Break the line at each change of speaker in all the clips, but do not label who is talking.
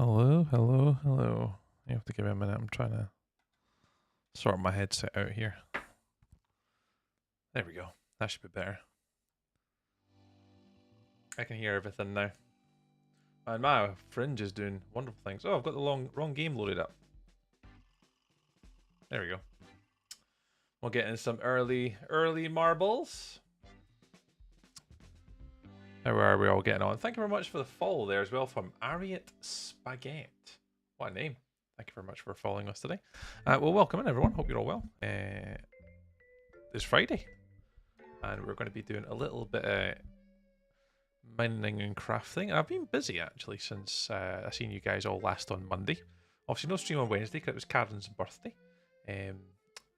Hello, hello, hello. You have to give me a minute. I'm trying to sort my headset out here. There we go. That should be better. I can hear everything now. And my Fringe is doing wonderful things. Oh, I've got the wrong game loaded up. There we go. We'll get in some early marbles. How are we all getting on? Thank you very much for the follow there as well from Ariat Spaghetti. What a name. Thank you very much for following us today. Well, welcome in everyone. Hope you're all well. It's Friday. And we're going to be doing a little bit of mining and crafting. And I've been busy actually since I seen you guys all last on Monday. Obviously no stream on Wednesday because it was Karen's birthday.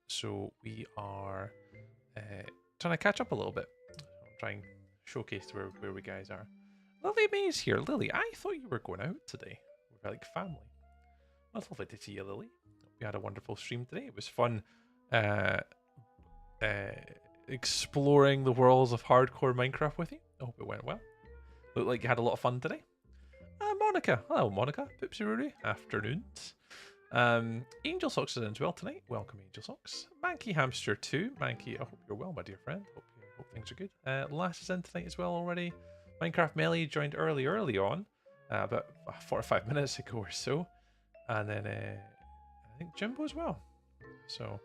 So we are trying to catch up a little bit. I'm trying to showcase where we guys are. Lily May's here. Lily, I thought you were going out today. We're like family. Well, it's lovely to see you, Lily. We had a wonderful stream today. It was fun exploring the worlds of hardcore Minecraft with you. I hope it went well. Looked like you had a lot of fun today. Monica. Hello, Monica. Poopsy Afternoons. Angel Socks is in as well tonight. Welcome, Angel Socks. Manky Hamster 2. Manky, I hope you're well, my dear friend. Hope things are good. Lass is in tonight as well already. Minecraft Melly joined early on. About 45 minutes ago or so. And then I think Jimbo as well. So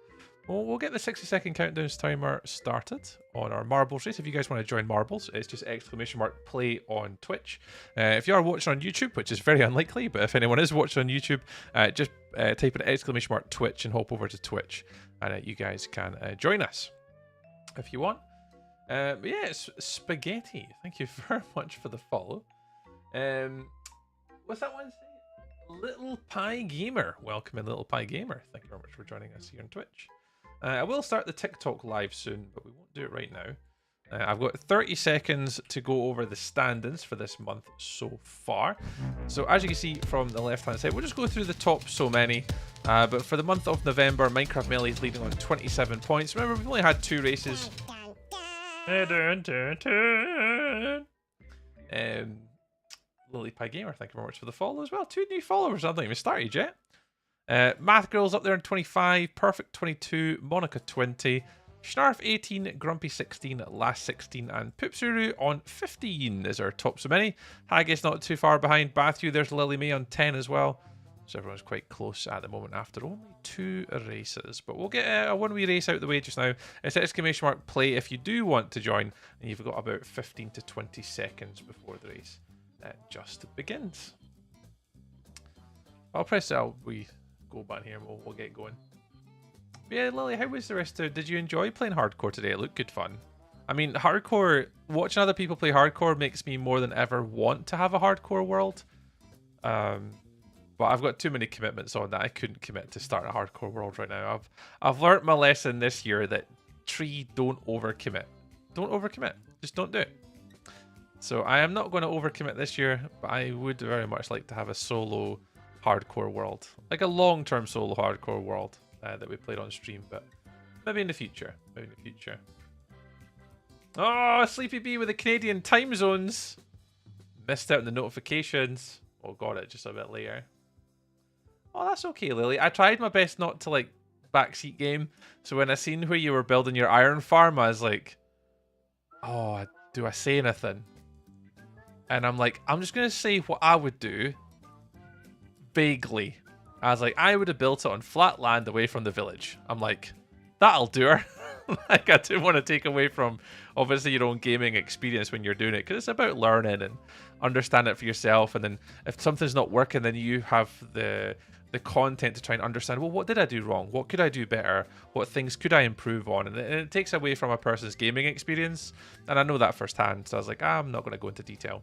we'll get the 60-second countdown timer started on our marbles race. If you guys want to join marbles, it's just !play on Twitch. If you are watching on YouTube, which is very unlikely, but if anyone is watching on YouTube, just type in !Twitch and hop over to Twitch, and you guys can join us if you want. But yeah, it's Spaghetti. Thank you very much for the follow. What's that one say? Little Pie Gamer. Welcome in, Little Pie Gamer. Thank you very much for joining us here on Twitch. I will start the TikTok live soon, but we won't do it right now. I've got 30 seconds to go over the stand-ins for this month so far. So as you can see from the left-hand side, we'll just go through the top so many. But for the month of November, Minecraft Melee is leading on 27 points. Remember, we've only had 2 races. Lily Pie Gamer, thank you very much for the follow as well. 2 new followers. I haven't even started yet. Math Girl's up there on 25, Perfect 22, Monica 20, Snarf 18, Grumpy 16, Last 16, and Poopsuru on 15 is our top so many. Haggis not too far behind. Bathu, there's Lily May on 10 as well. So everyone's quite close at the moment after only 2 races. But we'll get a one-wee race out of the way just now. It's !play if you do want to join. And you've got about 15 to 20 seconds before the race just begins. I'll press L. We go back here and we'll get going. But yeah, Lily, how was the rest of... Did you enjoy playing hardcore today? It looked good fun. I mean, hardcore... Watching other people play hardcore makes me more than ever want to have a hardcore world. But I've got too many commitments on that I couldn't commit to start a hardcore world right now. I've learnt my lesson this year that don't overcommit. Don't overcommit. Just don't do it. So I am not going to overcommit this year, but I would very much like to have a solo hardcore world. Like a long-term solo hardcore world that we played on stream, but maybe in the future. Maybe in the future. Oh, Sleepy Bee with the Canadian time zones. Missed out on the notifications. Oh, got it just a bit later. Oh, that's okay, Lily. I tried my best not to, like, backseat game. So when I seen where you were building your iron farm, I was like, oh, do I say anything? And I'm like, I'm just going to say what I would do. Vaguely. I was like, I would have built it on flat land away from the village. I'm like, that'll do her. Like, I didn't want to take away from, obviously, your own gaming experience when you're doing it. Because it's about learning and understanding it for yourself. And then if something's not working, then you have the content to try and understand, well, what did I do wrong? What could I do better? What things could I improve on? And it takes away from a person's gaming experience. And I know that firsthand. So I was like, I'm not going to go into detail.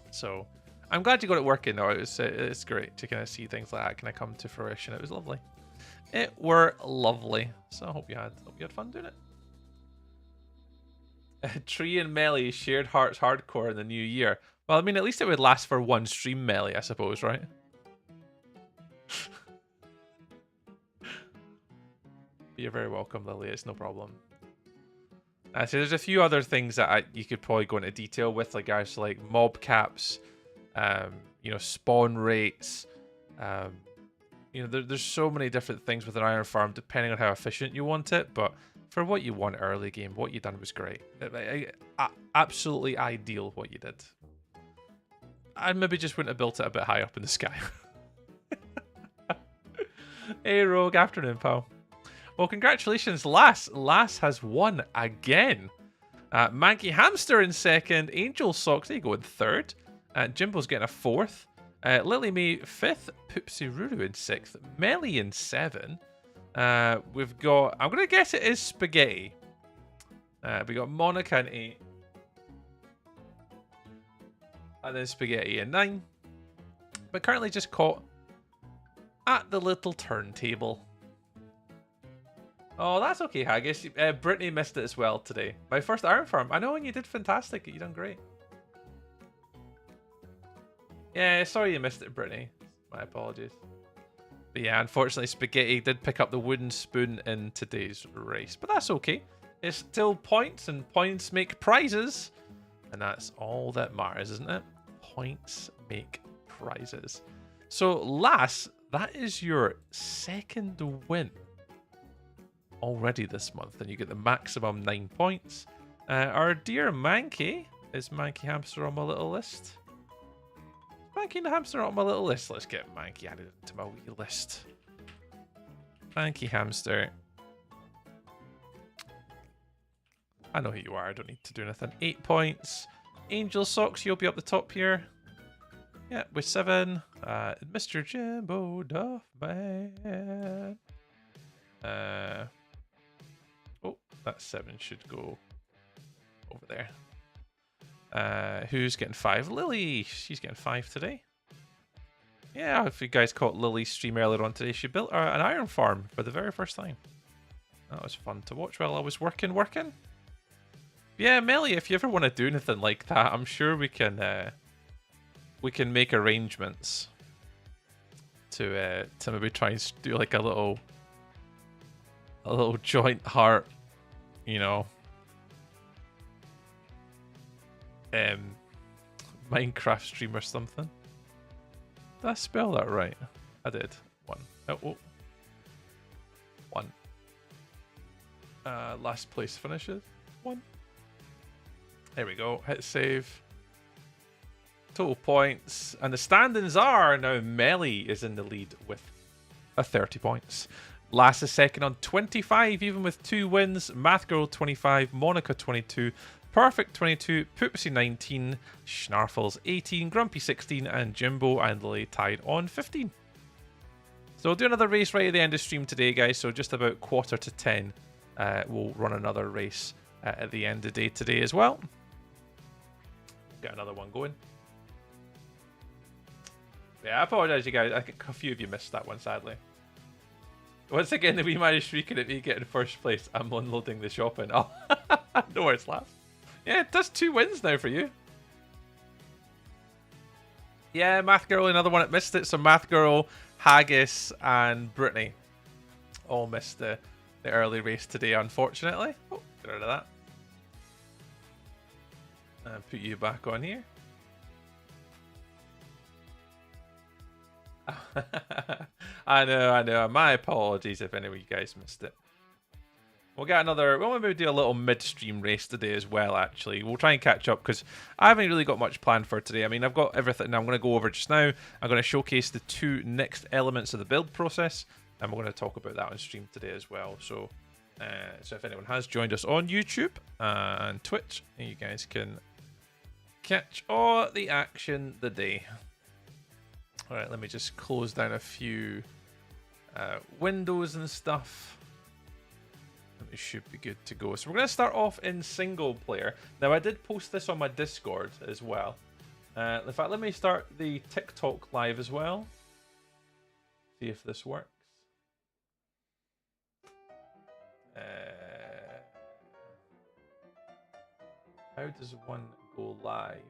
So I'm glad you got it working though. It's great to kind of see things like that kind of come to fruition. It was lovely. It were lovely. So I hope you had fun doing it. Tree and Melee shared hearts hardcore in the new year. Well, I mean, at least it would last for one stream, Melee, I suppose, right? You're very welcome, Lily. It's no problem. So there's a few other things that you could probably go into detail with, like guys like mob caps, you know, spawn rates. You know, there's so many different things with an iron farm depending on how efficient you want it. But for what you want early game, what you done was great. Absolutely ideal what you did. I maybe just wouldn't have built it a bit high up in the sky. Hey, Rogue, afternoon, pal. Well, congratulations, Lass. Lass has won again. Manky Hamster in second. Angel Socks, there you go, in third. Jimbo's getting a fourth. Lily May fifth. Poopsie Ruru in sixth. Melly in seven. We've got, I'm going to guess it is Spaghetti. We got Monica in eight. And then Spaghetti in nine. But currently just caught at the little turntable. Oh, that's okay, Haggis. Brittany missed it as well today. My first iron farm. I know, and you did fantastic. You done great. Yeah, sorry you missed it, Brittany. My apologies. But yeah, unfortunately, Spaghetti did pick up the wooden spoon in today's race. But that's okay. It's still points, and points make prizes. And that's all that matters, isn't it? Points make prizes. So, Lass, that is your second win already this month, and you get the maximum 9 points. Our dear Mankey, is Mankey Hamster on my little list? Mankey the Hamster on my little list. Let's get Mankey added to my wee list. Mankey Hamster. I know who you are, I don't need to do anything. 8 points. Angel Socks, you'll be up the top here. Yeah, with 7. Mr. Jimbo Duffman. Oh, that 7 should go over there. Who's getting 5? Lily. She's getting 5 today. Yeah, if you guys caught Lily's stream earlier on today, she built an iron farm for the very first time. That was fun to watch while I was working. Yeah, Melly, if you ever want to do anything like that, I'm sure we can make arrangements to maybe try and do like a little joint heart, you know, Minecraft stream or something. Did I spell that right? I did. 1. Oh. 1. Last place finishes. 1. There we go. Hit save. Total points. And the standings are now Melly is in the lead with 30 points. Lass is second on 25, even with 2 wins. Math Girl 25, Monica 22, Perfect 22, Poopsie 19, Schnarfles 18, Grumpy 16, and Jimbo and Lily tied on 15. So we'll do another race right at the end of stream today, guys. So just about 9:45, we'll run another race at the end of the day today as well. Get another one going. Yeah, I apologize, you guys. I think a few of you missed that one, sadly. Once again, the wee man is shrieking at me getting first place. I'm unloading the shopping. Oh, no worries, laugh. Yeah, it does 2 wins now for you. Yeah, Math Girl, another one that missed it. So Math Girl, Haggis, and Brittany all missed the early race today, unfortunately. Oh, get rid of that. And put you back on here. I know. My apologies if any of you guys missed it. We'll get another. We'll maybe do a little mid-stream race today as well. Actually, we'll try and catch up because I haven't really got much planned for today. I mean, I've got everything I'm going to go over just now. I'm going to showcase the 2 next elements of the build process, and we're going to talk about that on stream today as well. So, if anyone has joined us on YouTube and Twitch, you guys can catch all the action today. All right, let me just close down a few windows and stuff. We should be good to go. So we're going to start off in single player. Now, I did post this on my Discord as well. In fact, let me start the TikTok live as well. See if this works. How does one go live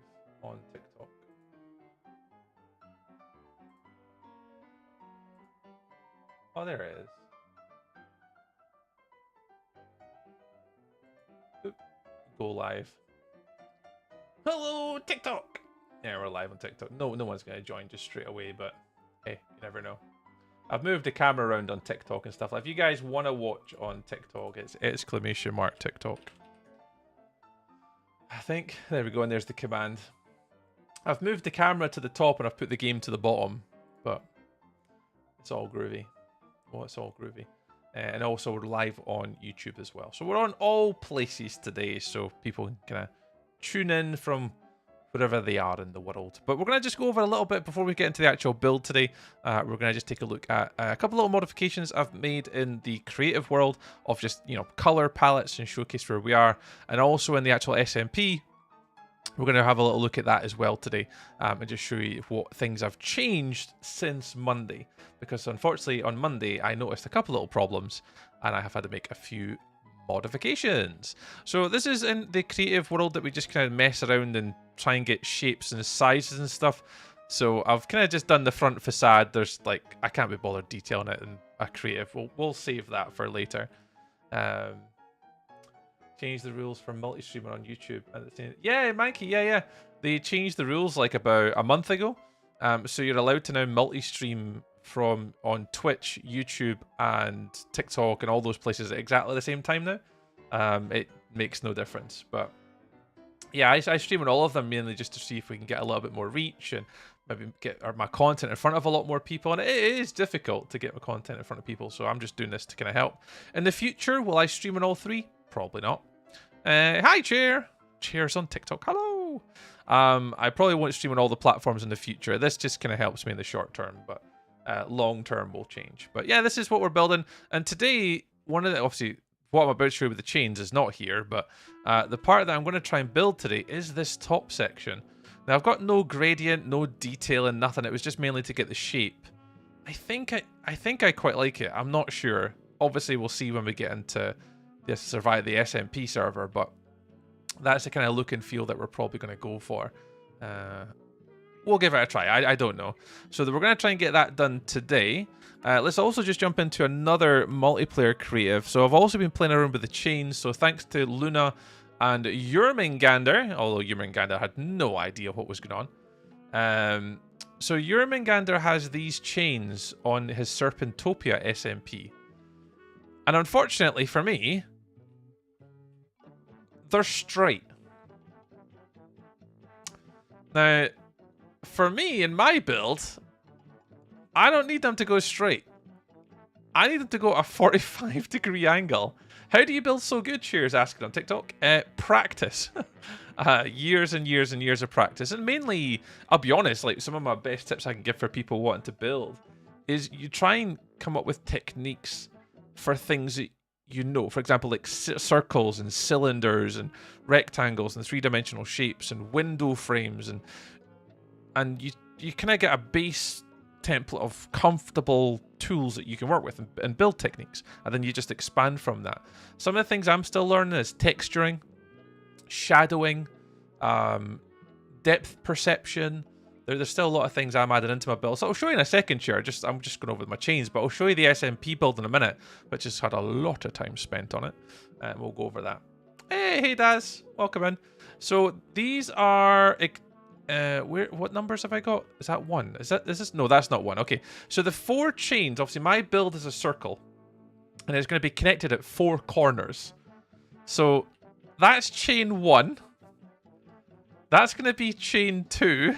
on TikTok? Oh, there it is. Oop. Go live. Hello, TikTok. Yeah, we're live on TikTok. No one's going to join just straight away, but hey, you never know. I've moved the camera around on TikTok and stuff. If you guys want to watch on TikTok, it's ! TikTok. I think, there we go, and there's the command. I've moved the camera to the top and I've put the game to the bottom, but it's all groovy. Well, it's all groovy. And also we're live on YouTube as well. So we're on all places today, so people can kind of tune in from wherever they are in the world. But we're going to just go over a little bit before we get into the actual build today. We're going to just take a look at a couple little modifications I've made in the creative world of just, you know, color palettes and showcase where we are. And also in the actual SMP, we're going to have a little look at that as well today, and just show you what things have changed since Monday. Because unfortunately on Monday, I noticed a couple little problems and I have had to make a few modifications. So this is in the creative world that we just kind of mess around and try and get shapes and sizes and stuff. So I've kind of just done the front facade. There's like, I can't be bothered detailing it in a creative. We'll save that for later. Change the rules for multi-streaming on YouTube. Yeah, Mikey, yeah. They changed the rules like about a month ago. So you're allowed to now multi-stream from on Twitch, YouTube, and TikTok, and all those places at exactly the same time now. It makes no difference, but yeah, I stream on all of them mainly just to see if we can get a little bit more reach and maybe get my content in front of a lot more people. And it is difficult to get my content in front of people, so I'm just doing this to kind of help. In the future, will I stream on all three? Probably not. Hi, Chair. Chair's on TikTok. Hello. I probably won't stream on all the platforms in the future. This just kind of helps me in the short term, but long term will change. But yeah, this is what we're building. And today, one of the, obviously, what I'm about to show you with the chains is not here, but the part that I'm going to try and build today is this top section. Now, I've got no gradient, no detailing, nothing. It was just mainly to get the shape. I think I quite like it. I'm not sure. Obviously, we'll see when we get into this survive the SMP server, but that's the kind of look and feel that we're probably going to go for. We'll give it a try. I don't know. So we're going to try and get that done today. Let's also just jump into another multiplayer creative. So I've also been playing around with the chains. So thanks to Luna and Yermingander, although Yermingander had no idea what was going on. So Yermingander has these chains on his Serpentopia SMP. And unfortunately for me, they're straight. Now, for me, in my build, I don't need them to go straight. I need them to go a 45-degree angle. How do you build so good? Cheers, asking on TikTok. Practice. Years and years and years of practice. And mainly, I'll be honest, like some of my best tips I can give for people wanting to build is you try and come up with techniques for things that you know. For example, like circles and cylinders and rectangles and three-dimensional shapes and window frames, and you kind of get a base template of comfortable tools that you can work with and build techniques, and then you just expand from that. Some of the things I'm still learning is texturing, shadowing, depth perception. There's still a lot of things I'm adding into my build. So I'll show you in a second here. I'm just going over my chains, but I'll show you the SMP build in a minute, which has had a lot of time spent on it. And we'll go over that. Hey Daz, welcome in. So these are what numbers have I got? Is that one? Is this? No, that's not one. Okay. So the 4 chains, obviously my build is a circle, and it's going to be connected at 4 corners. So that's chain 1. That's going to be chain 2.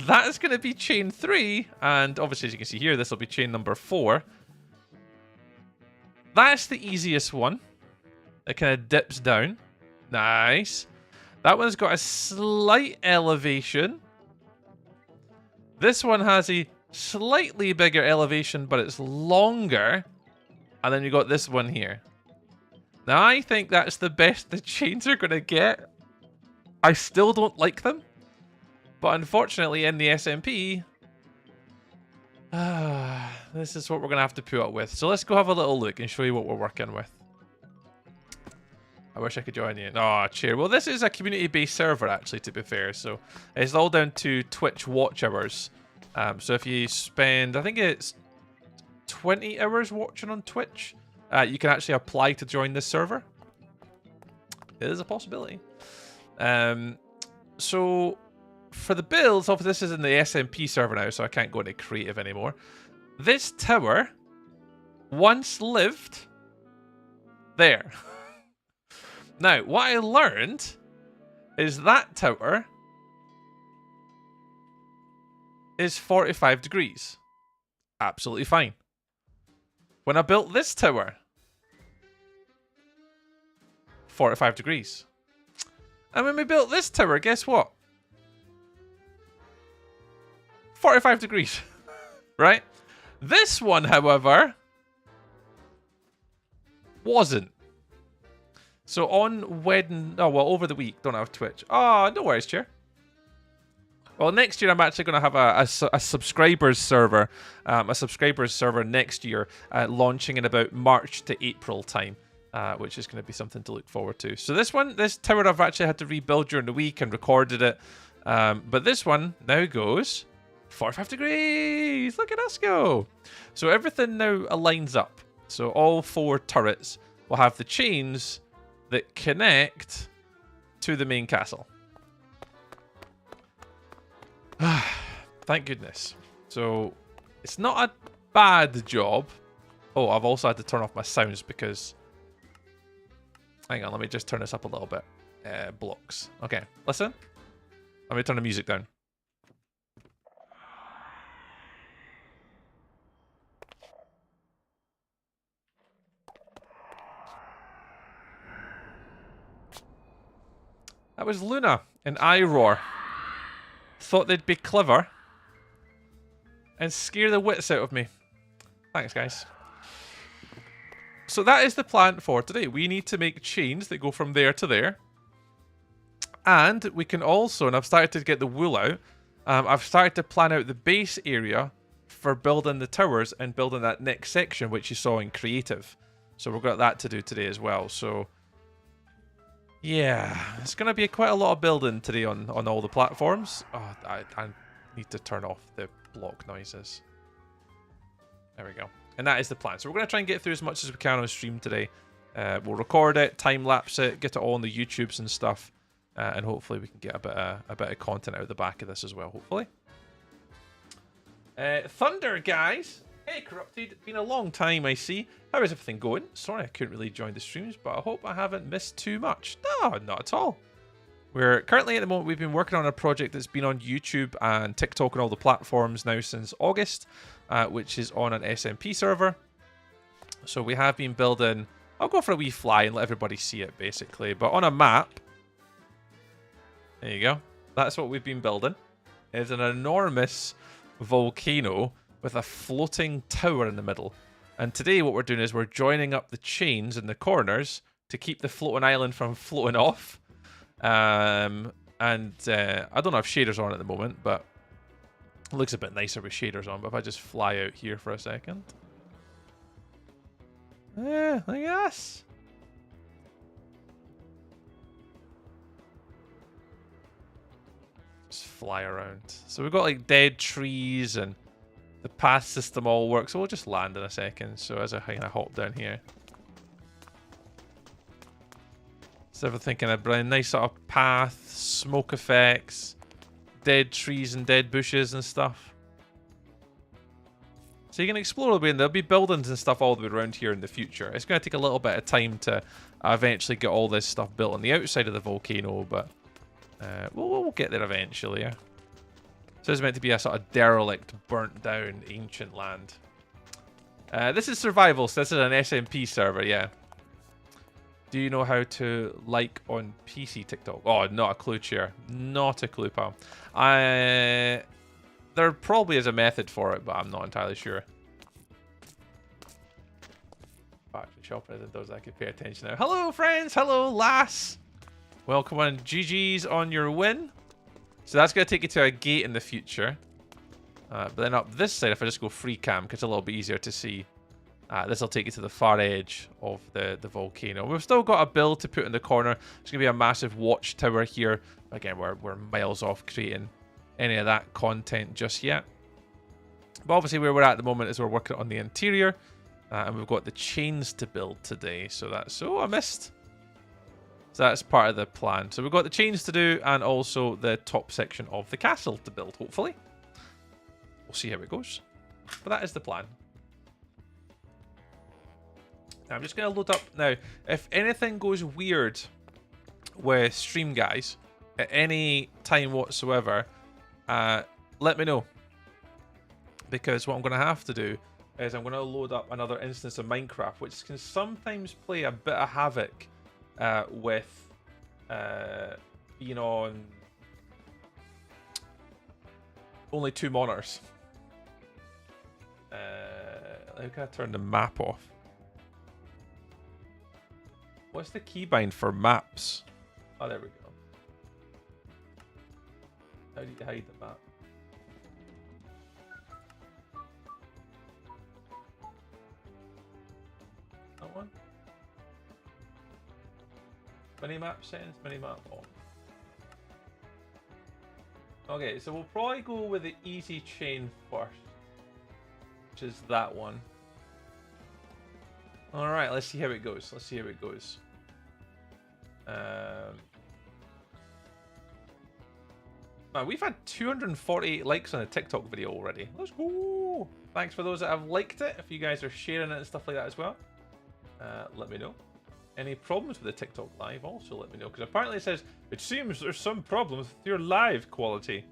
That is going to be chain 3, and obviously, as you can see here, this will be chain number 4. That's the easiest one. It kind of dips down. Nice. That one's got a slight elevation. This one has a slightly bigger elevation, but it's longer. And then you got this one here. Now, I think that's the best the chains are going to get. I still don't like them. But unfortunately, in the SMP, this is what we're going to have to put up with. So let's go have a little look and show you what we're working with. I wish I could join you. Oh, cheer. Well, this is a community-based server, actually, to be fair. So it's all down to Twitch watch hours. So if you spend, I think it's 20 hours watching on Twitch, you can actually apply to join this server. It is a possibility. So for the builds, obviously this is in the SMP server now, so I can't go into creative anymore. This tower once lived there. Now, what I learned is that tower is 45 degrees. Absolutely fine. When I built this tower, 45 degrees. And when we built this tower, guess what? 45 degrees. Right? This one, however, wasn't. So on over the week, don't have Twitch. Oh, no worries, Chair. Well, next year I'm actually going to have a subscribers server. A subscribers server next year, launching in about March to April time. Which is going to be something to look forward to. So this tower I've actually had to rebuild during the week and recorded it. But this one now goes 45 degrees. Look at us go. So everything now aligns up. So all 4 turrets will have the chains that connect to the main castle. Thank goodness. So it's not a bad job. Oh, I've also had to turn off my sounds because... Hang on, let me just turn this up a little bit. Blocks. Okay, listen. Let me turn the music down. That was Luna and iRoar. Thought they'd be clever and scare the wits out of me. Thanks, guys. So that is the plan for today. We need to make chains that go from there to there. And we can also, and I've started to get the wool out, I've started to plan out the base area for building the towers and building that next section, which you saw in creative. So we've got that to do today as well. So yeah, it's going to be quite a lot of building today on all the platforms. Oh, I need to turn off the block noises. There we go. And that is the plan. So we're going to try and get through as much as we can on stream today. We'll record it, time-lapse it, get it all on the YouTubes and stuff. And hopefully we can get a bit of content out of the back of this as well, hopefully. Thunder, guys. Hey, Corrupted. Been a long time, I see. How is everything going? Sorry I couldn't really join the streams, but I hope I haven't missed too much. No, not at all. We're currently, at the moment, we've been working on a project that's been on YouTube and TikTok and all the platforms now since August, which is on an SMP server. So we have been building... I'll go for a wee fly and let everybody see it, basically. But on a map... There you go. That's what we've been building. It's an enormous volcano with a floating tower in the middle. And today what we're doing is we're joining up the chains in the corners to keep the floating island from floating off. I don't know if shaders are on at the moment, but it looks a bit nicer with shaders on. But if I just fly out here for a second. Yeah, I guess. Just fly around. So we've got like dead trees and the path system all works. So we'll just land in a second. So as I kind of hop down here. So everything kind of brilliant. Nice sort of path, smoke effects, dead trees and dead bushes and stuff. So you can explore a bit, and there'll be buildings and stuff all the way around here in the future. It's going to take a little bit of time to eventually get all this stuff built on the outside of the volcano, but we'll get there eventually, yeah. So it's meant to be a sort of derelict, burnt down, ancient land. This is survival, so this is an SMP server, yeah. Do you know how to like on PC TikTok? Oh, not a clue, Chair. Not a clue, pal. There probably is a method for it, but I'm not entirely sure. Factory shop isn't those I could pay attention now. Hello, friends. Hello, lass. Welcome on. GG's on your win. So that's going to take you to a gate in the future. But then up this side, if I just go free cam, because it's a little bit easier to see. This will take you to the far edge of the volcano. We've still got a build to put in the corner. There's going to be a massive watchtower here. Again, we're miles off creating any of that content just yet. But obviously where we're at the moment is we're working on the interior. And we've got the chains to build today. So that's... Oh, I missed. So that's part of the plan. So we've got the chains to do and also the top section of the castle to build, hopefully. We'll see how it goes. But that is the plan. Now, I'm just going to load up now. If anything goes weird with stream, guys, at any time whatsoever, let me know. Because what I'm going to have to do is I'm going to load up another instance of Minecraft, which can sometimes play a bit of havoc with being on only 2 monitors. How can I turn the map off? What's the keybind for maps? Oh, there we go. How do you hide the map? That one? Minimap settings, minimap on. Okay, so we'll probably go with the easy chain first, which is that one. Alright, let's see how it goes. Let's see how it goes. Man, we've had 248 likes on a TikTok video already. Let's go! Thanks for those that have liked it. If you guys are sharing it and stuff like that as well, let me know. Any problems with the TikTok live, also let me know. Because apparently it says, it seems there's some problems with your live quality.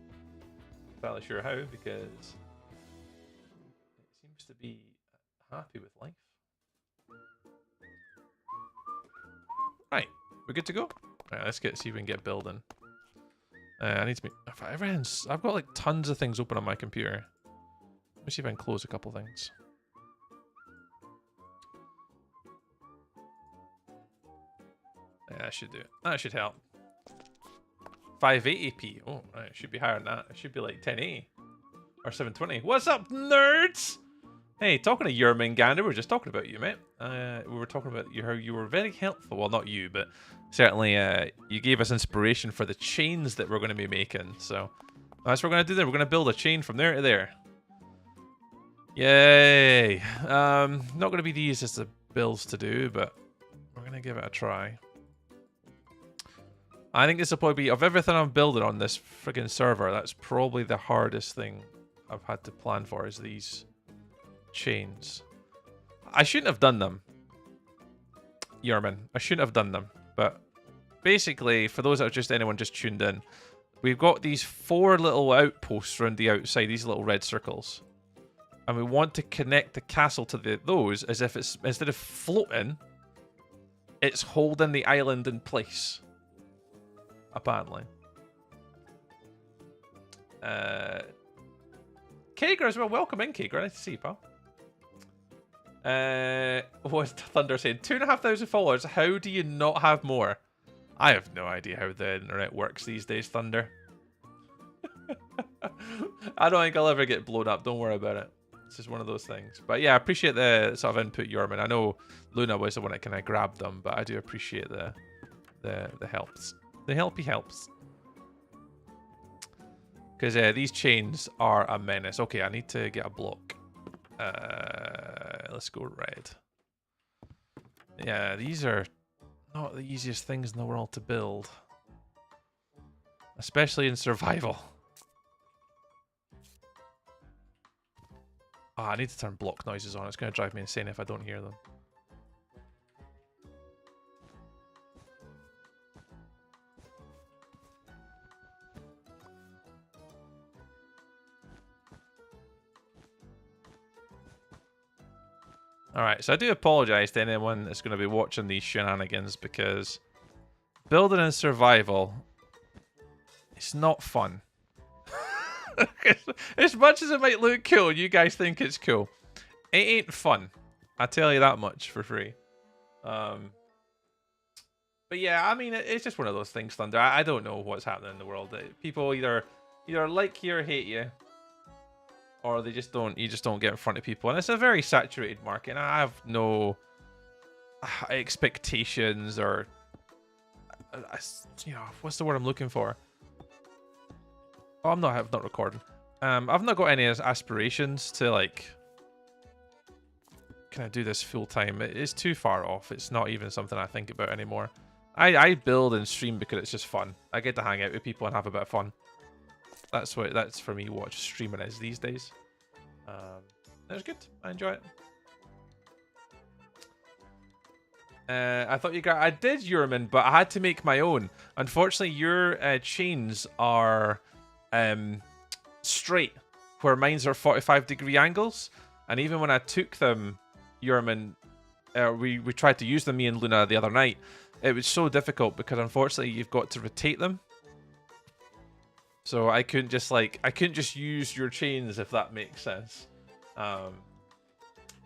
Not entirely sure how, because it seems to be happy with life. Right, we're good to go? Right, let's see if we can get building. I need to make... I've got like tons of things open on my computer. Let me see if I can close a couple things. Yeah, that should do it. That should help. 580p. Oh, right, it should be higher than that. It should be like 1080 or 720. What's up, nerds? Hey, talking to Yermingandr, we were just talking about you, mate. We were talking about how you were very helpful. Well, not you, but certainly you gave us inspiration for the chains that we're going to be making. So that's what we're going to do there. We're going to build a chain from there to there. Yay. Not going to be the easiest of builds to do, but we're going to give it a try. I think this will probably be, of everything I'm building on this friggin' server, that's probably the hardest thing I've had to plan for, is these chains. I shouldn't have done them, Yerman. I shouldn't have done them. But basically, for those that are anyone just tuned in, we've got these 4 little outposts around the outside, these little red circles. And we want to connect the castle to those as if it's, instead of floating, it's holding the island in place. Apparently. Kager as well. Welcome in, Kager. Nice to see you, pal. What's Thunder saying? 2,500 followers. How do you not have more? I have no idea how the internet works these days, Thunder. I don't think I'll ever get blown up. Don't worry about it. It's just one of those things. But yeah, I appreciate the sort of input, Yorman. I know Luna was the one that kind of grabbed them, but I do appreciate the helps. The helpy helps. Because these chains are a menace. Okay, I need to get a block. Let's go red. Yeah, these are not the easiest things in the world to build. Especially in survival. Oh, I need to turn block noises on. It's going to drive me insane if I don't hear them. Alright, so I do apologise to anyone that's going to be watching these shenanigans, because building in survival, it's not fun. As much as it might look cool, you guys think it's cool. It ain't fun. I tell you that much for free. But yeah, I mean, it's just one of those things, Thunder. I don't know what's happening in the world. People either like you or hate you. Or they just don't, you just don't get in front of people. And it's a very saturated market. And I have no expectations or, you know, what's the word I'm looking for? Oh, I'm not recording. I've not got any aspirations to, like, can I do this full time? It's too far off. It's not even something I think about anymore. I build and stream because it's just fun. I get to hang out with people and have a bit of fun. That's for me what streaming is these days. It was good. I enjoy it. I thought you got... I did, Urman, but I had to make my own. Unfortunately, your chains are straight, where mine's are 45-degree angles. And even when I took them, Urman, we tried to use them, me and Luna, the other night. It was so difficult because, unfortunately, you've got to rotate them. So I couldn't just use your chains, if that makes sense.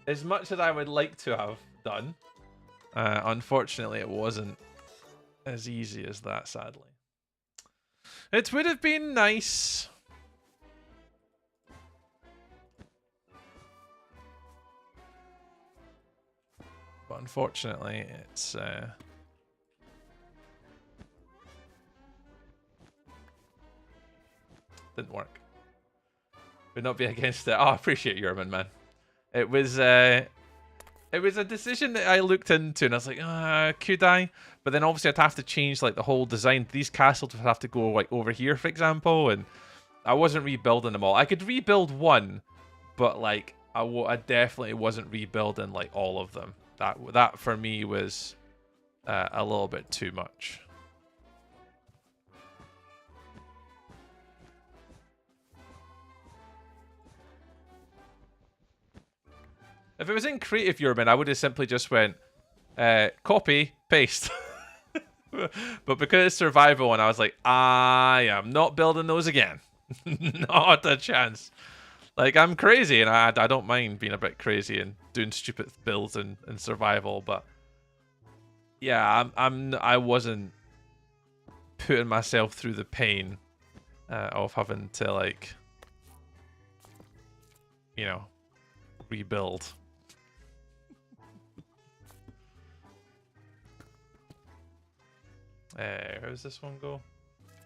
As much as I would like to have done, unfortunately, it wasn't as easy as that, sadly. It would have been nice. But unfortunately, it's... didn't work. Would not be against it. Oh, I appreciate Urban, man. It was a decision that I looked into, and I was like, could I? But then obviously I'd have to change like the whole design. These castles would have to go like over here, for example, and I wasn't rebuilding them all. I could rebuild one, but like I definitely wasn't rebuilding like all of them. That for me was a little bit too much. If it was in creative Urban, I would have simply just went copy, paste. But because it's survival, and I was like, I am not building those again. Not a chance. Like, I'm crazy, and I don't mind being a bit crazy and doing stupid builds in survival, but yeah, I wasn't putting myself through the pain of having to, like, you know, rebuild. How does this one go?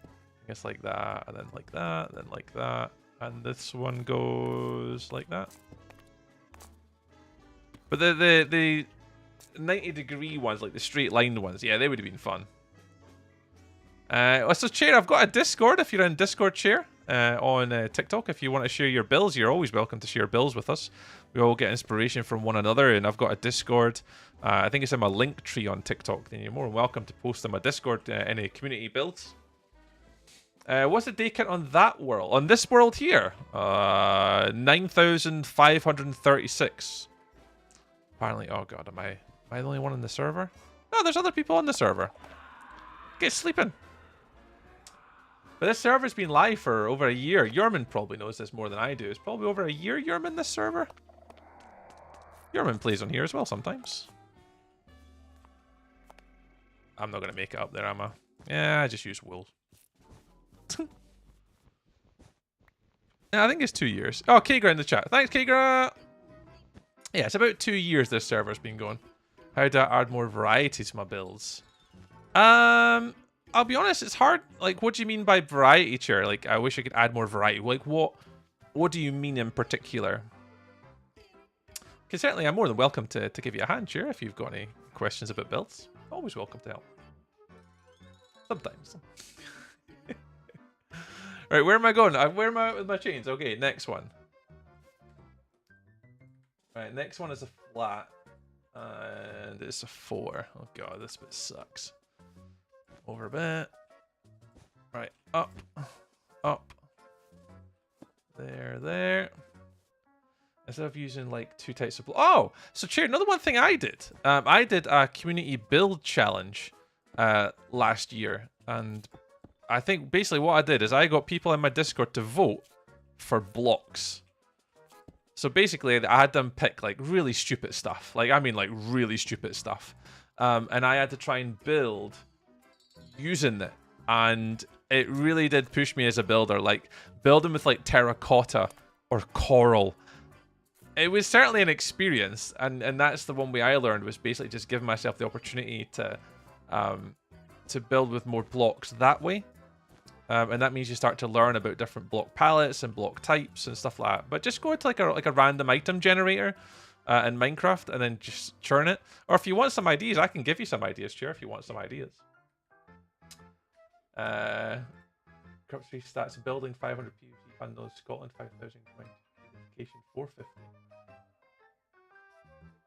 I guess like that, and then like that, and then like that. And this one goes like that. But the 90-degree ones, like the straight lined ones, yeah, they would have been fun. So Chair, I've got a Discord if you're in Discord, Chair, on TikTok. If you want to share your builds, you're always welcome to share builds with us. We all get inspiration from one another, and I've got a Discord. I think it's in my link tree on TikTok. Then you're more than welcome to post in my Discord any community builds. What's the day count on that world? On this world here? 9,536. Apparently, oh god, am I the only one on the server? No, there's other people on the server. Get sleeping. But this server's been live for over a year. Yurman probably knows this more than I do. It's probably over a year, Yurman, this server. Yurman plays on here as well sometimes. I'm not going to make it up there, am I? Yeah, I just use wool. Yeah, I think it's 2 years. Oh, Kagra in the chat. Thanks, Kagra! Yeah, it's about 2 years this server's been going. How do I add more variety to my builds? I'll be honest, it's hard. Like, what do you mean by variety, Chair? Like, I wish I could add more variety. Like, what do you mean in particular? Because certainly I'm more than welcome to give you a hand, Chair, if you've got any questions about builds. Always welcome to help. Sometimes. Right, where am I going? Where am I with my chains? Okay, next one. Right, next one is a flat. And it's a 4. Oh god, this bit sucks. Over a bit. Right, up. Up. There. Instead of using like 2 types of... Oh! So, Chair, another one thing I did. I did a community build challenge last year. And I think basically what I did is I got people in my Discord to vote for blocks. So basically, I had them pick like really stupid stuff. Like, I mean like really stupid stuff. And I had to try and build using it. And it really did push me as a builder. Like, building with like terracotta or coral. It was certainly an experience. And that's the one way I learned, was basically just giving myself the opportunity to build with more blocks that way. And that means you start to learn about different block palettes and block types and stuff like that. But just go into like a random item generator in Minecraft and then just churn it. Or if you want some ideas, I can give you some ideas, Chair, if you want some ideas. Corruption stats, building 500 PvP fund on Scotland 5,000 coins. Education 450.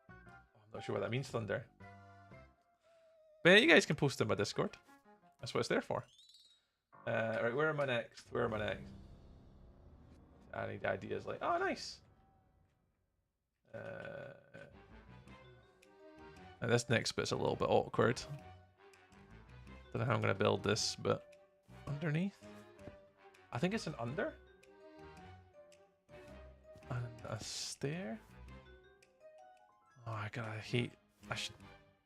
I'm not sure what that means, Thunder. But yeah, you guys can post in my Discord. That's what it's there for. Right, where am I next? Where am I next? I need ideas like, oh, nice. And this next bit's a little bit awkward. Don't know how I'm going to build this, but underneath? I think it's an under? And a stair? Oh, I hate... I should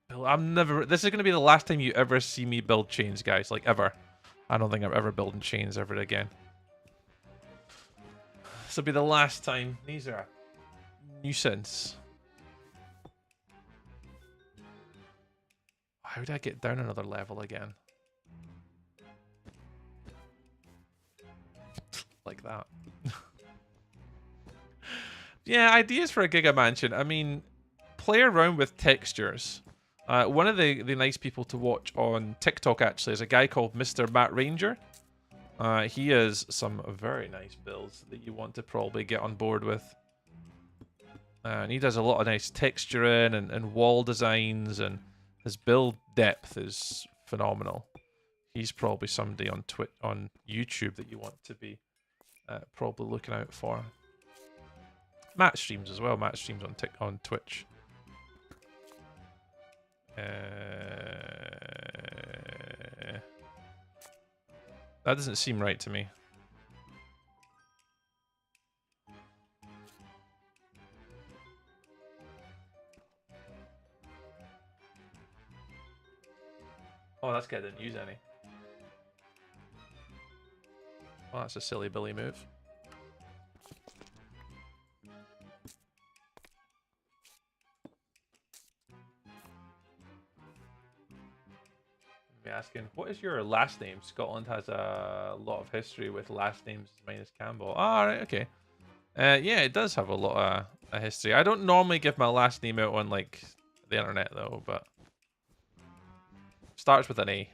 build... I'm never... This is going to be the last time you ever see me build chains, guys. Like, ever. I don't think I'm ever building chains ever again. This will be the last time. These are a nuisance. How did I get down another level again? Like that. Yeah, ideas for a Giga Mansion. I mean, play around with textures. One of the nice people to watch on TikTok, actually, is a guy called Mr. Matt Ranger. He has some very nice builds that you want to probably get on board with. And he does a lot of nice texturing and wall designs, and his build depth is phenomenal. He's probably somebody on YouTube that you want to be probably looking out for. Matt streams as well. Matt streams on Twitch. That doesn't seem right to me. Oh, that's good. I didn't use any. Well, that's a silly Billy move. Asking, what is your last name? Scotland has a lot of history with last names minus Campbell. Oh, right, okay. Yeah, it does have a lot of history. I don't normally give my last name out on like the internet though, but starts with an A. I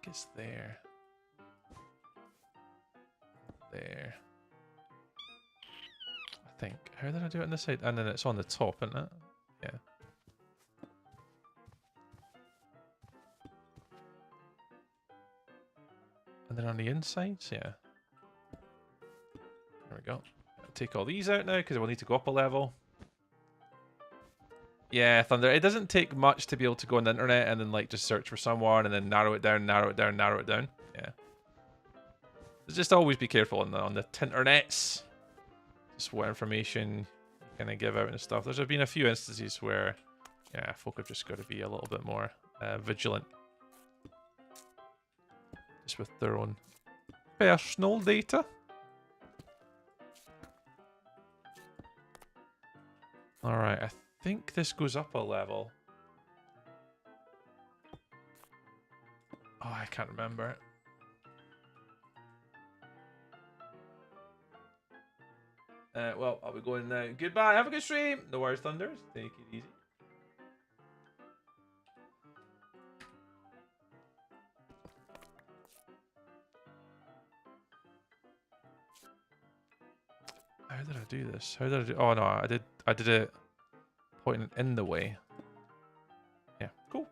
think it's there. There. I think. How did I do it on this side? And then it's on the top, isn't it? Yeah. And then on the insides, yeah. There we go. I'll take all these out now because we'll need to go up a level. Yeah, Thunder. It doesn't take much to be able to go on the internet and then like just search for someone and then narrow it down, narrow it down, narrow it down. Yeah. Just always be careful on the internets. Just what information you kind of give out and stuff. There's been a few instances where, yeah, folk have just got to be a little bit more vigilant. Just with their own personal data. Alright, I think this goes up a level. Oh, I can't remember. Well, I'll be going now. Goodbye. Have a good stream. No worries, Thunders. Take it easy. How did I do this? How did I do? Oh no, I did it pointing in the way. Yeah. Cool.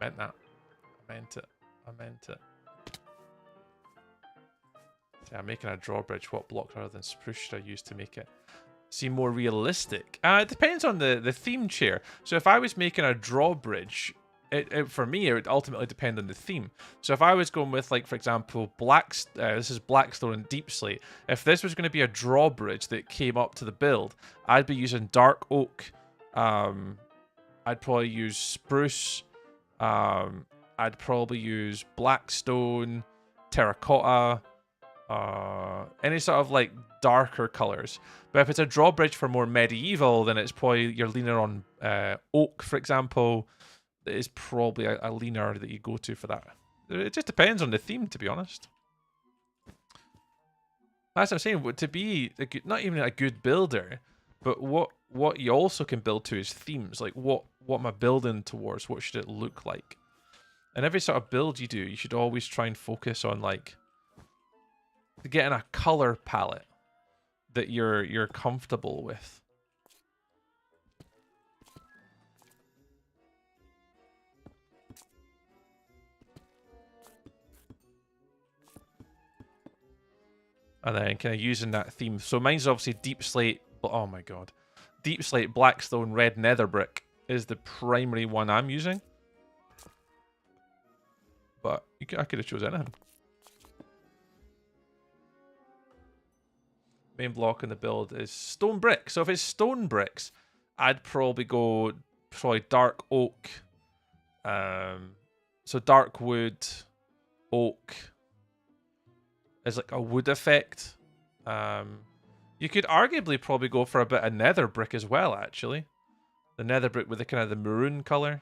Meant that. I meant it. See, I'm making a drawbridge. What block rather than spruce should I use to make it seem more realistic? It depends on the theme chair. So if I was making a drawbridge, for me, it would ultimately depend on the theme. So if I was going with, like, for example, this is Blackstone and Deep Slate. If this was going to be a drawbridge that came up to the build, I'd be using dark oak. I'd probably use spruce. I'd probably use Blackstone, terracotta, any sort of like darker colors. But if it's a drawbridge for more medieval, then it's probably you're leaning on oak, for example. That is probably a leaner that you go to for that. It just depends on the theme, to be honest. As I'm saying, to be a good, not even a good builder, but what you also can build to is themes. Like what am I building towards? What should it look like? And every sort of build you do, you should always try and focus on like getting a color palette that you're comfortable with. And then kind of using that theme. So mine's obviously deep slate. Oh my god. Deep slate, blackstone, red nether brick is the primary one I'm using. But I could have chosen anything. Main block in the build is stone brick. So if it's stone bricks, I'd probably go dark oak. So dark wood, oak is like a wood effect. You could arguably probably go for a bit of nether brick as well, actually. The nether brick with the kind of the maroon color.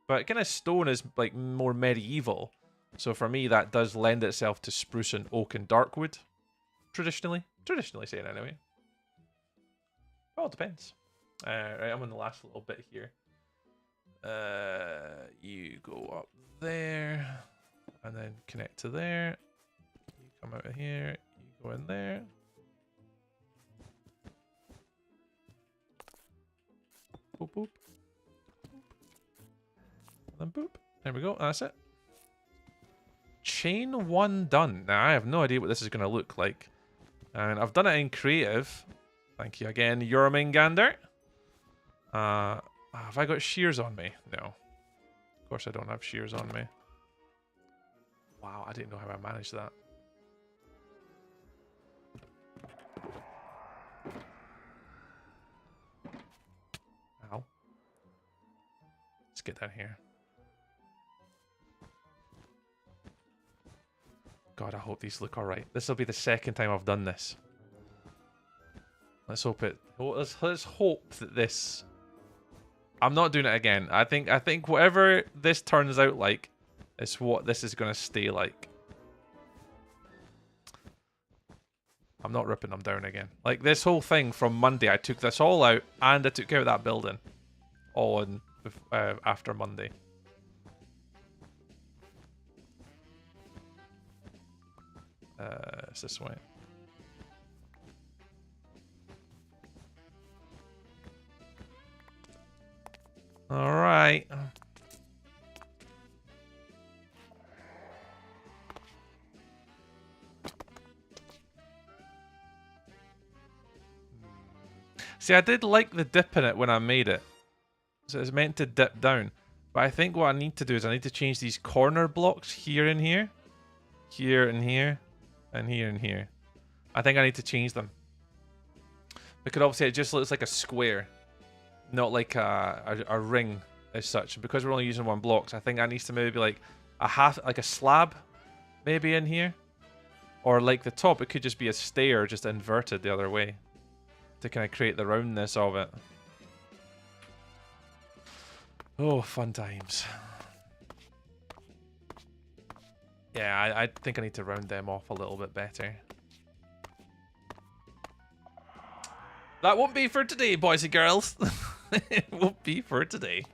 But kind of stone is like more medieval. So for me, that does lend itself to spruce and oak and dark wood. Traditionally saying anyway. Well, it depends. Right, I'm on the last little bit here. You go up there, and then connect to there. You come out of here. You go in there. Boop boop. And then boop. There we go. That's it. Chain 1 done. Now, I have no idea what this is going to look like. And I've done it in creative. Thank you again, Jormungandr. Have I got shears on me? No. Of course I don't have shears on me. Wow, I didn't know how I managed that. Ow. Let's get down here. God, I hope these look alright. This will be the second time I've done this. Let's hope it... Let's hope that this... I'm not doing it again. I think whatever this turns out like is what this is going to stay like. I'm not ripping them down again. Like this whole thing from Monday, I took this all out and I took out that building. All in after Monday. It's this way. All right. See, I did like the dip in it when I made it. So it's meant to dip down. But I think what I need to do is I need to change these corner blocks here and here. Here and here. And here and here. I think I need to change them. Because obviously it just looks like a square. Not like a ring as such. And because we're only using one block, so I think that needs to maybe be like a slab maybe in here. Or like the top, it could just be a stair just inverted the other way. To kind of create the roundness of it. Oh, fun times. Yeah, I think I need to round them off a little bit better. That won't be for today, boys and girls. It won't be for today.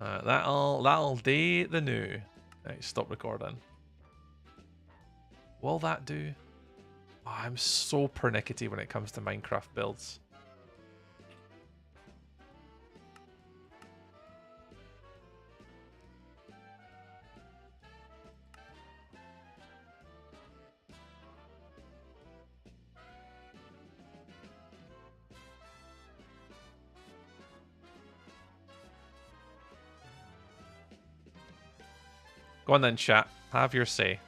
That'll day the new. Right, stop recording. Will that do? Oh, I'm so pernickety when it comes to Minecraft builds. Go on then, chat. Have your say.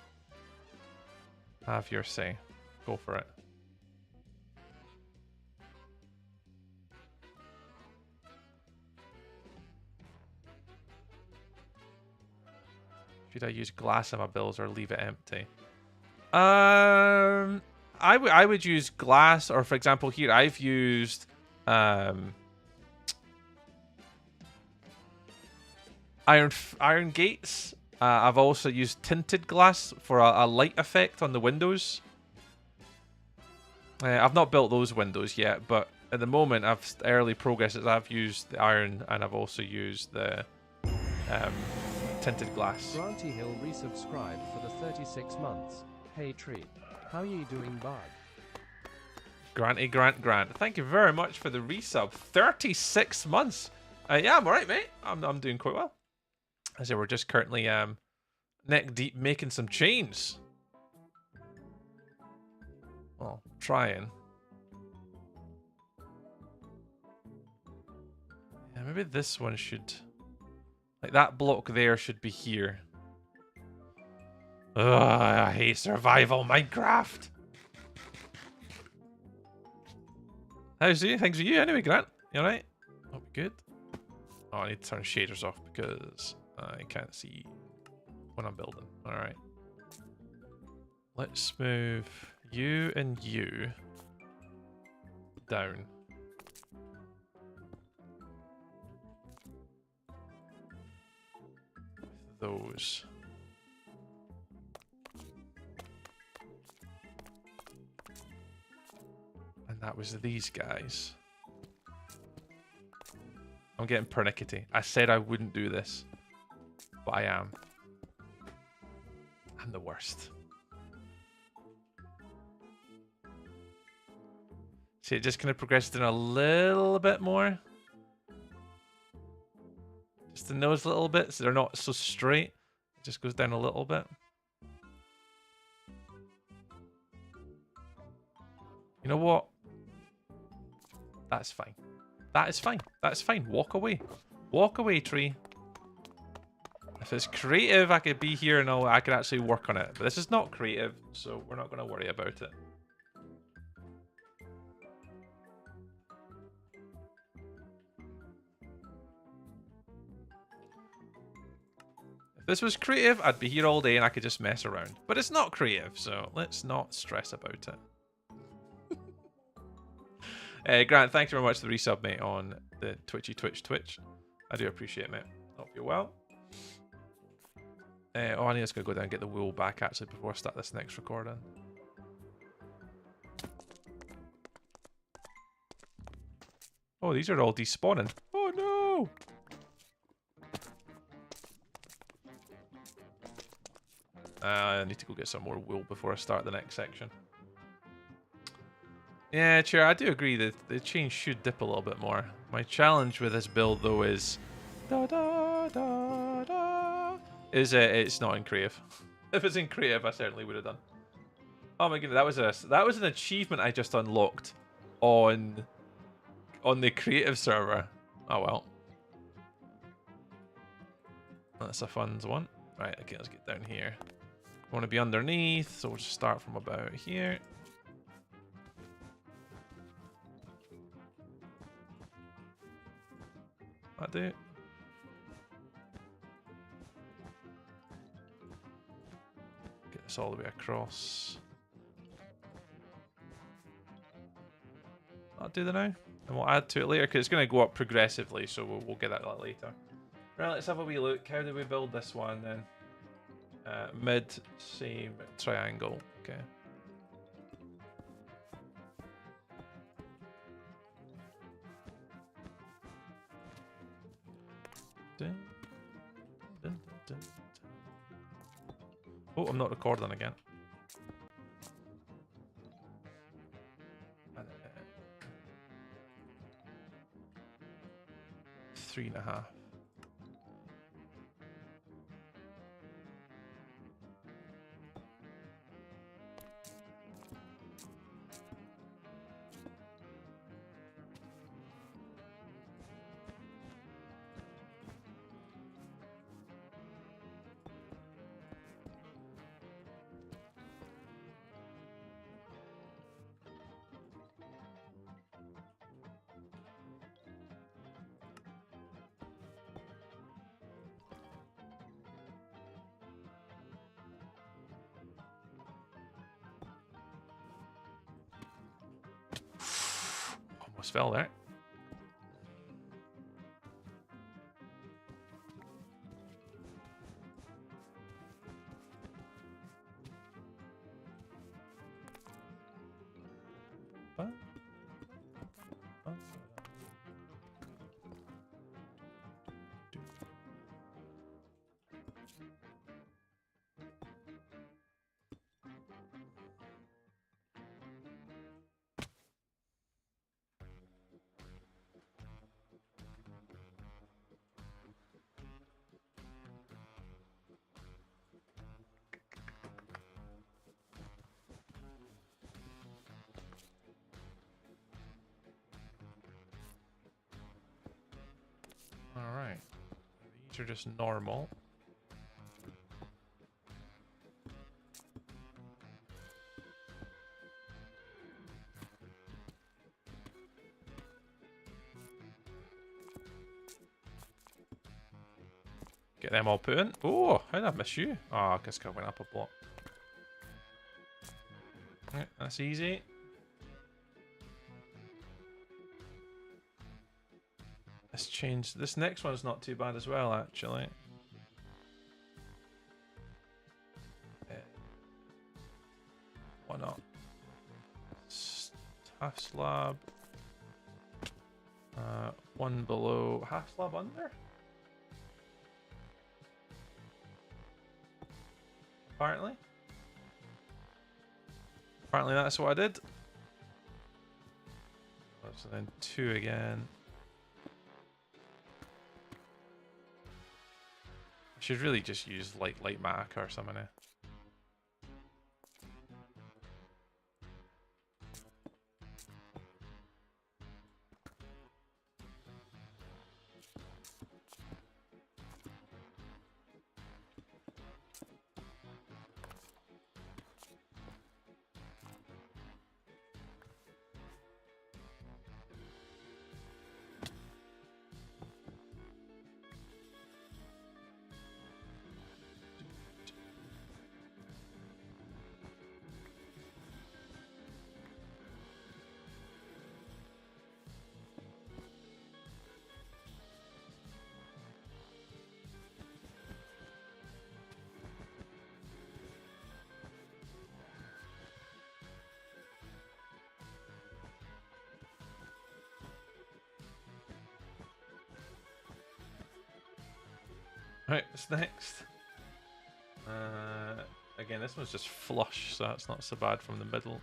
Have your say. Go for it. Should I use glass in my builds or leave it empty? I would use glass, or for example, here I've used iron gates. I've also used tinted glass for a light effect on the windows. I've not built those windows yet, but at the moment, early progress is I've used the iron and I've also used the tinted glass.
Granty Hill resubscribed for the 36 months. Hey Tree, how you doing, bud?
Grant. Thank you very much for the resub. 36 months. Yeah, I'm alright, mate. I'm doing quite well. I say we're just currently neck deep making some chains. Well, trying. Yeah, maybe this one should... Like, that block there should be here. Ugh, I hate survival Minecraft. How's you? Things with you anyway, Grant? You alright? Hope you're good. Oh, I need to turn shaders off because I can't see when I'm building. Alright. Let's move you and you down. Those. And that was these guys. I'm getting pernickety. I said I wouldn't do this, but I am. I'm the worst. See, it just kind of progressed in a little bit more. Just the nose a little bit, so they're not so straight. It just goes down a little bit. You know what? That's fine. That is fine. That's fine. Walk away. Walk away, tree. If it's creative, I could be here and I could actually work on it. But this is not creative, so we're not going to worry about it. If this was creative, I'd be here all day and I could just mess around. But it's not creative, so let's not stress about it. Grant, thanks very much for the resub, mate, on the Twitch. I do appreciate it, mate. Hope you're well. I need to go down and get the wool back, actually, before I start this next recording. Oh, these are all despawning. Oh, no! I need to go get some more wool before I start the next section. Yeah, Chair, I do agree that the chain should dip a little bit more. My challenge with this build, though, is... it's not in creative. If it's in creative, I certainly would have done. Oh my goodness, that was an achievement I just unlocked on the creative server. Oh well. That's a fun one. Right, okay, let's get down here. I want to be underneath, so we'll just start from about here. I do. Get this all the way across. I'll do that now, and we'll add to it later because it's going to go up progressively, so we'll get that later. Right, let's have a wee look. How do we build this one then? Mid, same triangle. Okay. Oh, I'm not recording again. 3.5. Almost fell there. Alright. These are just normal. Get them all put in. Oh, how did I miss you? Oh, I guess I went up a block. Right, that's easy. Let's change. This next one's not too bad as well, actually. Why not? Half slab. One below. Half slab under? Apparently. Apparently that's what I did. So then 2 again. I should really just use light mac or something. Right, what's next? Again, this one's just flush, so that's not so bad from the middle.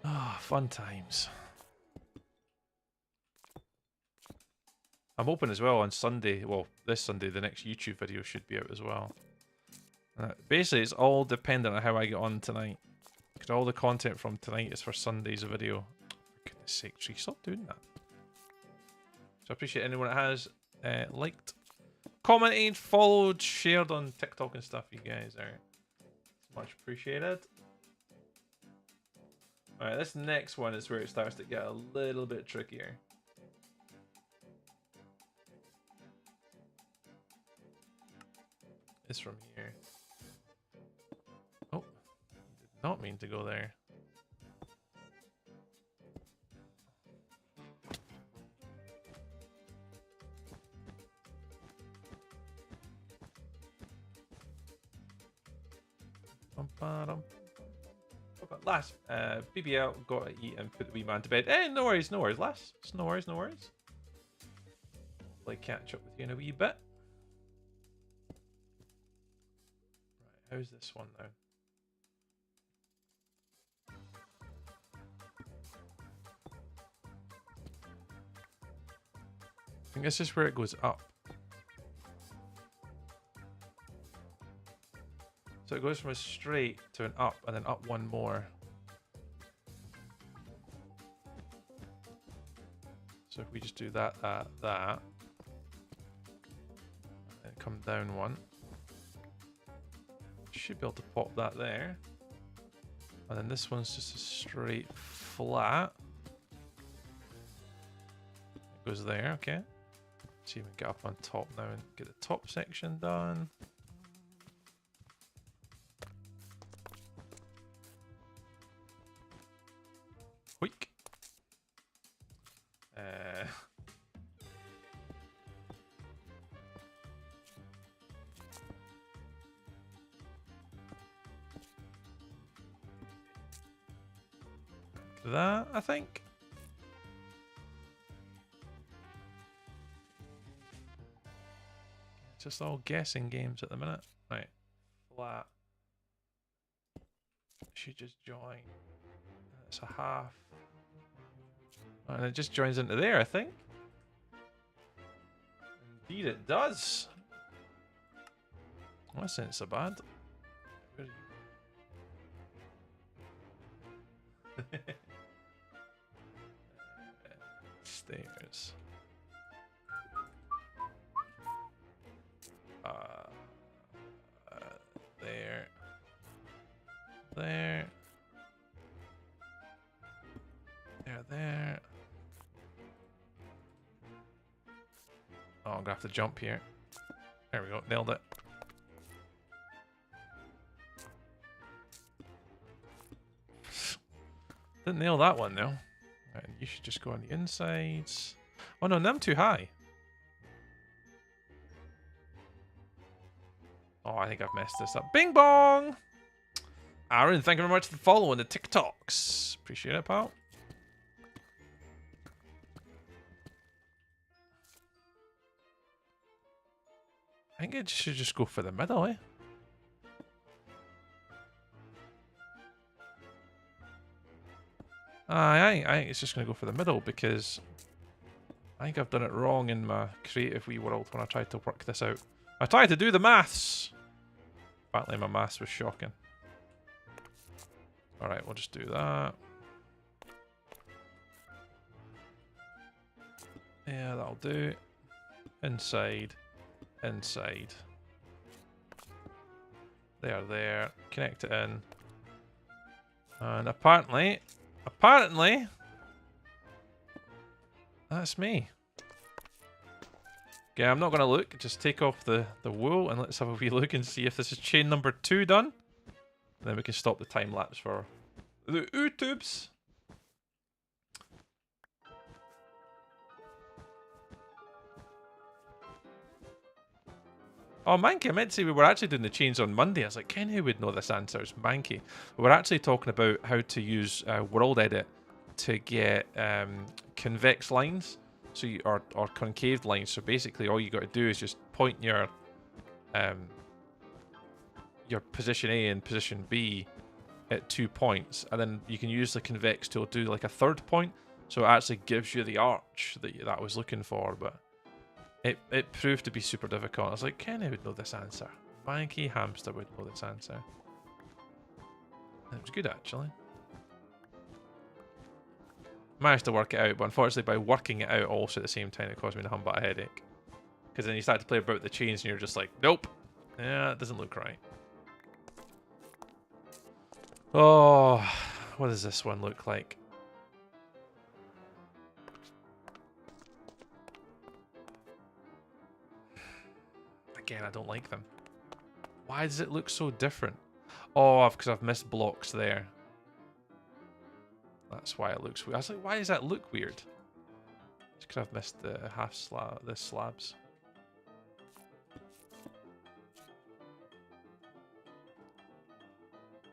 Ah, fun times. I'm hoping as well on Sunday, well, this Sunday, the next YouTube video should be out as well. Basically, it's all dependent on how I get on tonight. Because all the content from tonight is for Sunday's video. For goodness sake, Tree, stop doing that. So I appreciate anyone that has liked, commented, followed, shared on TikTok and stuff. You guys are much appreciated. Alright, this next one is where it starts to get a little bit trickier. It's from here. Oh, did not mean to go there. Last, BBL, gotta eat and put the wee man to bed. Eh, no worries, lass. No worries. Like, catch up with you in a wee bit. Right, how's this one now? I think this is where it goes up. So it goes from a straight to an up and then up one more. So if we just do that, and come down one. Should be able to pop that there. And then this one's just a straight flat. It goes there, okay. Let's even get up on top now and get the top section done. Weak. That, I think. Just all guessing games at the minute. Right. Flat. Should just join. That's a half. And it just joins into there, I think. Indeed it does. Well, that's not so bad. Where are you? Stairs. There. There. There. Oh, I'm gonna have to jump here. There we go, nailed it. Didn't nail that one though. Right, you should just go on the insides. Oh no, I'm too high. Oh, I think I've messed this up. Bing bong! Aaron, thank you very much for following the TikToks. Appreciate it, pal. I think I should just go for the middle, eh? I think it's just going to go for the middle because I think I've done it wrong in my creative wee world when I tried to work this out. I tried to do the maths. Apparently my maths was shocking. Alright, we'll just do that. Yeah, that'll do. Inside. Inside. There. Connect it in. And apparently, that's me. Okay, I'm not going to look. Just take off the wool and let's have a wee look and see if this is chain number 2 done. And then we can stop the time lapse for the YouTubes. Oh, Manky, I meant to say we were actually doing the chains on Monday. I was like, Ken, who would know this answer? It's Manky. We're actually talking about how to use World Edit to get convex lines, so or concave lines. So basically, all you got to do is just point your position A and position B at 2 points, and then you can use the convex tool to do like a third point. So it actually gives you the arch that I was looking for, but it proved to be super difficult. I was like, Kenny would know this answer. Manky Hamster would know this answer. It was good actually. Managed to work it out, but unfortunately by working it out also at the same time it caused me a humbat headache. Because then you start to play about the chains and you're just like, nope. Yeah, it doesn't look right. Oh, what does this one look like? Again, I don't like them. Why does it look so different? Oh, because I've missed blocks there. That's why it looks weird. I was like, why does that look weird? It's because I've missed the the slabs.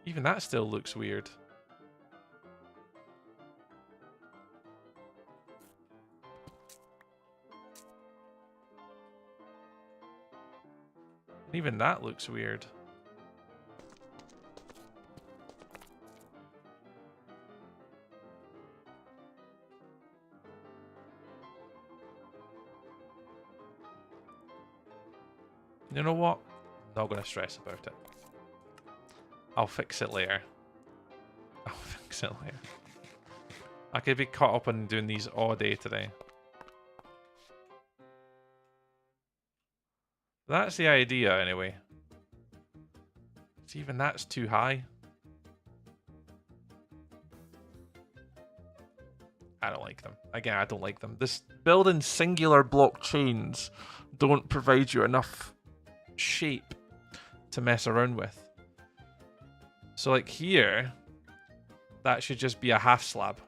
Even that still looks weird. Even that looks weird. You know what? I'm not going to stress about it. I'll fix it later. I'll fix it later. I could be caught up on doing these all day today. That's the idea, anyway. See, even that's too high. I don't like them. Again, I don't like them. This building singular block chains don't provide you enough shape to mess around with. So like here, that should just be a half slab.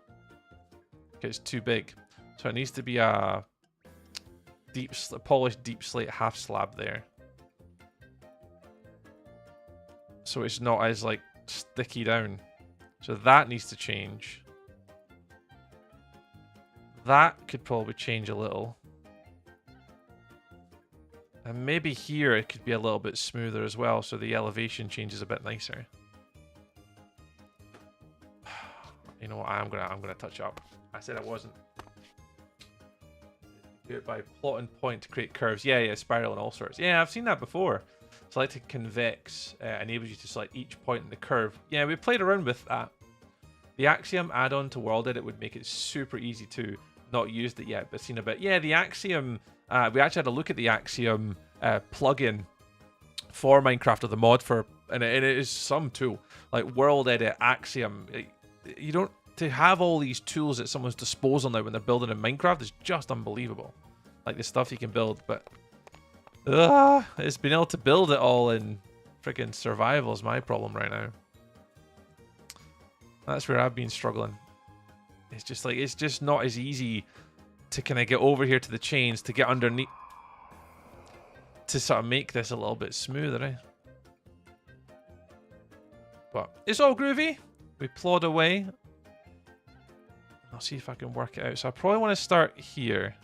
Okay, it's too big. So it needs to be a polished deep slate half slab there. So it's not as like sticky down. So that needs to change. That could probably change a little. And maybe here it could be a little bit smoother as well, so the elevation changes a bit nicer. You know what? I'm gonna touch up. I said I wasn't. Do it by plot and point to create curves. Yeah, spiral and all sorts. Yeah, I've seen that before. Selected convex enables you to select each point in the curve. Yeah, we played around with that. The Axiom add-on to World Edit would make it super easy to. Not used it yet, but seen a bit. Yeah, the Axiom. We actually had a look at the Axiom plugin for Minecraft, or the mod for, and it is some tool like World Edit, Axiom. You don't to have all these tools at someone's disposal now when they're building in Minecraft is just unbelievable. Like the stuff you can build, but it's been able to build it all in freaking survival is my problem right now. That's where I've been struggling. It's just like, it's just not as easy to kind of get over here to the chains, to get underneath, to sort of make this a little bit smoother, eh? But it's all groovy. We plod away. I'll see if I can work it out. So I probably want to start here.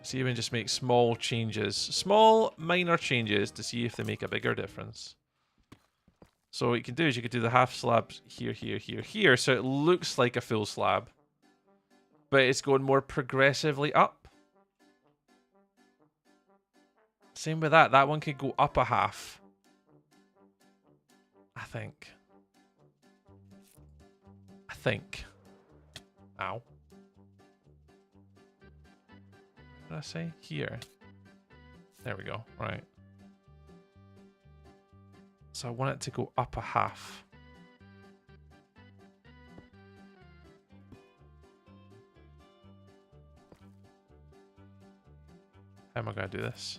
See if we can just make small changes. Small, minor changes to see if they make a bigger difference. So what you can do is you could do the half slabs here, here, here, here. So it looks like a full slab. But it's going more progressively up. Same with that. That one could go up a half. I think. Ow. What did I say? Here. There we go. Right. So I want it to go up a half. How am I going to do this?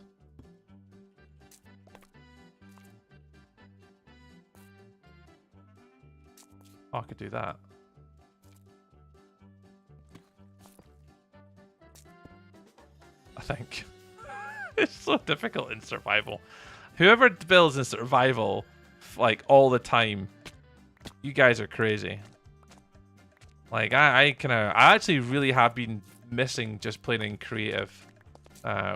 Oh, I could do that. I think. It's so difficult in survival. Whoever builds in survival, like, all the time, you guys are crazy. Like, I actually really have been missing just playing in creative,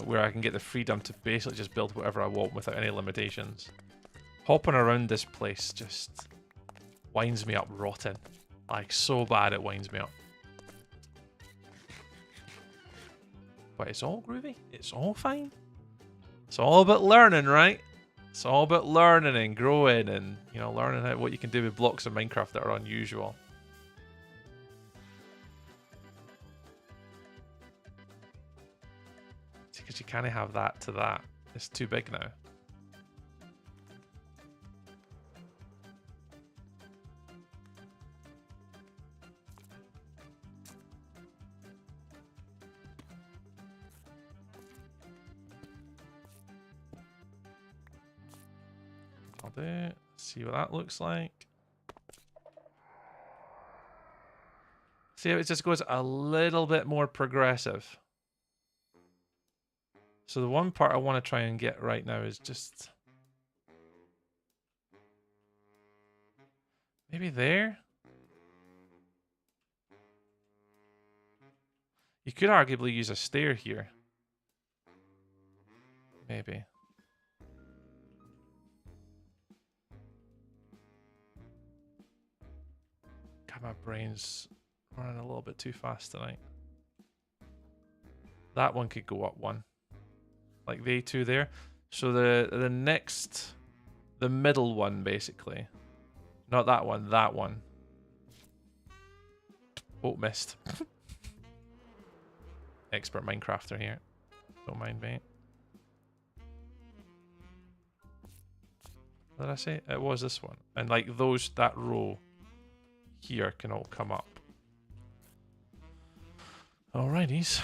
where I can get the freedom to basically just build whatever I want without any limitations. Hopping around this place just winds me up rotten. Like, so bad it winds me up. But it's all groovy. It's all fine. It's all about learning, right? It's all about learning and growing and, you know, learning how, what you can do with blocks in Minecraft that are unusual. See, because you can't have that to that. It's too big now. I'll do it. See what that looks like. See how it just goes a little bit more progressive. So the one part I want to try and get right now is just maybe there. You could arguably use a stair here. Maybe. God, my brain's running a little bit too fast tonight. That one could go up one. Like they two there. So the next, the middle one basically. Not that one, that one. Oh, missed. Expert Minecrafter here. Don't mind me. What did I say? It was this one. And like those, that row here can all come up. Alrighties.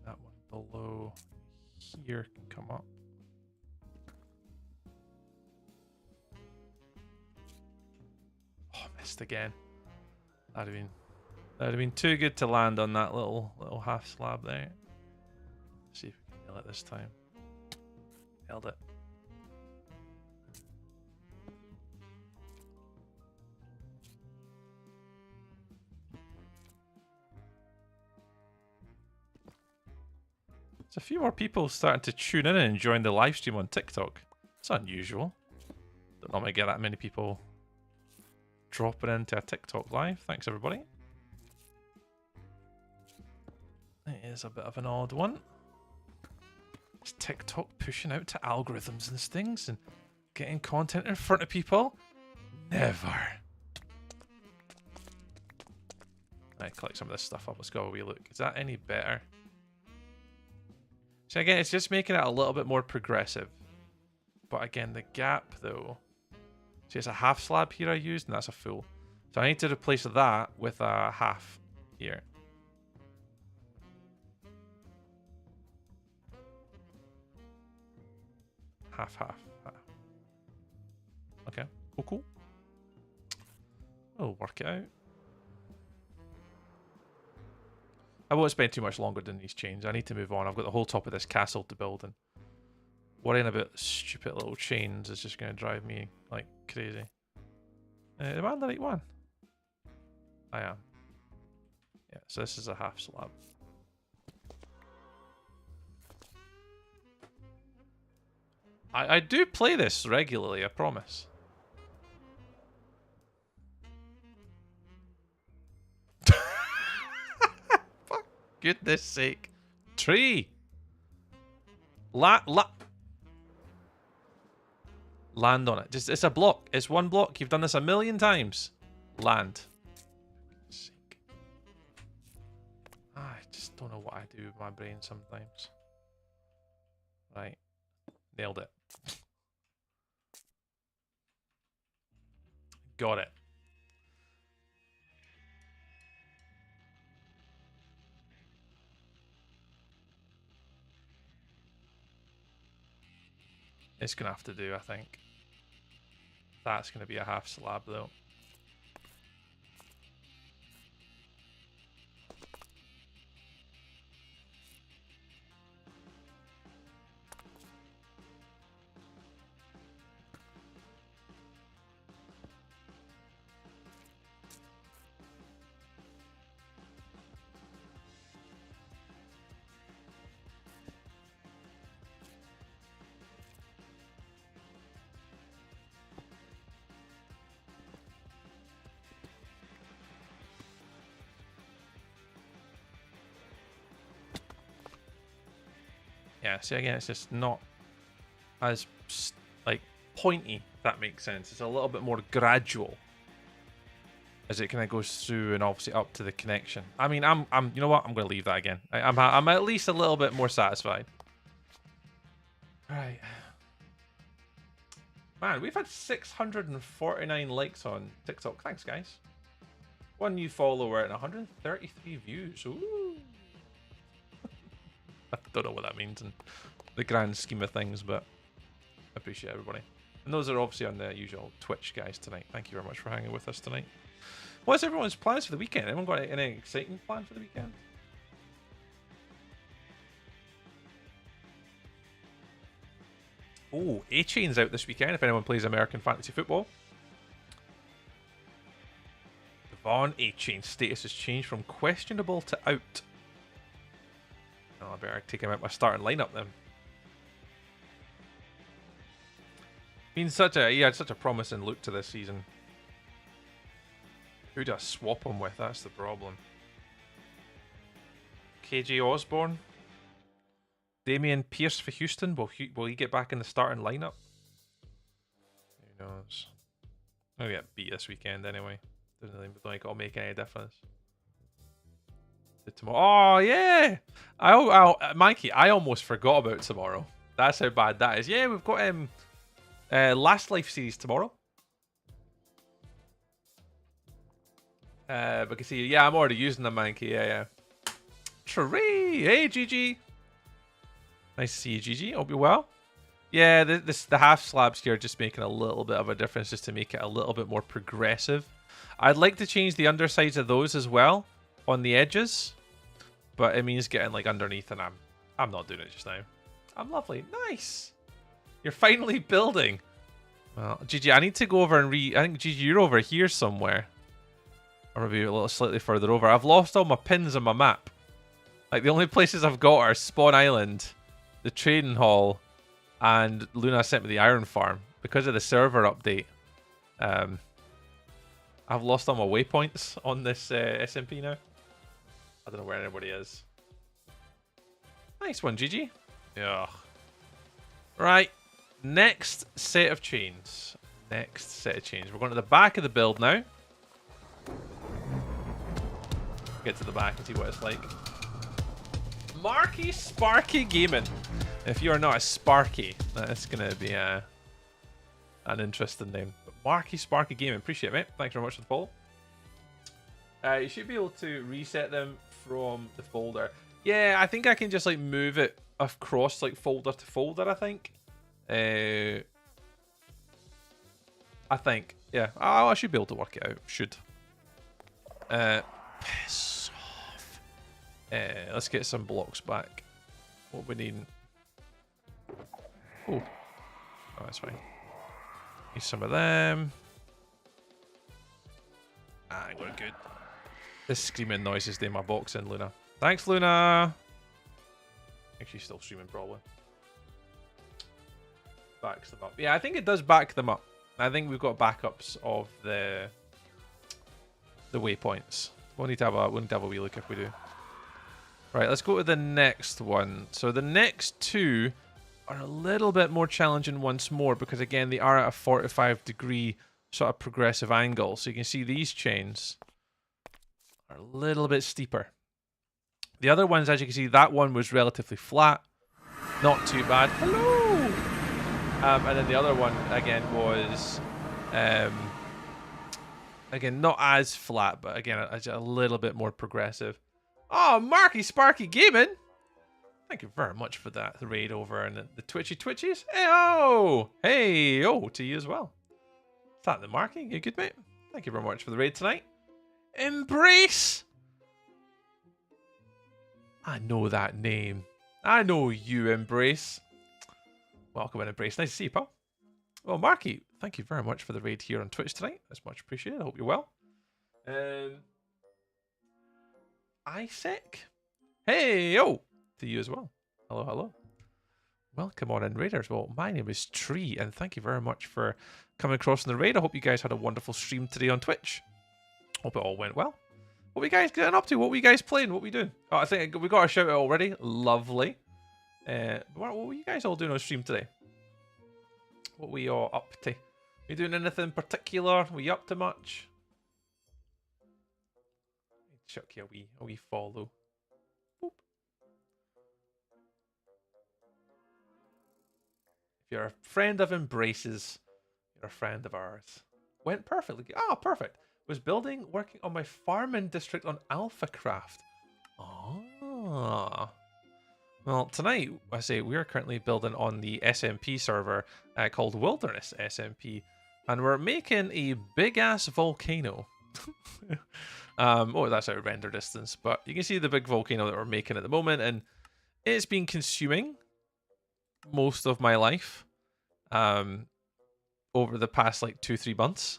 That one below here can come up. Oh, missed again. That'd have been too good to land on that little half slab there. Let's see if we can nail it this time. Nailed it. There's a few more people starting to tune in and enjoying the live stream on TikTok. It's unusual. Don't normally get that many people dropping into a TikTok live. Thanks, everybody. It is a bit of an odd one. Is TikTok pushing out to algorithms and things and getting content in front of people? Never. Right, collect some of this stuff up. Let's go have a wee look. Is that any better? So again, it's just making it a little bit more progressive. But again, the gap though. See, it's a half slab here I used, and that's a full. So I need to replace that with a half here. Half. Okay, cool. We'll work it out. I won't spend too much longer doing these chains. I need to move on. I've got the whole top of this castle to build, and worrying about stupid little chains is just going to drive me like crazy. Am I on the right one? I am. Yeah, so this is a half slab. I do play this regularly, I promise. For goodness sake. Tree! Land on it. Just, it's a block. It's one block. You've done this a million times. Land. I just don't know what I do with my brain sometimes. Right. Nailed it. Got it. It's going to have to do, I think. That's going to be a half slab, though. Yeah, see, again, it's just not as, like, pointy, if that makes sense. It's a little bit more gradual as it kind of goes through and obviously up to the connection. I mean, I'm you know what? I'm going to leave that again. I'm at least a little bit more satisfied. Right. Man, we've had 649 likes on TikTok. Thanks, guys. One new follower and 133 views. Ooh. I don't know what that means in the grand scheme of things, but I appreciate everybody. And those are obviously on the usual Twitch guys tonight. Thank you very much for hanging with us tonight. What's everyone's plans for the weekend? Anyone got any exciting plan for the weekend? Oh, A-Chain's out this weekend if anyone plays American Fantasy Football. Devon A-Chain's status has changed from questionable to out. Oh, I better take him out my starting lineup then. He had such a promising look to this season. Who do I swap him with? That's the problem. KJ Osborne. Damian Pierce for Houston. Will he get back in the starting lineup? Who knows? I'll get beat this weekend anyway. Doesn't think it'll make any difference. Tomorrow. Oh yeah. Mikey, I almost forgot about tomorrow. That's how bad that is. Yeah, we've got Last Life series tomorrow. But you can see, yeah, I'm already using them, Mikey. Yeah. Tree. Hey, GG. Nice to see you, GG. Hope you're well. Yeah, the half slabs here are just making a little bit of a difference, just to make it a little bit more progressive. I'd like to change the undersides of those as well on the edges, but it means getting like underneath, and I'm not doing it just now. I'm lovely. Nice. You're finally building. Well, GG, I need to go over and I think GG, you're over here somewhere, or maybe a little slightly further over. I've lost all my pins on my map. Like the only places I've got are Spawn Island, the trading hall, and Luna sent me the iron farm because of the server update. I've lost all my waypoints on this SMP now. I don't know where anybody is. Nice one, GG. Yeah. Right. Next set of chains. Next set of chains. We're going to the back of the build now. Get to the back and see what it's like. Marky Sparky Gaming. If you are not a Sparky, that's going to be an interesting name. But Marky Sparky Gaming. Appreciate it, mate. Thanks very much for the follow. You should be able to reset them from the folder. Yeah, I think I can just like move it across like folder to folder, I think. I think. Yeah. I should be able to work it out. Should. Piss off. Let's get some blocks back. What we need. Oh, that's fine. Need some of them. We're good. This screaming noise is doing my box in, Luna. Thanks, Luna. I think she's still streaming, probably. Backs them up. Yeah, I think it does back them up. I think we've got backups of the waypoints. We'll need to have a wee look if we do. Right, let's go to the next one. So the next two are a little bit more challenging once more because, again, they are at a 45-degree sort of progressive angle. So you can see these chains are a little bit steeper. The other ones, as you can see, that one was relatively flat. Not too bad. Hello! And then the other one, again, was... again, not as flat, but again, a little bit more progressive. Oh, Marky Sparky Gaming! Thank you very much for that raid over and the Twitchies. Hey-oh! Hey-oh to you as well. Is that the Marky? You good, mate? Thank you very much for the raid tonight. Embrace! I know that name. I know you, Embrace. Welcome in, Embrace. Nice to see you, pal. Well, Marky, thank you very much for the raid here on Twitch tonight. That's much appreciated. I hope you're well. Isaac? Hey-oh! To you as well. Hello, hello. Welcome on in, Raiders. Well, my name is Tree, and thank you very much for coming across in the raid. I hope you guys had a wonderful stream today on Twitch. Hope it all went well. What were you guys getting up to? What were you guys playing? What were you doing? Oh, I think we got a shout out already. Lovely. What were you guys all doing on stream today? What were you all up to? You doing anything particular? Were you up to much? Chuck you a wee follow. Boop. If you're a friend of Embraces, you're a friend of ours. Went perfectly. Ah, perfect. Was working on my farming district on AlphaCraft. Ah. Well, tonight, I say, we are currently building on the SMP server called Wilderness SMP. And we're making a big-ass volcano. Oh, that's out of render distance. But you can see the big volcano that we're making at the moment. And it's been consuming most of my life over the past, like, 2-3 months.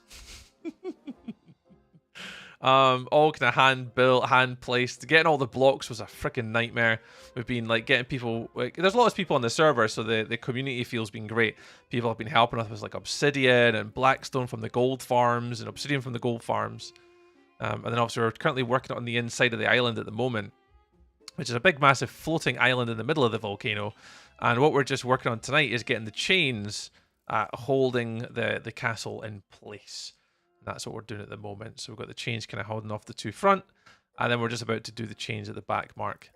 All kind of hand-built, hand-placed. Getting all the blocks was a freaking nightmare. We've been like getting people. Like, there's lots of people on the server, so the community feels been great. People have been helping us with like obsidian and blackstone from the gold farms and obsidian from the gold farms. And then obviously we're currently working on the inside of the island at the moment, which is a big, massive floating island in the middle of the volcano. And what we're just working on tonight is getting the chains holding the castle in place. That's what we're doing at the moment. So we've got the chains kind of holding off the two front, And then we're just about to do the chains at the back mark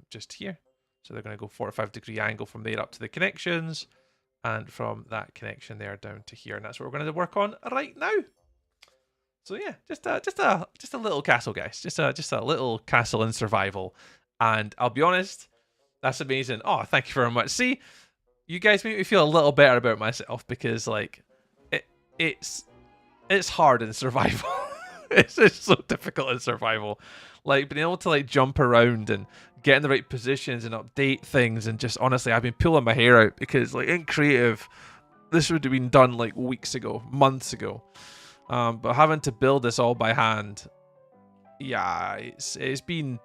just here. So they're going to go 45-degree angle from there up to the connections, and from that connection there down to here. And that's what we're going to work on right now. So yeah, just a little castle, guys. Just a little castle in survival. And I'll be honest, that's amazing. Oh, thank you very much. See, you guys make me feel a little better about myself, because like it's hard in survival. It's just so difficult in survival. Like being able to like jump around and get in the right positions and update things, and just honestly, I've been pulling my hair out, because like in creative, this would have been done like weeks ago, months ago. But having to build this all by hand, yeah, it's been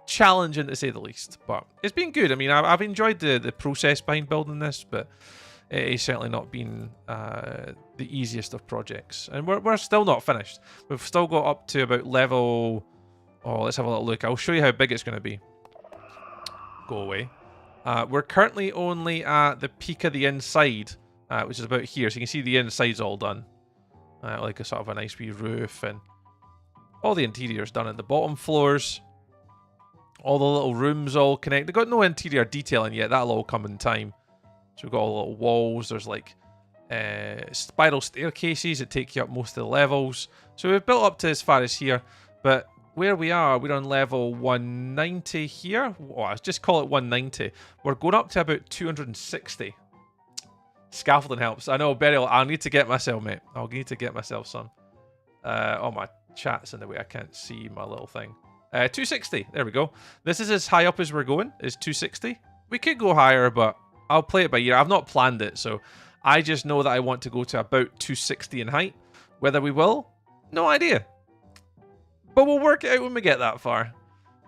challenging to say the least, but it's been good. I mean, I've enjoyed the process behind building this, but it's certainly not been the easiest of projects. And we're still not finished. We've still got up to about level... Oh, let's have a little look. I'll show you how big it's going to be. Go away. We're currently only at the peak of the inside, which is about here. So you can see the inside's all done. Like a sort of a nice wee roof, and all the interior's done at the bottom floors. All the little rooms all connected. Got no interior detailing yet. That'll all come in time. So we've got all the little walls. There's like spiral staircases that take you up most of the levels. So we've built up to as far as here. But where we are, we're on level 190 here. Oh, I'll just call it 190. We're going up to about 260. Scaffolding helps. I know, Beryl, I'll need to get myself, mate. I'll need to get myself some. Oh, my chat's in the way. I can't see my little thing. 260. There we go. This is as high up as we're going, is 260. We could go higher, but I'll play it by ear. I've not planned it, so I just know that I want to go to about 260 in height. Whether we will, no idea. But we'll work it out when we get that far.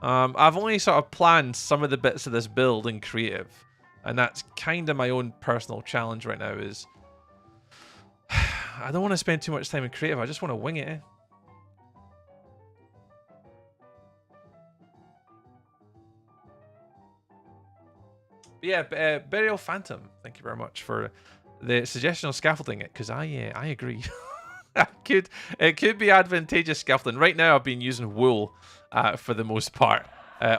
I've only sort of planned some of the bits of this build in creative. And that's kind of my own personal challenge right now is... I don't want to spend too much time in creative. I just want to wing it. But yeah, Burial Phantom, thank you very much for the suggestion of scaffolding it, because I agree. It could be advantageous scaffolding. Right now I've been using wool for the most part.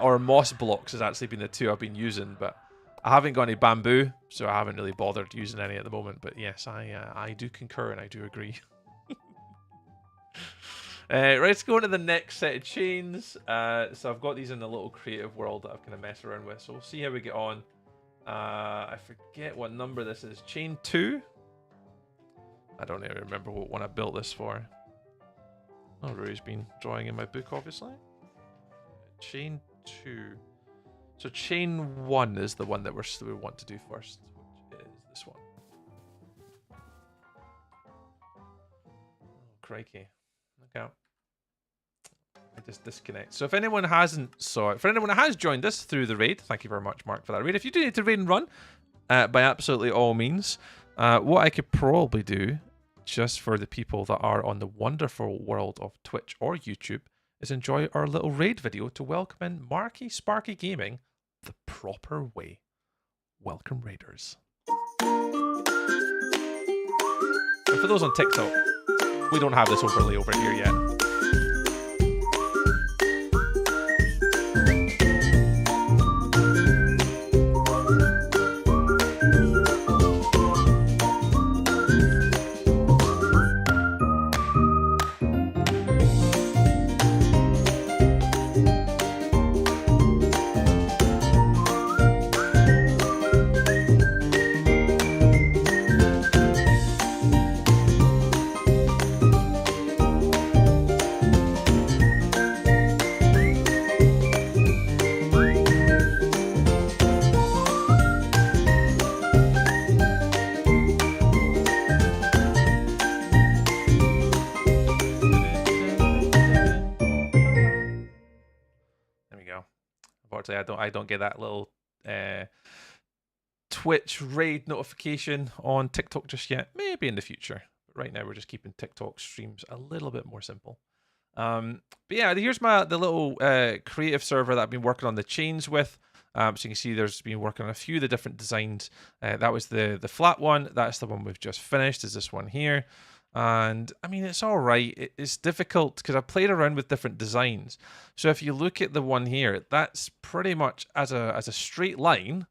Or moss blocks has actually been the two I've been using, but I haven't got any bamboo, so I haven't really bothered using any at the moment. But yes, I do concur and I do agree. Right, let's go on to the next set of chains. So I've got these in the little creative world that I've kind of messed around with. So we'll see how we get on. I forget what number this is. Chain 2? I don't even remember what one I built this for. Oh, Rui's been drawing in my book, obviously. Chain 2. So chain 1 is the one that we want to do first, which is this one. Oh, crikey. Okay. I just disconnect. So if anyone hasn't saw it, for anyone that has joined us through the raid, thank you very much, Mark, for that raid. If you do need to raid and run, by absolutely all means, what I could probably do, just for the people that are on the wonderful world of Twitch or YouTube, is enjoy our little raid video to welcome in Marky Sparky Gaming the proper way. Welcome, raiders. And for those on TikTok, we don't have this overlay over here yet. I don't get that little Twitch raid notification on TikTok just yet. Maybe in the future. But right now we're just keeping TikTok streams a little bit more simple. But yeah, here's the little creative server that I've been working on the chains with. So you can see there's been working on a few of the different designs. That was the flat one. That's the one we've just finished, is this one here. And I mean, it's all right. It's difficult because I've played around with different designs. So if you look at the one here, that's pretty much as a straight line,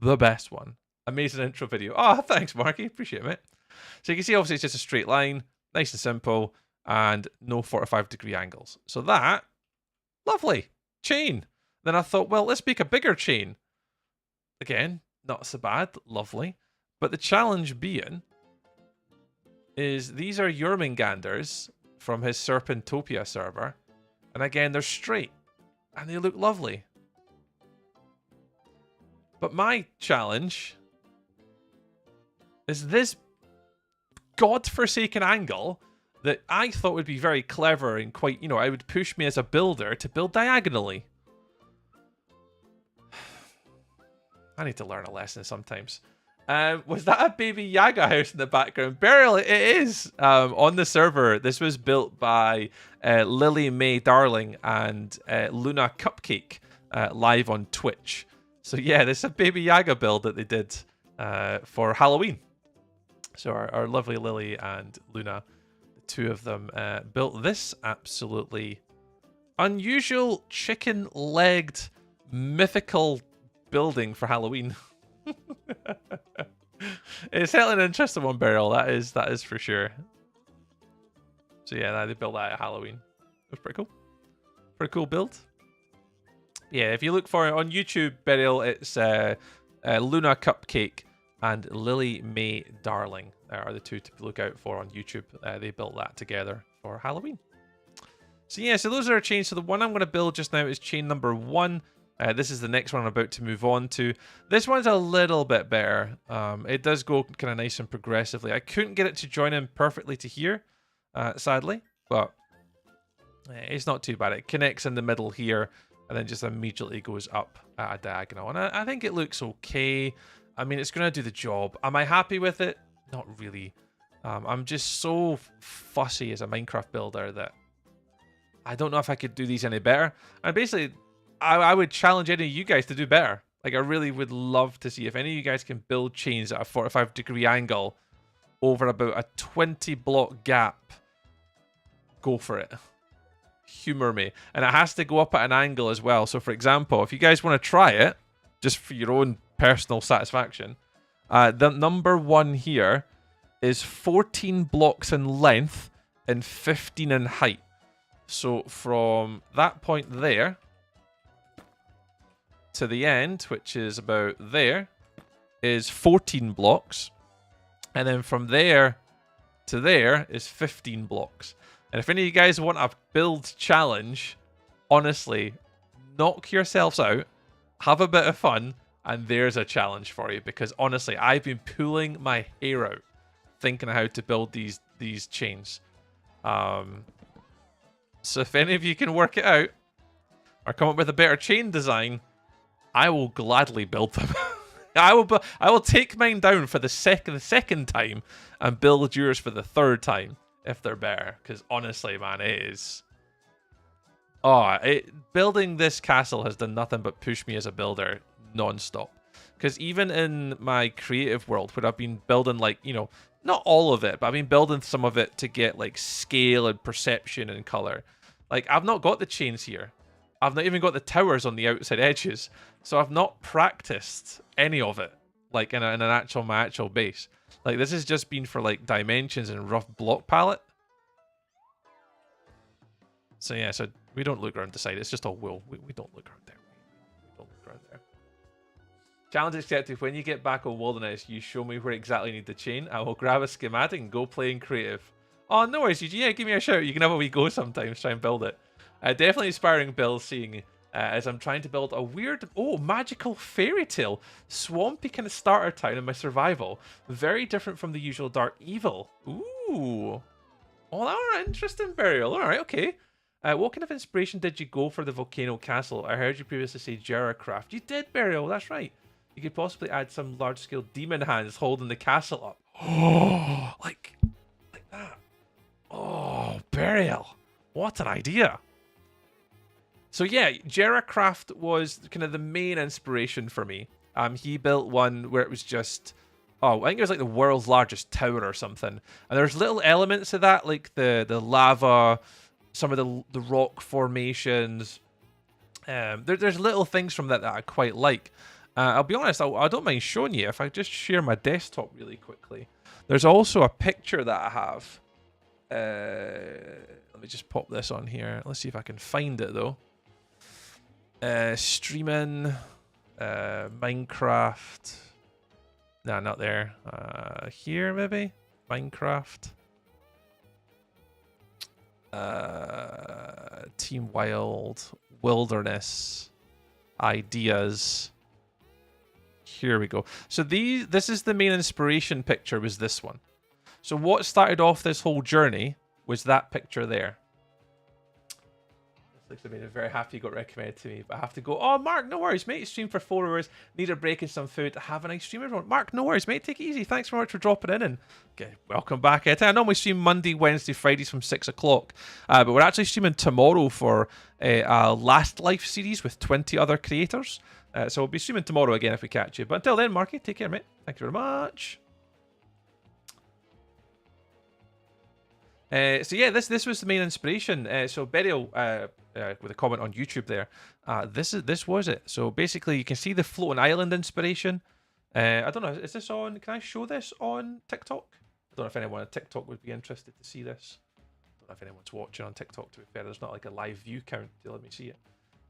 the best one. Amazing intro video. Oh, thanks, Marky. Appreciate it, mate. So you can see, obviously, it's just a straight line, nice and simple, and no 45-degree angles. So that, lovely. Chain. Then I thought, well, let's make a bigger chain. Again, not so bad. Lovely. But the challenge being is these are Jormungandrs from his Serpentopia server. And again, they're straight. And they look lovely. But my challenge is this godforsaken angle that I thought would be very clever and quite, you know, I would push me as a builder to build diagonally. I need to learn a lesson sometimes. Was that a Baby Yaga house in the background? Burial, it is. On the server, this was built by Lily Mae Darling and Luna Cupcake live on Twitch. So yeah, this is a Baby Yaga build that they did for Halloween. So our lovely Lily and Luna, the two of them, built this absolutely unusual chicken-legged mythical building for Halloween. It's certainly an interesting one, Beryl. That is for sure. So yeah, they built that at Halloween. It was pretty cool. Pretty cool build. Yeah, if you look for it on YouTube, Beryl, it's Luna Cupcake and Lily Mae Darling are the two to look out for on YouTube. They built that together for Halloween. So yeah, so those are our chains. So the one I'm going to build just now is chain number 1. This is the next one I'm about to move on to. This one's a little bit better. It does go kind of nice and progressively. I couldn't get it to join in perfectly to here, sadly, but it's not too bad. It connects in the middle here and then just immediately goes up at a diagonal. And I think it looks okay. I mean, it's going to do the job. Am I happy with it? Not really. I'm just so fussy as a Minecraft builder that I don't know if I could do these any better. And basically, I would challenge any of you guys to do better. Like, I really would love to see if any of you guys can build chains at a 45-degree angle over about a 20-block gap. Go for it. Humor me. And it has to go up at an angle as well. So, for example, if you guys want to try it, just for your own personal satisfaction, the number 1 here is 14 blocks in length and 15 in height. So, from that point there to the end, which is about there, is 14 blocks. And then from there to there is 15 blocks. And if any of you guys want a build challenge, honestly, knock yourselves out, have a bit of fun, and there's a challenge for you. Because honestly, I've been pulling my hair out thinking how to build these chains. So if any of you can work it out or come up with a better chain design, I will gladly build them. I will take mine down for the second time and build yours for the third time if they're better. Because honestly, man, it is. Building this castle has done nothing but push me as a builder non-stop. Because even in my creative world, where I've been building, like, you know, not all of it, but I've been building some of it to get like scale and perception and color. Like, I've not got the chains here. I've not even got the towers on the outside edges. So I've not practiced any of it, like in my actual base. Like, this has just been for like dimensions and rough block palette. So yeah, so we don't look around the side. It's just all wool. We don't look around there. We don't look around there. Challenge accepted. When you get back on Wilderness, you show me where exactly you need the chain. I will grab a schematic and go play in creative. Oh, no worries, Eugene. Yeah, give me a shout. You can have a wee go sometimes. Try and build it. Definitely inspiring build, seeing as I'm trying to build a weird, magical fairy tale, swampy kind of starter town in my survival. Very different from the usual Dark Evil. Ooh. Oh, all right, interesting, Burial. All right, okay. What kind of inspiration did you go for the Volcano Castle? I heard you previously say Jarrahcraft. You did, Burial. That's right. You could possibly add some large-scale demon hands holding the castle up. Oh, like that. Oh, Burial. What an idea. So yeah, Jarrahcraft was kind of the main inspiration for me. He built one where it was just Oh, I think it was like the world's largest tower or something. And there's little elements of that, like the lava, some of the rock formations. There's little things from that I quite like. I'll be honest, I don't mind showing you if I just share my desktop really quickly. There's also a picture that I have. Let me just pop this on here. Let's see if I can find it though. Streaming, Minecraft. Nah, not there. Here maybe? Minecraft. Team Wild. Wilderness. Ideas. Here we go. So this is the main inspiration picture, was this one. So what started off this whole journey was that picture there. Looks like very happy got recommended to me, but I have to go. Oh, Mark, no worries, mate. Stream for 4 hours. Need a break and some food. Have a nice stream, everyone. Mark, no worries, mate. Take it easy. Thanks very much for dropping in. And okay, welcome back. I normally stream Monday, Wednesday, Fridays from 6 o'clock. But we're actually streaming tomorrow for a Last Life series with 20 other creators. So we'll be streaming tomorrow again if we catch you. But until then, Marky, take care, mate. Thank you very much. So yeah, this was the main inspiration. So Burial, with a comment on YouTube there, this was it. So basically, you can see the floating island inspiration. I don't know, is this on? Can I show this on TikTok? I don't know if anyone on TikTok would be interested to see this. I don't know if anyone's watching on TikTok. To be fair, there's not like a live view count to let me see it.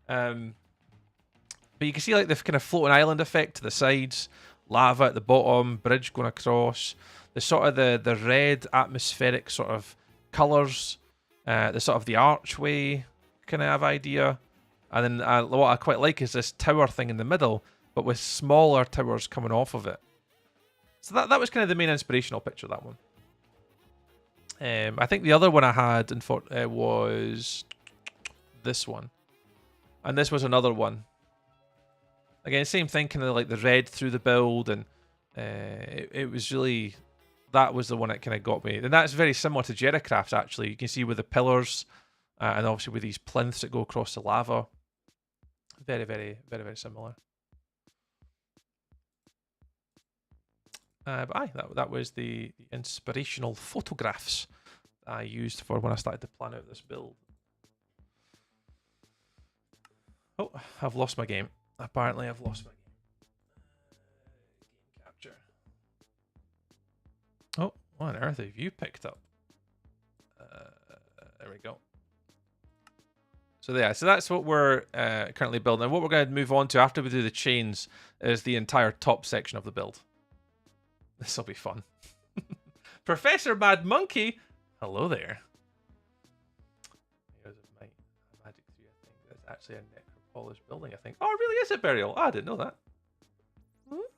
But you can see like the kind of floating island effect to the sides, lava at the bottom, bridge going across. The sort of the red atmospheric sort of colours, the sort of the archway kind of idea, and then what I quite like is this tower thing in the middle, but with smaller towers coming off of it. So that was kind of the main inspirational picture, that one. I think the other one I had was this one, and this was another one. Again, same thing, kind of like the red through the build, and it was really. That was the one that kind of got me. And that's very similar to Jericraft, actually. You can see with the pillars, and obviously with these plinths that go across the lava. Very, very, very, very similar. But aye, that was the inspirational photographs I used for when I started to plan out this build. Oh, I've lost my game. Apparently I've lost my game. Game capture. Oh, what on earth have you picked up? There we go. So yeah, so that's what we're currently building. And what we're going to move on to after we do the chains is the entire top section of the build. This will be fun. Professor Mad Monkey, hello there. Here's my Magic 3, I think. That's actually a necropolis building, I think. Oh, really is it Burial? Oh, I didn't know that.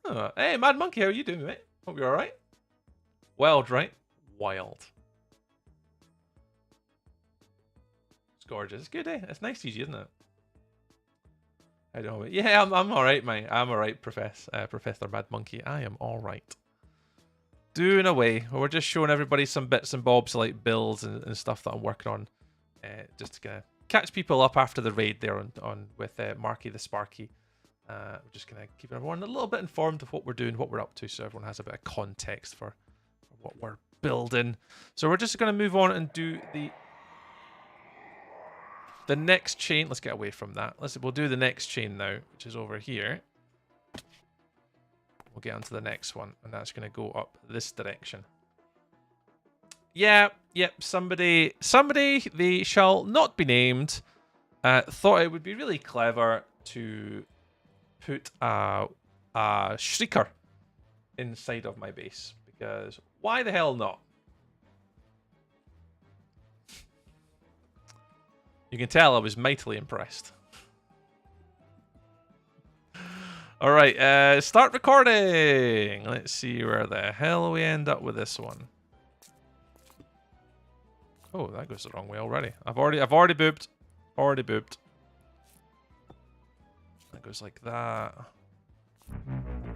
Oh. Hey, Mad Monkey, how are you doing, mate? Hope you're alright. Wild, right? Wild. It's gorgeous. It's good, eh? It's nice to see you, isn't it? I don't know. Yeah, I'm alright, mate. I'm alright, Professor Mad Monkey. I am alright. Doing away. We're just showing everybody some bits and bobs like builds and stuff that I'm working on. Just to kind of catch people up after the raid there on with Marky the Sparky. We're just going to keep everyone a little bit informed of what we're doing, what we're up to, so everyone has a bit of context for what we're building. So we're just going to move on and do the next chain. Let's get away from that. We'll do the next chain now, which is over here. We'll get onto the next one, and that's going to go up this direction. Yeah, yep. Somebody, they shall not be named, thought it would be really clever to put a shrieker inside of my base, because why the hell not? You can tell I was mightily impressed. All right, start recording. Let's see where the hell we end up with this one. Oh, that goes the wrong way already. I've already booped. Already booped. That goes like that.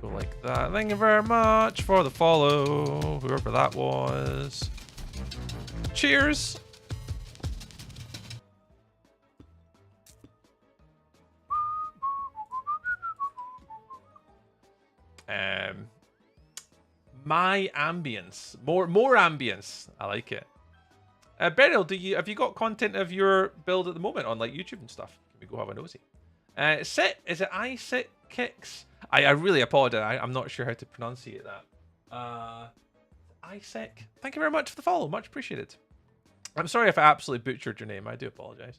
Go like that. Thank you very much for the follow, whoever that was. Cheers. My ambience. More ambience. I like it. Beryl, have you got content of your build at the moment on like YouTube and stuff? Can we go have a nosy? Is it Isaac Kicks? I really apologize. I'm not sure how to pronunciate that. Isaac, thank you very much for the follow. Much appreciated. I'm sorry if I absolutely butchered your name. I do apologize.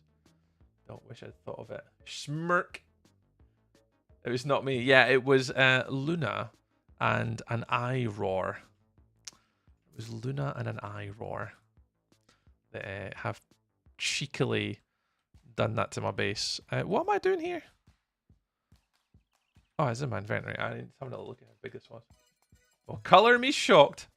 Don't wish I'd thought of it. Smirk. It was not me. Yeah, it was Luna and an eye roar. It was Luna and an eye roar that have cheekily done that to my base. What am I doing here? Oh, it's in my inventory. I need to have another look at how big this was. Well, color me shocked.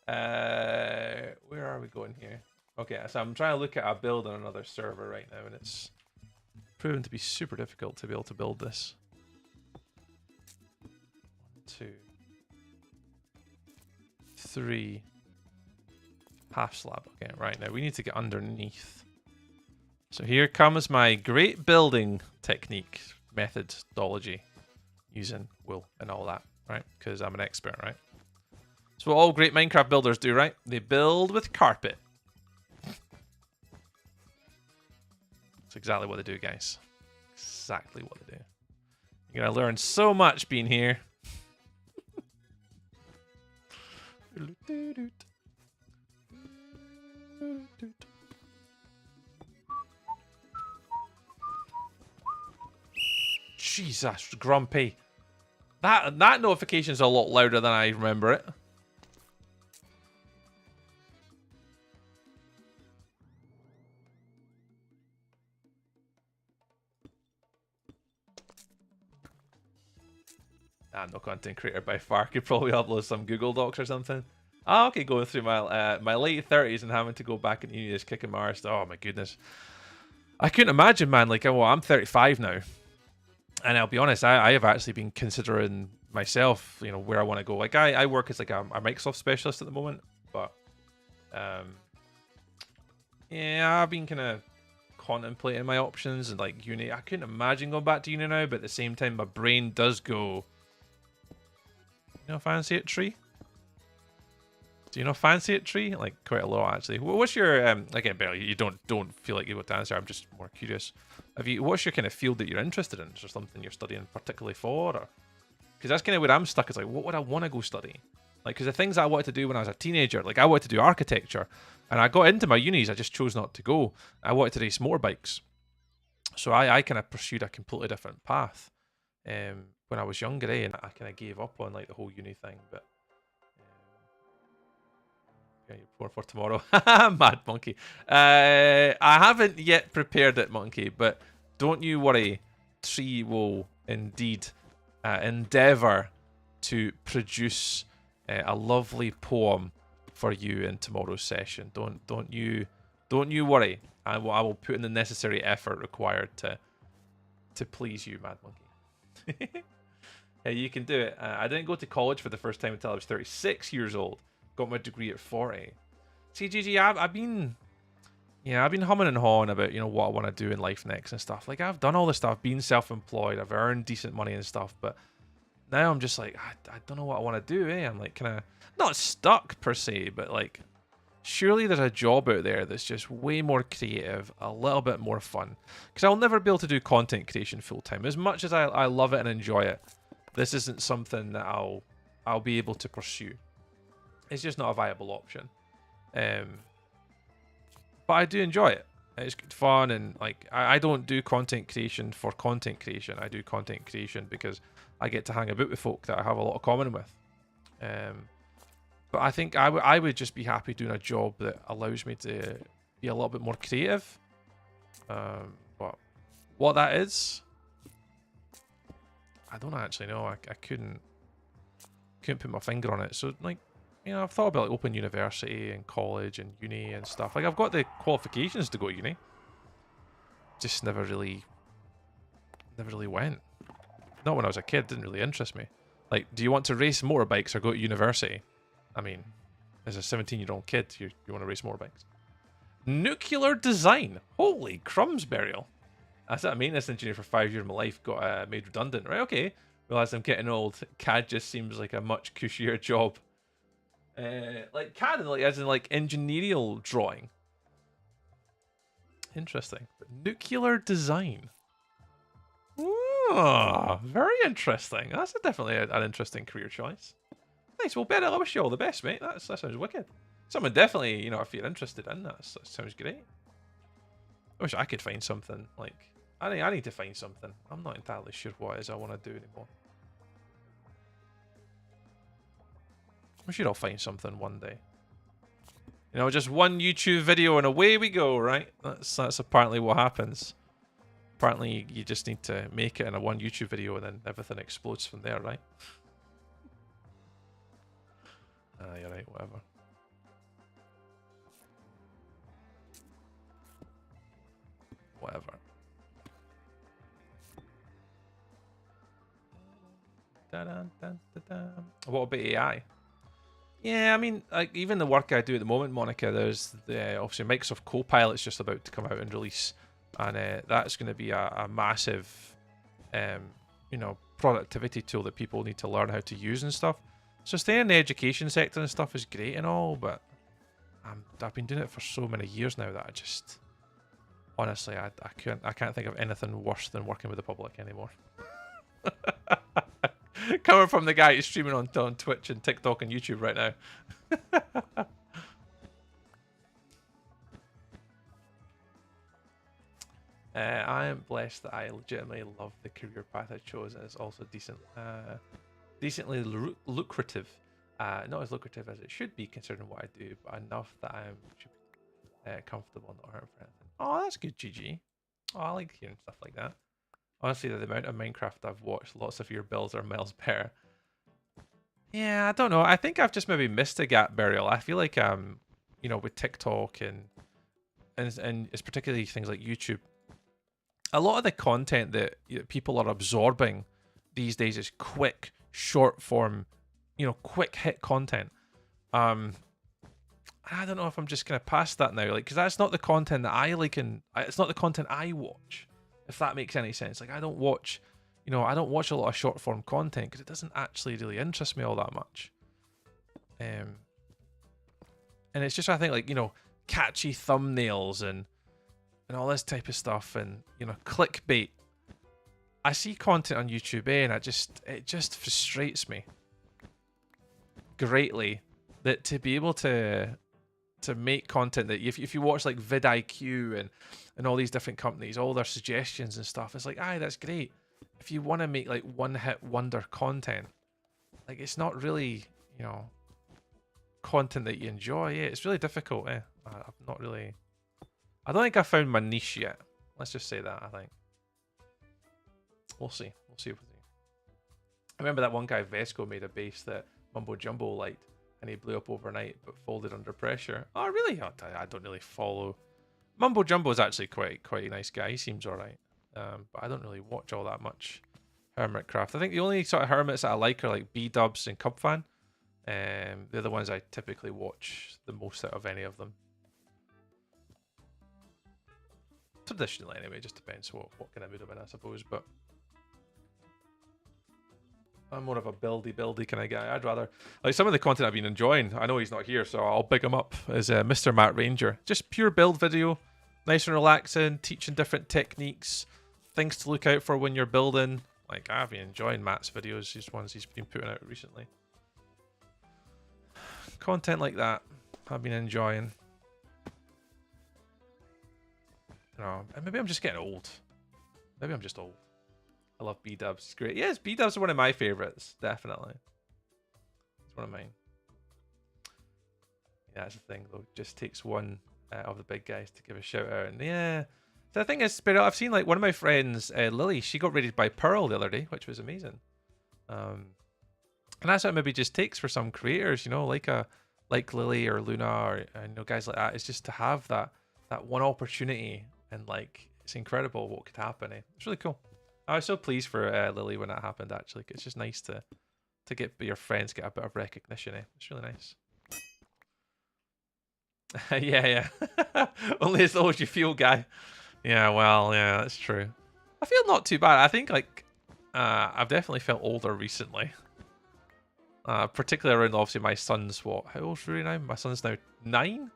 Where are we going here? Okay, so I'm trying to look at a build on another server right now, and it's proven to be super difficult to be able to build this. 1, 2, 3. Half slab. Okay, right now we need to get underneath. So here comes my great building technique, methodology, using wool and all that, right? Because I'm an expert, right? That's what all great Minecraft builders do, right? They build with carpet. That's exactly what they do, guys. Exactly what they do. You're gonna learn so much being here. Jesus, grumpy. That notification's a lot louder than I remember it. I'm no content creator by far. Could probably upload some Google Docs or something. Oh, okay, going through my late 30s and having to go back into uni is kicking my arse. Oh my goodness. I couldn't imagine, man. Like, well, I'm 35 now. And I'll be honest, I have actually been considering myself, you know, where I want to go. Like, I work as like a Microsoft specialist at the moment, but yeah, I've been kind of contemplating my options and like uni. I couldn't imagine going back to uni now, but at the same time, my brain does go, you know, fancy it, tree? Do you know fancy it, tree? Like, quite a lot, actually. What's your, again, Barry, you don't feel like you want to answer. I'm just more curious. What's your kind of field that you're interested in? Is there something you're studying particularly for? Or because that's kind of where I'm stuck. It's like, what would I want to go study? Like, because the things I wanted to do when I was a teenager, like I wanted to do architecture, and I got into my unis, I just chose not to go. I wanted to race motorbikes, so I kind of pursued a completely different path when I was younger, and I kind of gave up on like the whole uni thing. But for tomorrow, mad monkey. I haven't yet prepared it, monkey, but don't you worry. Tree will indeed endeavour to produce a lovely poem for you in tomorrow's session. Don't you worry. I will put in the necessary effort required to please you, mad monkey. Yeah, you can do it. I didn't go to college for the first time until I was 36 years old. Got my degree at 40. See, GG, I've been humming and hawing about, you know, what I want to do in life next and stuff. Like, I've done all this stuff, been self-employed, I've earned decent money and stuff, but now I'm just like, I don't know what I want to do, eh? I'm like kind of not stuck per se, but like, surely there's a job out there that's just way more creative, a little bit more fun. Because I'll never be able to do content creation full time. As much as I love it and enjoy it, this isn't something that I'll be able to pursue. It's just not a viable option. But I do enjoy it. It's good fun, and like I don't do content creation for content creation. I do content creation because I get to hang about with folk that I have a lot of common with. But I think I would just be happy doing a job that allows me to be a little bit more creative. But what that is, I don't actually know. I couldn't put my finger on it. So like, you know, I've thought about like open university and college and uni and stuff. Like, I've got the qualifications to go to uni. Just never really went. Not when I was a kid. Didn't really interest me. Like, do you want to race motorbikes or go to university? I mean, as a 17-year-old kid, you want to race motorbikes. Nuclear design. Holy crumbs, Burial. I was a maintenance engineer for 5 years of my life. Got made redundant. Right, okay. Realize I'm getting old. CAD just seems like a much cushier job. Like CAD, like as in like engineering drawing. Interesting. But nuclear design. Oh, very interesting. That's definitely an interesting career choice. Nice. Well, Ben, I wish you all the best, mate. That sounds wicked. Something definitely, you know, if you're interested in that sounds great. I wish I could find something like I need to find something. I'm not entirely sure what it is I want to do anymore. I'm sure I'll find something one day. You know, just one YouTube video and away we go, right? That's apparently what happens. Apparently, you just need to make it in a one YouTube video and then everything explodes from there, right? You're right, whatever. Whatever. What about AI? Yeah, I mean, like, even the work I do at the moment, Monica, there's obviously Microsoft Copilot's just about to come out and release, and that's going to be a massive, you know, productivity tool that people need to learn how to use and stuff. So staying in the education sector and stuff is great and all, but I've been doing it for so many years now that I just, honestly, I can't think of anything worse than working with the public anymore. Coming from the guy who's streaming on Twitch and TikTok and YouTube right now. I am blessed that I legitimately love the career path I chose, and it's also decently lucrative. Not as lucrative as it should be considering what I do, but enough that I should be comfortable, not hurt for anything. Oh, that's good, GG. Oh, I like hearing stuff like that. Honestly, the amount of Minecraft I've watched, lots of your builds are miles better. Yeah, I don't know. I think I've just maybe missed a gap, Burial. I feel like you know, with TikTok and it's particularly things like YouTube, a lot of the content that people are absorbing these days is quick, short form, you know, quick hit content. I don't know if I'm just gonna pass that now, like, because that's not the content that I like, and it's not the content I watch. If that makes any sense. Like, I don't watch, you know, I don't watch a lot of short form content because it doesn't actually really interest me all that much. And it's just, I think, like, you know, catchy thumbnails and all this type of stuff, and, you know, clickbait. I see content on YouTube, and it just frustrates me greatly that to be able to make content that if you watch like vidIQ and all these different companies, all their suggestions and stuff, it's like, aye, that's great. If you want to make like one hit wonder content, like, it's not really, you know, content that you enjoy. Yeah, it's really difficult. I've not really, I don't think I found my niche yet. Let's just say that. I think we'll see. I remember that one guy Vesco made a base that Mumbo Jumbo liked, and he blew up overnight but folded under pressure. Oh, really? I don't really follow. Mumbo Jumbo is actually quite a nice guy. He seems alright. But I don't really watch all that much Hermitcraft. I think the only sort of hermits that I like are like B-Dubs and Cubfan. They're the ones I typically watch the most out of any of them. Traditionally, anyway. Just depends what kind of mood I'm in, I suppose. But I'm more of a buildy kind of guy. I'd rather, like, some of the content I've been enjoying, I know he's not here, so I'll big him up, is Mr. Matt Ranger. Just pure build video, nice and relaxing, teaching different techniques, things to look out for when you're building. Like, I've been enjoying Matt's videos, these ones he's been putting out recently. Content like that, I've been enjoying. You know, and maybe I'm just getting old. Maybe I'm just old. I love B-Dubs. It's great. Yes, B-Dubs are one of my favorites. Definitely. It's one of mine. Yeah, that's the thing, though. It just takes one of the big guys to give a shout out. And yeah. So the thing is, Spirit, I've seen, like, one of my friends, Lily, she got rated by Pearl the other day, which was amazing. And that's what it maybe just takes for some creators, you know, like Lily or Luna or, you know, guys like that. It's just to have that one opportunity, and, like, it's incredible what could happen. It's really cool. I was so pleased for Lily when that happened, actually. It's just nice to get your friends get a bit of recognition. It's really nice. yeah. Only as low as you feel, guy. Yeah, well, yeah, that's true. I feel not too bad. I think, like, I've definitely felt older recently. Particularly around, obviously, my son's what? How old's Rory now? My son's now 9?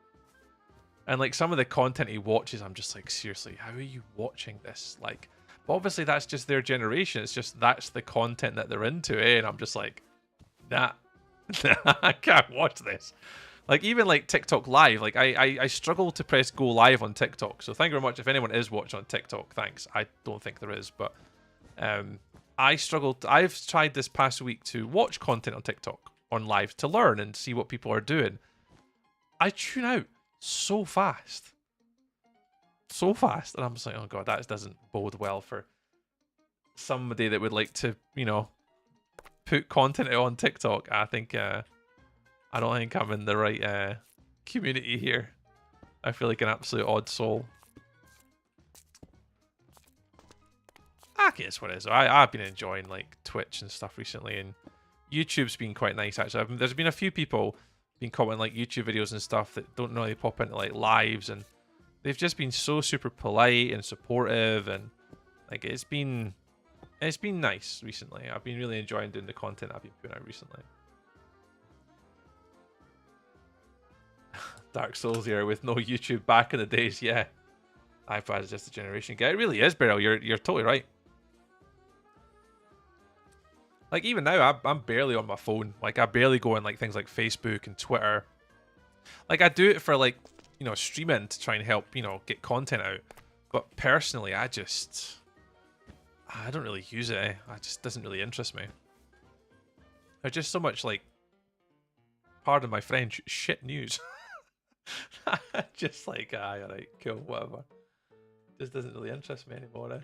And like some of the content he watches, I'm just like, seriously, how are you watching this? Like, but obviously that's just their generation. It's just that's the content that they're into, eh? And I'm just like, nah, I can't watch this. Like even like TikTok Live, like I struggle to press go live on TikTok. So thank you very much. If anyone is watching on TikTok, thanks. I don't think there is, but I struggled. I've tried this past week to watch content on TikTok on live to learn and see what people are doing. I tune out so fast. So fast. And I'm just like, oh god, that doesn't bode well for somebody that would like to, you know, put content out on TikTok. I think I don't think I'm in the right community here. I feel like an absolute odd soul. I guess what it is. I've been enjoying like Twitch and stuff recently, and YouTube's been quite nice actually. There's been a few people been commenting like YouTube videos and stuff that don't really pop into like lives, and they've just been so super polite and supportive, and like it's been nice recently. I've been really enjoying doing the content I've been putting out recently. Dark Souls here with no YouTube back in the days, yeah. iPad is just a generation gap. It really is, Beryl. You're totally right. Like even now, I'm barely on my phone. Like I barely go on like things like Facebook and Twitter. Like I do it for like, you know, streaming to try and help, you know, get content out. But personally, I don't really use it. Eh? It just doesn't really interest me. There's just so much like, pardon my French, shit news. Just like, alright, cool, whatever. Just doesn't really interest me anymore. Eh?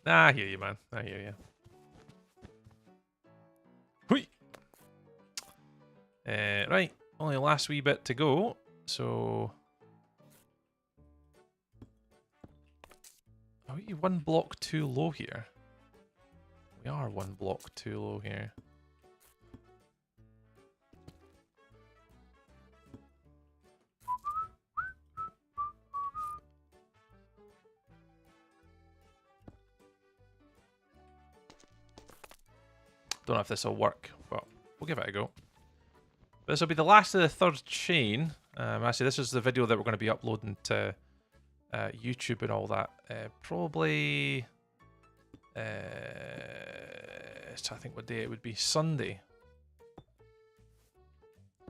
Nah, I hear you, man. I hear you. Hui! Right, only last wee bit to go, so... Are we one block too low here? We are one block too low here. Don't know if this will work, but we'll give it a go. This will be the last of the third chain. Actually, this is the video that we're going to be uploading to YouTube and all that. Probably... I think what day it would be. Sunday.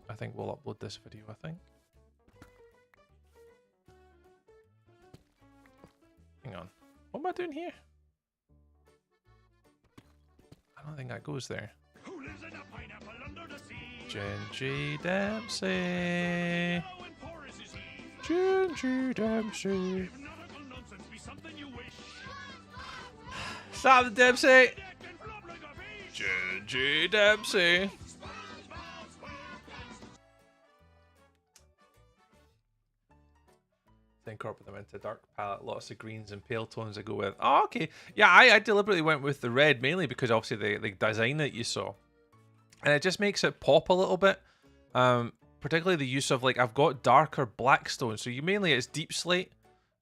I think we'll upload this video, I think. Hang on. What am I doing here? I don't think that goes there. Who lives in a pineapple under the sea? Genji Dempsey. Genji Dempsey. Stop the Dempsey. Genji Dempsey. Incorporate them into dark palette, lots of greens and pale tones to go with. Oh, okay. Yeah, I deliberately went with the red mainly because obviously the design that you saw. And it just makes it pop a little bit. Particularly the use of, like, I've got darker black stone. So you mainly, it's deep slate,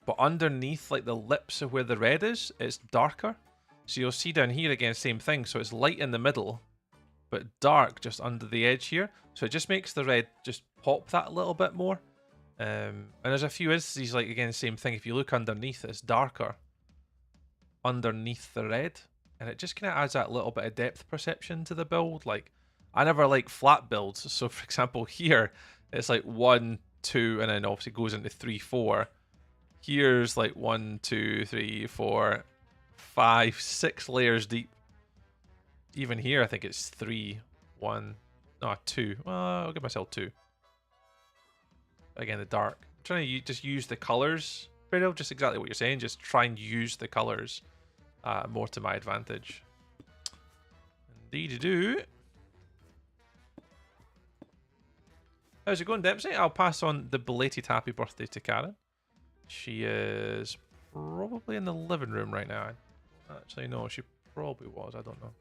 but underneath, like, the lips of where the red is, it's darker. So you'll see down here again, same thing. So it's light in the middle, but dark just under the edge here. So it just makes the red just pop that a little bit more. And there's a few instances, like, again, same thing. If you look underneath, it's darker underneath the red. And it just kind of adds that little bit of depth perception to the build. Like, I never like flat builds. So, for example, here, it's like 1, 2, and then obviously goes into 3, 4. Here's like 1, 2, 3, 4, 5, 6 layers deep. Even here, I think it's 3, 1, no, 2. Well, I'll give myself 2. Again, the dark. I'm trying to just use the colors, Fredo, just exactly what you're saying. Just try and use the colors more to my advantage. Indeed do. How's it going, Dempsey? I'll pass on the belated happy birthday to Karen. She is probably in the living room right now. Actually, no, she probably was. I don't know.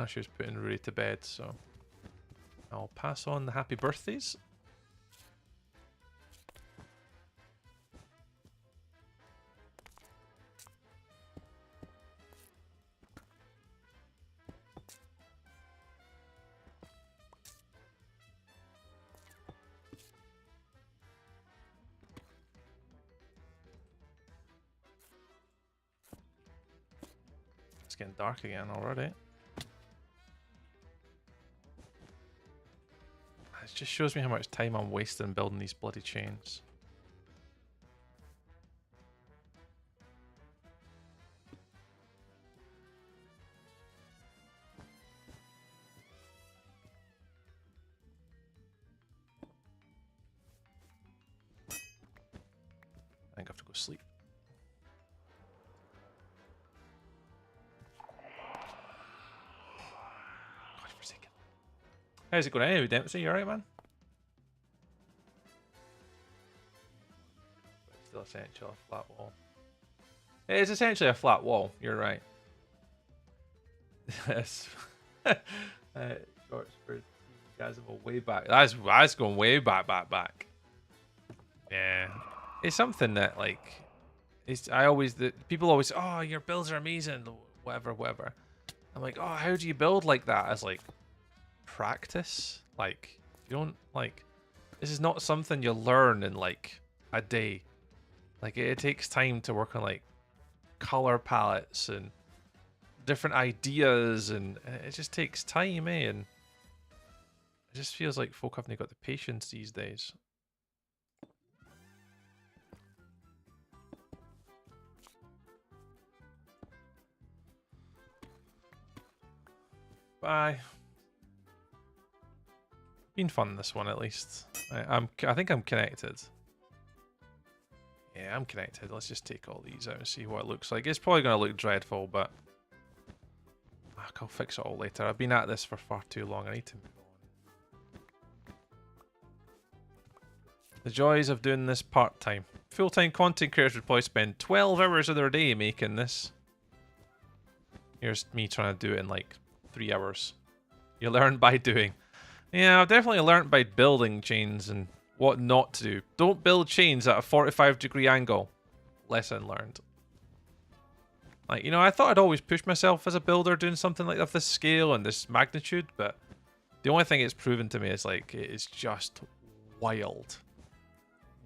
She was putting Rory to bed, so... I'll pass on the happy birthdays. It's getting dark again already. It just shows me how much time I'm wasting building these bloody chains. I think I have to go sleep. God forsaken. How's it going anyway, Dempsey? You alright, man? Still essential, a flat wall. It is essentially a flat wall, you're right. Yes. Shorts for you guys go way back. That's going way back. Yeah. It's something that like people always, oh, your builds are amazing, whatever. I'm like, oh, how do you build like that? As like practice. Like you don't like this is not something you learn in like a day. Like it takes time to work on like color palettes and different ideas, and it just takes time, and it just feels like folk haven't got the patience these days. Bye. Been fun this one at least. I think I'm connected. Yeah, I'm connected. Let's just take all these out and see what it looks like. It's probably going to look dreadful, but I'll fix it all later. I've been at this for far too long. I need to move on. The joys of doing this part-time. Full-time content creators would probably spend 12 hours of their day making this. Here's me trying to do it in like 3 hours. You learn by doing. Yeah, I've definitely learned by building chains and what not to do. Don't build chains at a 45-degree angle. Lesson learned. Like, you know, I thought I'd always push myself as a builder doing something like of this scale and this magnitude, but the only thing it's proven to me is like it is just wild.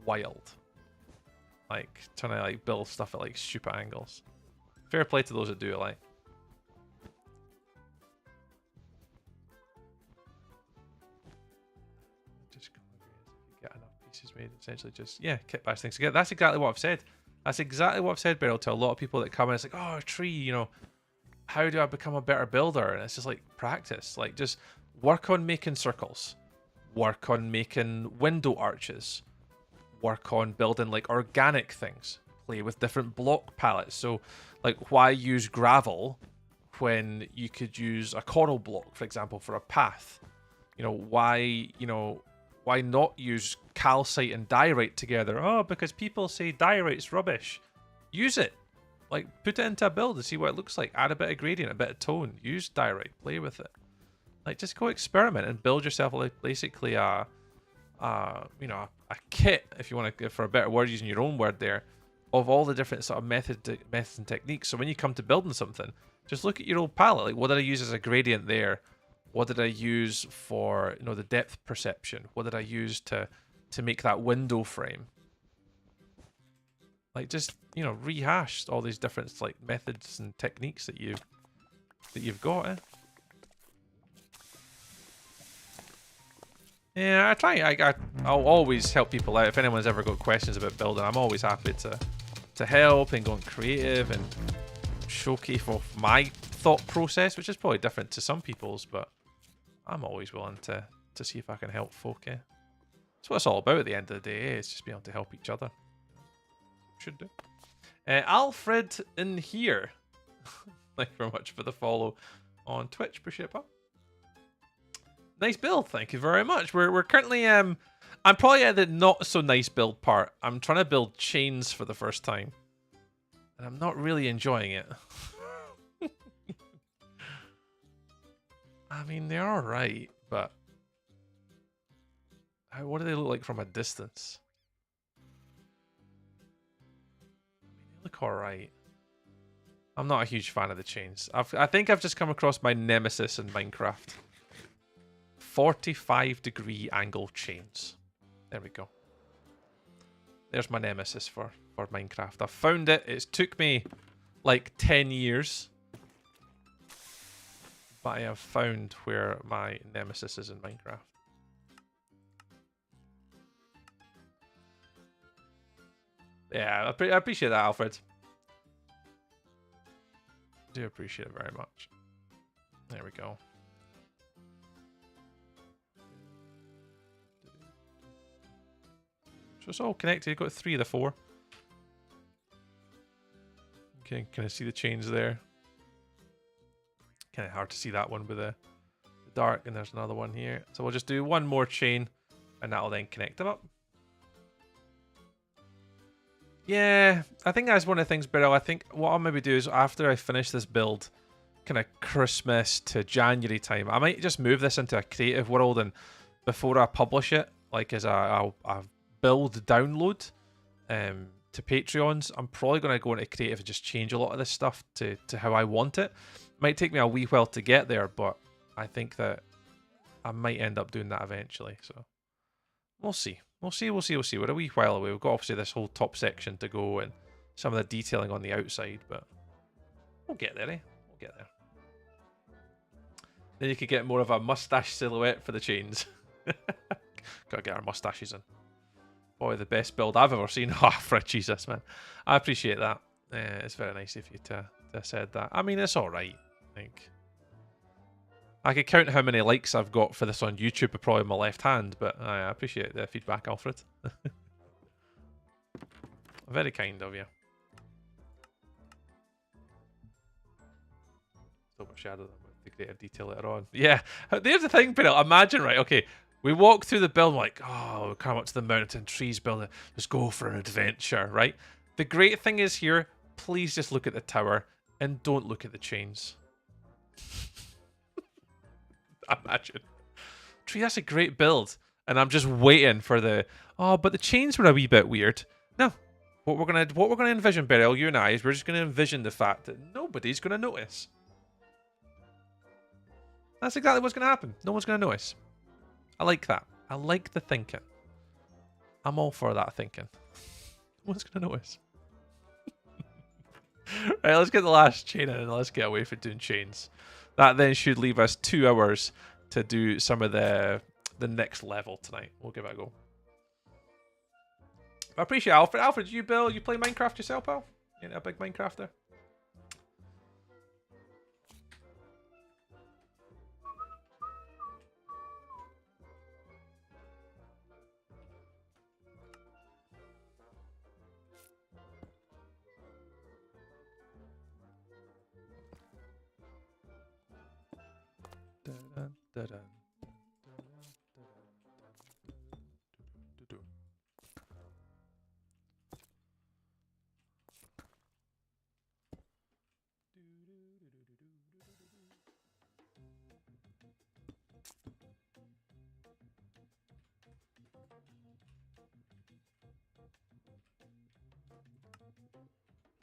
Like trying to like build stuff at like stupid angles. Fair play to those that do it, like. Made essentially just kit bash things together. That's exactly what I've said. That's exactly what I've said, Beryl, to a lot of people that come in. It's like, oh, tree, you know, how do I become a better builder? And it's just like practice. Like just work on making circles, work on making window arches, work on building like organic things, play with different block palettes. So like why use gravel when you could use a coral block, for example, for a path? You know, why not use calcite and diorite together? Oh, because people say diorite's rubbish. Use it. Like, put it into a build and see what it looks like. Add a bit of gradient, a bit of tone. Use diorite. Play with it. Like, just go experiment and build yourself like basically a kit, if you want to, for a better word, using your own word there, of all the different sort of methods and techniques. So when you come to building something, just look at your old palette. Like, what did I use as a gradient there? What did I use for, you know, the depth perception? What did I use to make that window frame? Like, just, you know, rehash all these different like methods and techniques that you've got. Eh? Yeah, I try. I'll always help people out if anyone's ever got questions about building. I'm always happy to help and go creative and showcase off my thought process, which is probably different to some people's, but I'm always willing to see if I can help folk. That's what it's all about at the end of the day. It's just being able to help each other. Should do. Alfred in here. Thank you very much for the follow on Twitch. Appreciate it, pal. Nice build. Thank you very much. We're currently I'm probably at the not so nice build part. I'm trying to build chains for the first time, and I'm not really enjoying it. I mean, they're alright, but What do they look like from a distance? They look alright. I'm not a huge fan of the chains. I think I've just come across my nemesis in Minecraft. 45-degree angle chains. There we go. There's my nemesis for Minecraft. I found it. It took me like 10 years. But I have found where my nemesis is in Minecraft. Yeah, I appreciate that, Alfred. I do appreciate it very much. There we go. So it's all connected. You've got 3 of the 4. Okay, can I see the chains there? Kind of hard to see that one with the dark, and there's another one here. So we'll just do one more chain, and that'll then connect them up. Yeah, I think that's one of the things, Beryl. I think what I'll maybe do is after I finish this build, kind of Christmas to January time, I might just move this into a creative world, and before I publish it, like as a build download to Patreons, I'm probably going to go into creative and just change a lot of this stuff to how I want it. Might take me a wee while to get there, but I think that I might end up doing that eventually. So we'll see. We'll see. We're a wee while away. We've got obviously this whole top section to go and some of the detailing on the outside, but we'll get there, eh? We'll get there. Then you could get more of a mustache silhouette for the chains. Gotta get our mustaches in. Boy, the best build I've ever seen. Oh, for Jesus, man. I appreciate that. It's very nice of you to have said that. I mean, it's alright. I think I could count how many likes I've got for this on YouTube, probably on my left hand, but I appreciate the feedback, Alfred. Very kind of you. Overshadow them with the greater detail later on. Yeah, there's the thing, Bill. Imagine, right? Okay, we walk through the building like, oh, we come up to the mountain, trees building. Let's go for an adventure, right? The great thing is here, please just look at the tower and don't look at the chains. Imagine. Tree, that's a great build. And I'm just waiting for the, oh, but the chains were a wee bit weird. No. What we're gonna envision, Beryl, you and I, is we're just gonna envision the fact that nobody's gonna notice. That's exactly what's gonna happen. No one's gonna notice. I like that. I like the thinking. I'm all for that thinking. No one's gonna notice. Right, let's get the last chain in and let's get away from doing chains. That then should leave us 2 hours to do some of the next level tonight. We'll give it a go. I appreciate Alfred. Alfred, you play Minecraft yourself, pal? You ain't a big Minecrafter?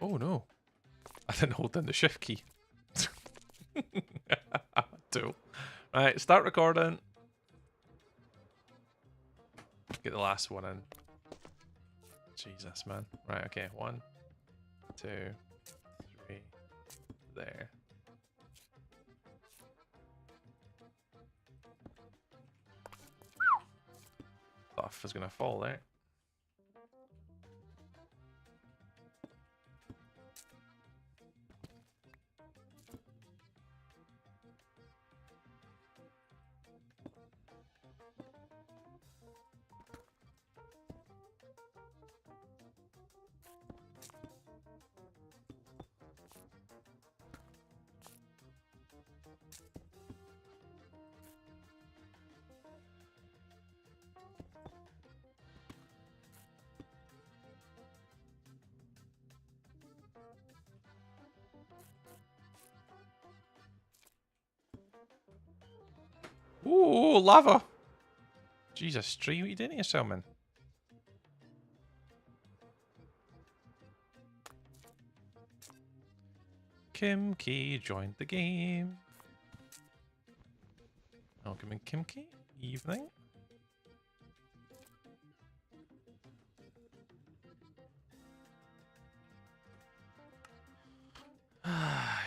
Oh no. I didn't hold down the shift key. Two. Right, start recording. Get the last one in. Jesus, man. Right, okay. 1, 2, 3. There. Stuff is gonna fall there. Ooh, lava. Jesus, Tree, what are you doing to yourself, man? Kim Key joined the game. Welcome in, Kim Key. Evening. Ay,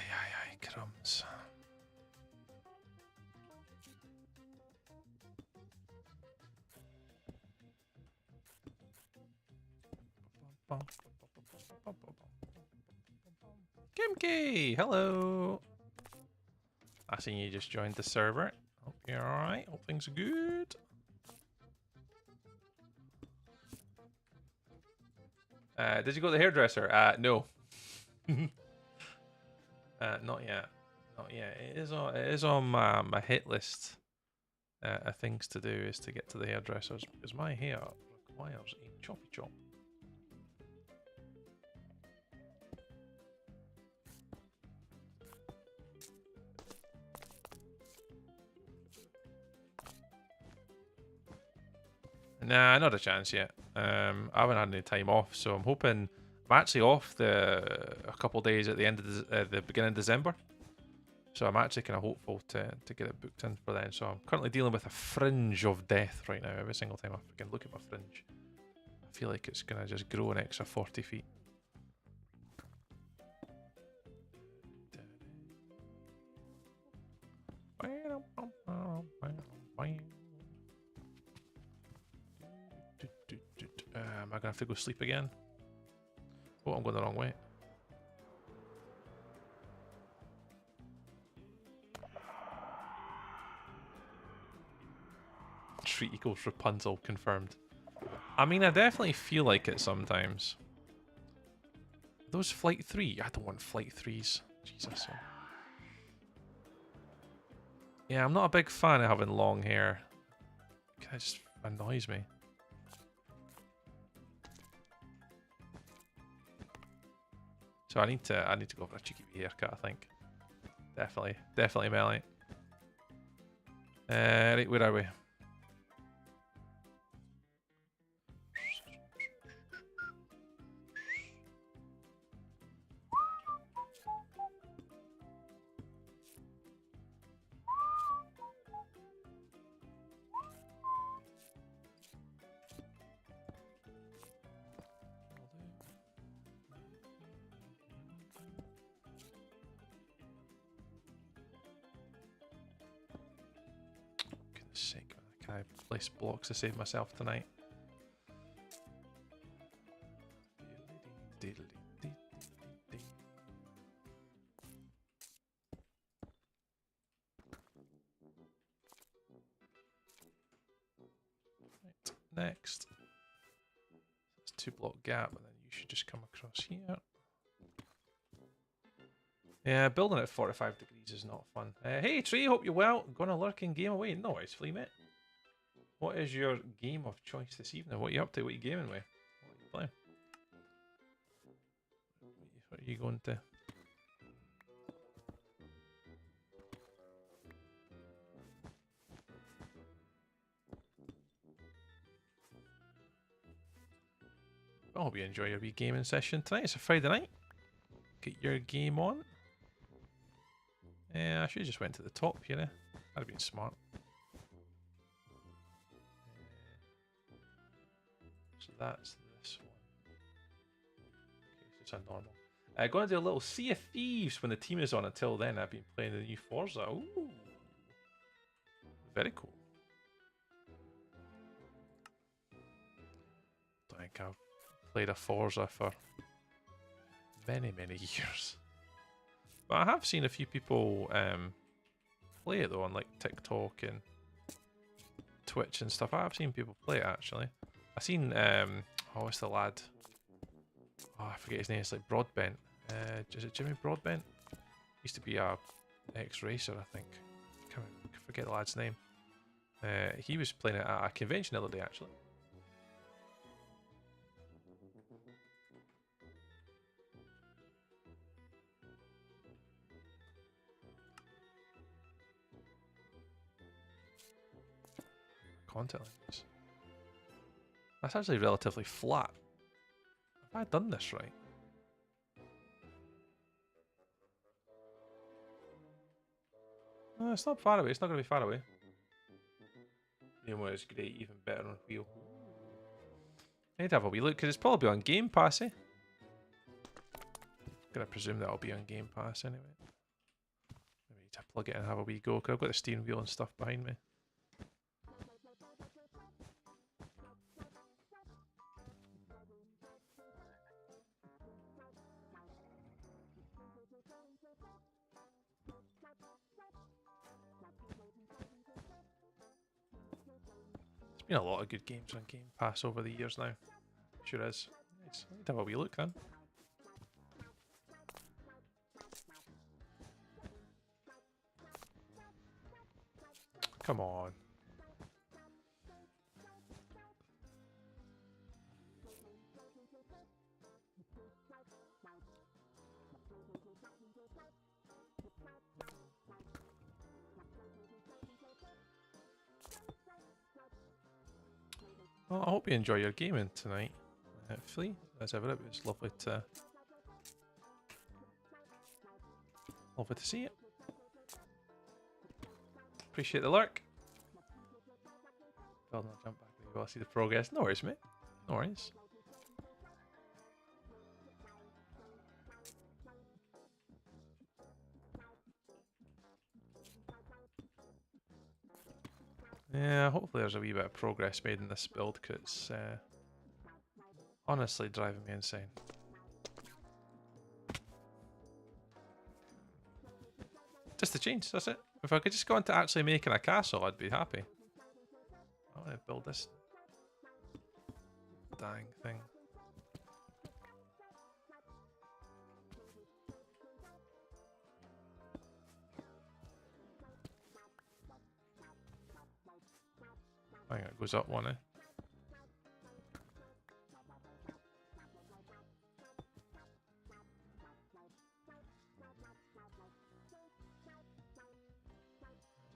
crumbs. Kimki, hello. I seen you just joined the server. Hope you're alright. Hope things are good. Did you go to the hairdresser? No. Not yet. Not yet. It is on my hit list. Of things to do is to get to the hairdressers because my hair requires a choppy chop. Nah, not a chance yet. I haven't had any time off, so I'm hoping. I'm actually off a couple of days at the end of the beginning of December, so I'm actually kind of hopeful to get it booked in for then. So I'm currently dealing with a fringe of death right now. Every single time I can look at my fringe, I feel like it's gonna just grow an extra 40 feet. Am I gonna have to go sleep again? Oh, I'm going the wrong way. Treat equals Rapunzel confirmed. I mean, I definitely feel like it sometimes. Those flight 3? I don't want flight 3s. Jesus. Yeah, I'm not a big fan of having long hair. It just annoys me. So I need to go for a cheeky haircut, I think. Definitely Melly. Right, where are we? Sake, can I place blocks to save myself tonight? Right, next. It's a 2-block gap, and then you should just come across here. Yeah, building at 45 degrees is not fun. Hey, Tree, hope you're well. Gonna lurk in game away? No worries, Flea, mate. What is your game of choice this evening? What are you up to? What are you gaming with? What are you playing? What are you going to? I hope you enjoy your wee gaming session tonight. It's a Friday night. Get your game on. Yeah, I should have just went to the top here. That'd have been smart. So that's this one. Okay, so it's a normal. Going to do a little Sea of Thieves when the team is on. Until then, I've been playing the new Forza. Ooh, very cool. Don't think I've played a Forza for many years. But I have seen a few people play it though on like TikTok and Twitch and stuff. I have seen people play it actually. I've seen oh, what's the lad? Oh, I forget his name. It's like Broadbent. Is it Jimmy Broadbent? Used to be a ex-racer, I think. Can't forget the lad's name. He was playing it at a convention the other day actually. contact lenses. That's actually relatively flat. Have I done this right? No, it's not far away. It's not going to be far away. You know, it's great, even better on wheel. I need to have a wee look because it's probably on Game Pass, eh? Gonna presume that'll be on Game Pass anyway. Maybe need to plug it in and have a wee go because I've got the steering wheel and stuff behind me. There's been a lot of good games on Game Pass over the years now. Sure is. Nice. I need to have a wee look then. Come on. Well, I hope you enjoy your gaming tonight. Hopefully, as ever, it was lovely to see it. Appreciate the lurk. I'll not jump back while I see the progress. No worries, mate. No worries. Yeah, hopefully there's a wee bit of progress made in this build because it's honestly driving me insane. Just a change, that's it. If I could just go into actually making a castle, I'd be happy. I want to build this dang thing. I think it goes up one, eh?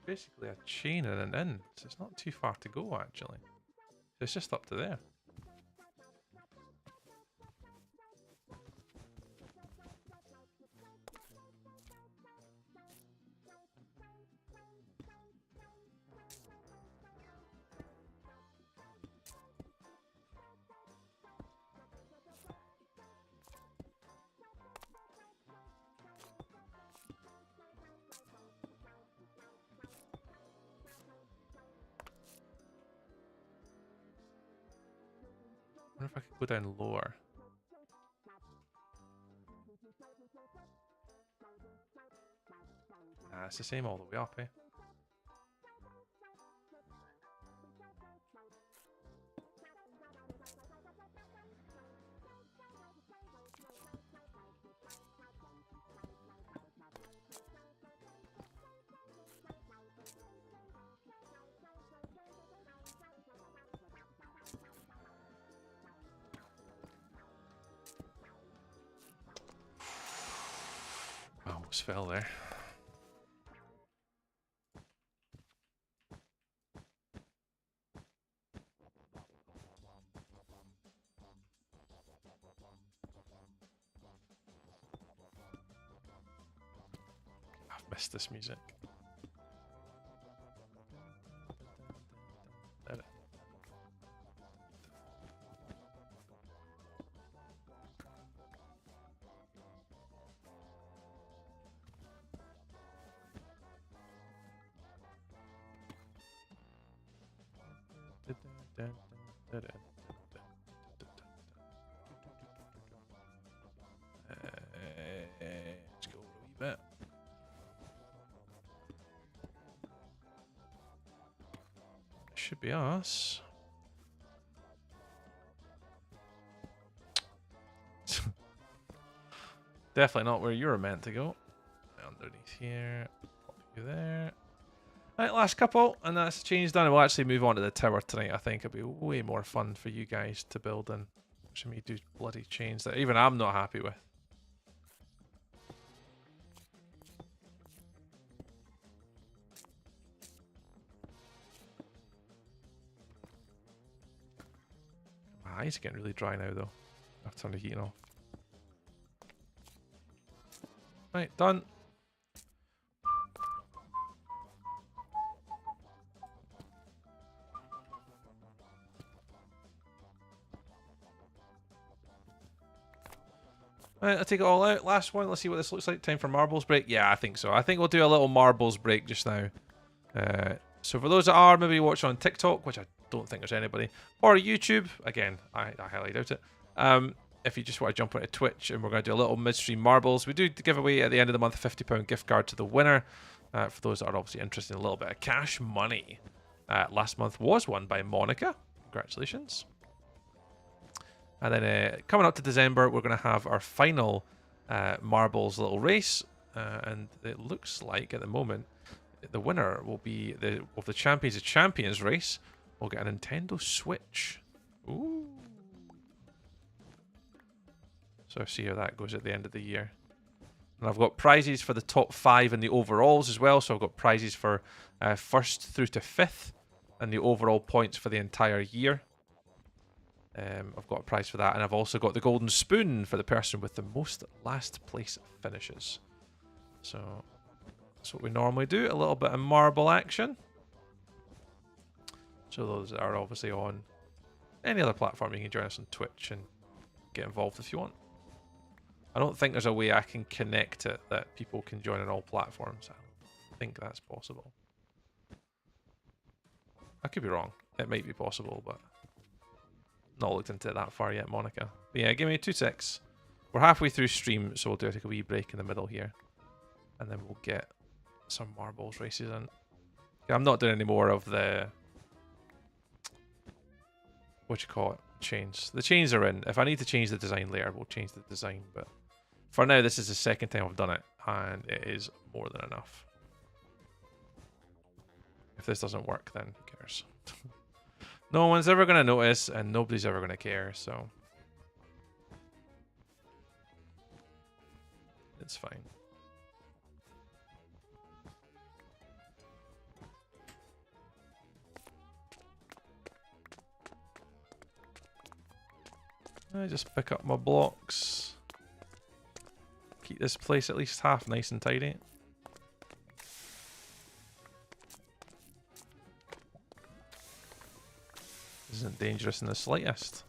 Basically a chain and an in, so it's not too far to go actually. It's just up to there. I wonder if I could go down lower. Nah, it's the same all the way up, eh? I almost fell there. I've missed this music. There it. Let's go a wee bit. Should be us. Definitely not where you were meant to go. Underneath here, pop you there. Right, last couple, and that's the change done. We'll actually move on to the tower tonight. I think it'll be way more fun for you guys to build than watching me do bloody chains that even I'm not happy with. eyes are getting really dry now, though. I've turned the heating off. Right, done. Right, I'll take it all out. Last one. Let's see what this looks like. Time for marbles break. Yeah, I think so. I think we'll do a little marbles break just now. So for those that are maybe watching on TikTok, which I don't think there's anybody, or YouTube, again, I highly doubt it. If you just want to jump onto Twitch, and we're going to do a little midstream marbles. We do give away at the end of the month a £50 gift card to the winner. For those that are obviously interested in a little bit of cash money. Last month was won by Monica. Congratulations. And then coming up to December, we're going to have our final marbles little race. And it looks like at the moment, the winner will be of the Champions race. We'll get a Nintendo Switch. Ooh. So see how that goes at the end of the year. And I've got prizes for the top 5 in the overalls as well. So I've got prizes for 1st through to 5th and the overall points for the entire year. I've got a prize for that. And I've also got the golden spoon for the person with the most last place finishes. So that's what we normally do. A little bit of marble action. So those are obviously on any other platform. You can join us on Twitch and get involved if you want. I don't think there's a way I can connect it that people can join on all platforms. I think that's possible. I could be wrong. It might be possible, but not looked into it that far yet, Monica. But yeah, give me 2 secs. We're halfway through stream, so we'll take a wee break in the middle here. And then we'll get some marbles races in. Yeah, I'm not doing any more of the... what you call it? Chains. The chains are in. If I need to change the design later, we'll change the design. But for now, this is the second time I've done it, and it is more than enough. If this doesn't work, then who cares? No one's ever going to notice, and nobody's ever going to care, so... it's fine. I just pick up my blocks. Keep this place at least half nice and tidy. This isn't dangerous in the slightest.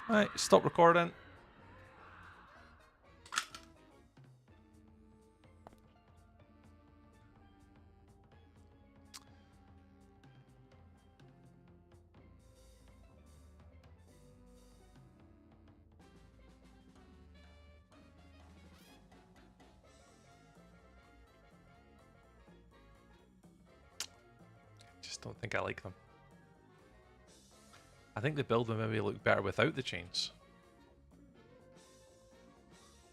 Right, stop recording. Don't think I like them. I think the build would maybe look better without the chains.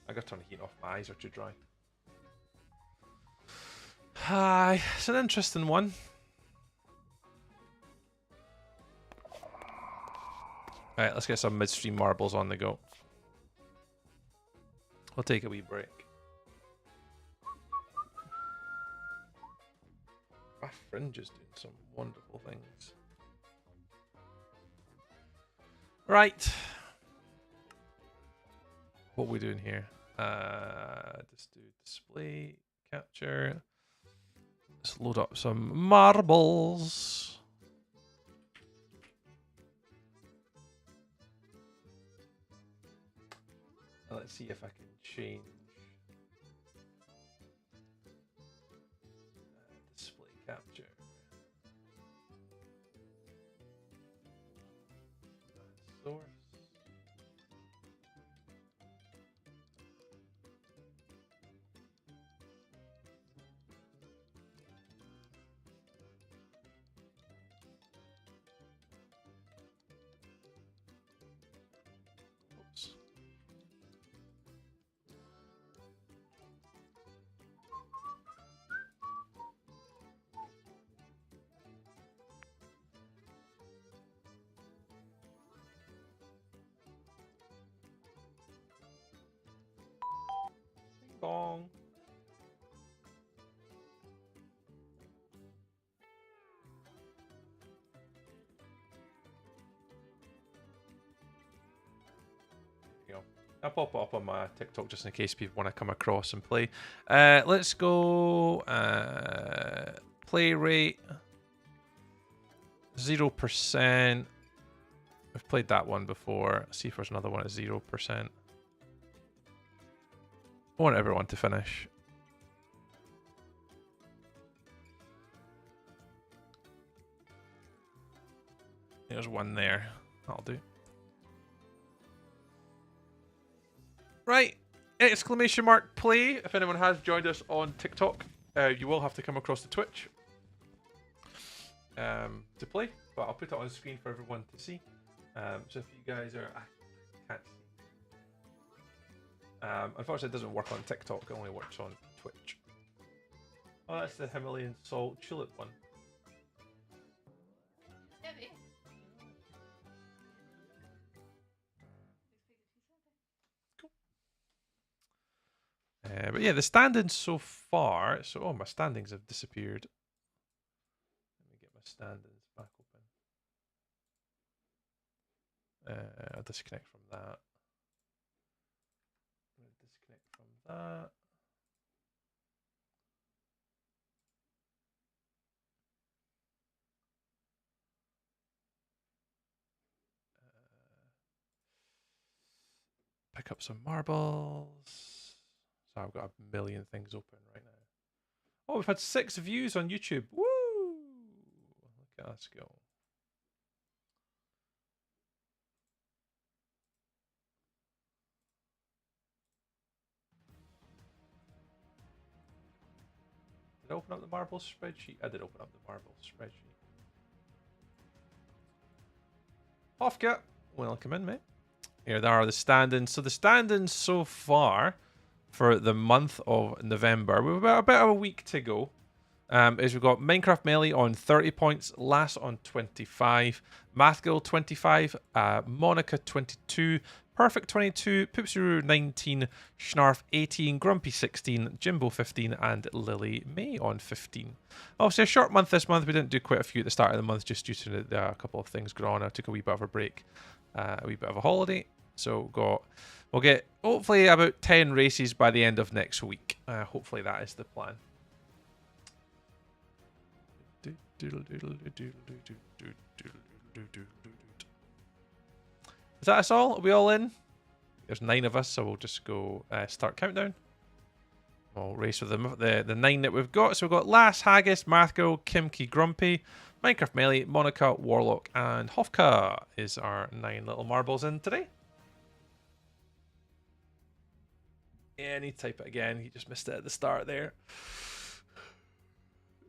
I gotta turn the heat off, my eyes are too dry. Hi, it's an interesting one. Alright, let's get some midstream marbles on the go. We'll take a wee break. My fringe is doing some wonderful things. Right. What are we doing here? Just do display, capture. Let's load up some marbles. Let's see if I can change. Display capture. Source. Oops. Kong. I'll pop it up on my TikTok just in case people want to come across and play. Let's go. Play rate 0%. We've played that one before. See if there's another one at 0%. I want everyone to finish. There's one there. That'll do. Right, exclamation mark play. If anyone has joined us on TikTok, you will have to come across to Twitch to play, but I'll put it on screen for everyone to see. So if you guys are, I can't see. Unfortunately, it doesn't work on TikTok. It only works on Twitch. Oh, that's the Himalayan salt tulip one. But yeah, the standings so far. So, oh, my standings have disappeared. Let me get my standings back open. I'll disconnect from that. Disconnect from that. Pick up some marbles. So I've got a million things open right now. Oh, we've had 6 views on YouTube. Woo! Look at us go. Did I open up the marbles spreadsheet? I did open up the marbles spreadsheet. Hofka, welcome in, mate. Here there are the standings. So the standings so far for the month of November, we've got about a week to go. Is we've got Minecraft Melee on 30 points, Lass on 25, Mathgirl 25, Monica 22, Perfect 22, Poopsuru 19, Schnarf 18, Grumpy 16, Jimbo 15, and Lily May on 15. Obviously a short month this month. We didn't do quite a few at the start of the month just due to a couple of things going on. I took a wee bit of a break, a wee bit of a holiday. So we'll get hopefully about 10 races by the end of next week. Hopefully that is the plan. Is that us all? Are we all in? There's 9 of us, so we'll just go start countdown. We'll race with the 9 that we've got. So we've got Lass, Haggis, Mathgirl, Kimkey, Grumpy, Minecraft Melee, Monica, Warlock, and Hofka is our 9 little marbles in today. Yeah, I need to type it again. You just missed it at the start there.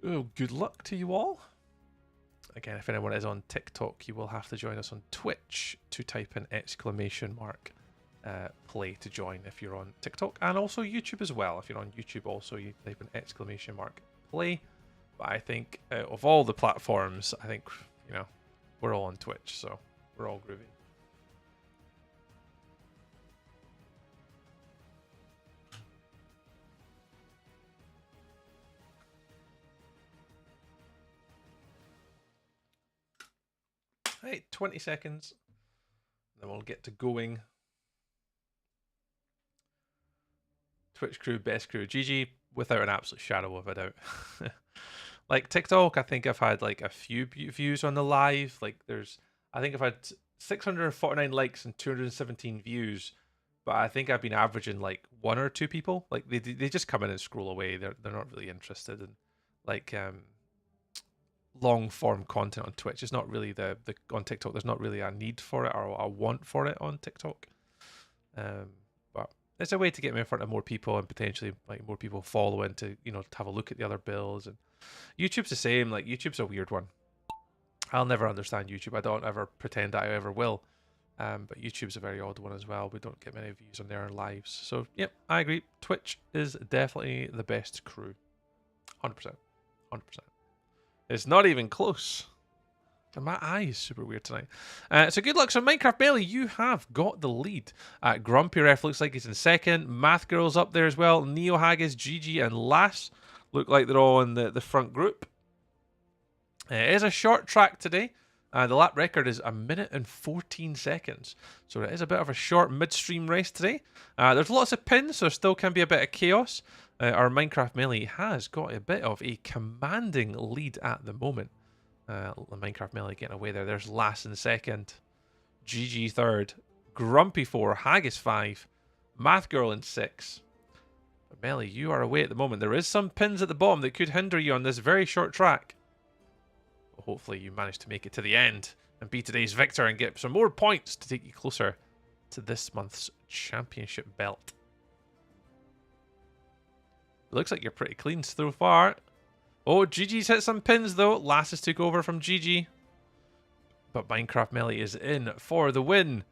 Oh, good luck to you all. Again, if anyone is on TikTok, you will have to join us on Twitch to type in exclamation mark play to join if you're on TikTok, and also YouTube as well. If you're on YouTube, also you type in exclamation mark play. But I think of all the platforms, I think, you know, we're all on Twitch, so we're all groovy. Right, 20 seconds. Then we'll get to going. Twitch crew, best crew. GG, without an absolute shadow of a doubt. Like TikTok, I think I've had like a few views on the live. Like I think I've had 649 likes and 217 views. But I think I've been averaging like 1 or 2 people. Like they just come in and scroll away. They're not really interested in like long form content on Twitch. It's not really the on TikTok. There's not really a need for it or a want for it on TikTok. But it's a way to get me in front of more people and potentially like more people following to, you know, to have a look at the other builds. And YouTube's the same. Like YouTube's a weird one. I'll never understand YouTube. I don't ever pretend that I ever will. But YouTube's a very odd one as well. We don't get many views on their lives. So yep, I agree. Twitch is definitely the best crew. 100%. 100%. It's not even close. And my eye is super weird tonight. So good luck. So Minecraft Belly, you have got the lead. Grumpy Ref looks like he's in second. Math Girl's up there as well. Neo Haggis, Gigi, and Lass look like they're all in the front group. It is a short track today. The lap record is 1 minute and 14 seconds. So it is a bit of a short midstream race today. There's lots of pins, so there still can be a bit of chaos. Our Minecraft Melee has got a bit of a commanding lead at the moment. The Minecraft Melee getting away there. There's Lass in second. GG third. Grumpy 4. Haggis 5. Math Girl in 6. But Melee, you are away at the moment. There is some pins at the bottom that could hinder you on this very short track. But hopefully you manage to make it to the end and be today's victor and get some more points to take you closer to this month's championship belt. It looks like you're pretty clean so far. Oh, Gigi's hit some pins though. Lasses took over from Gigi. But Minecraft Melee is in for the win.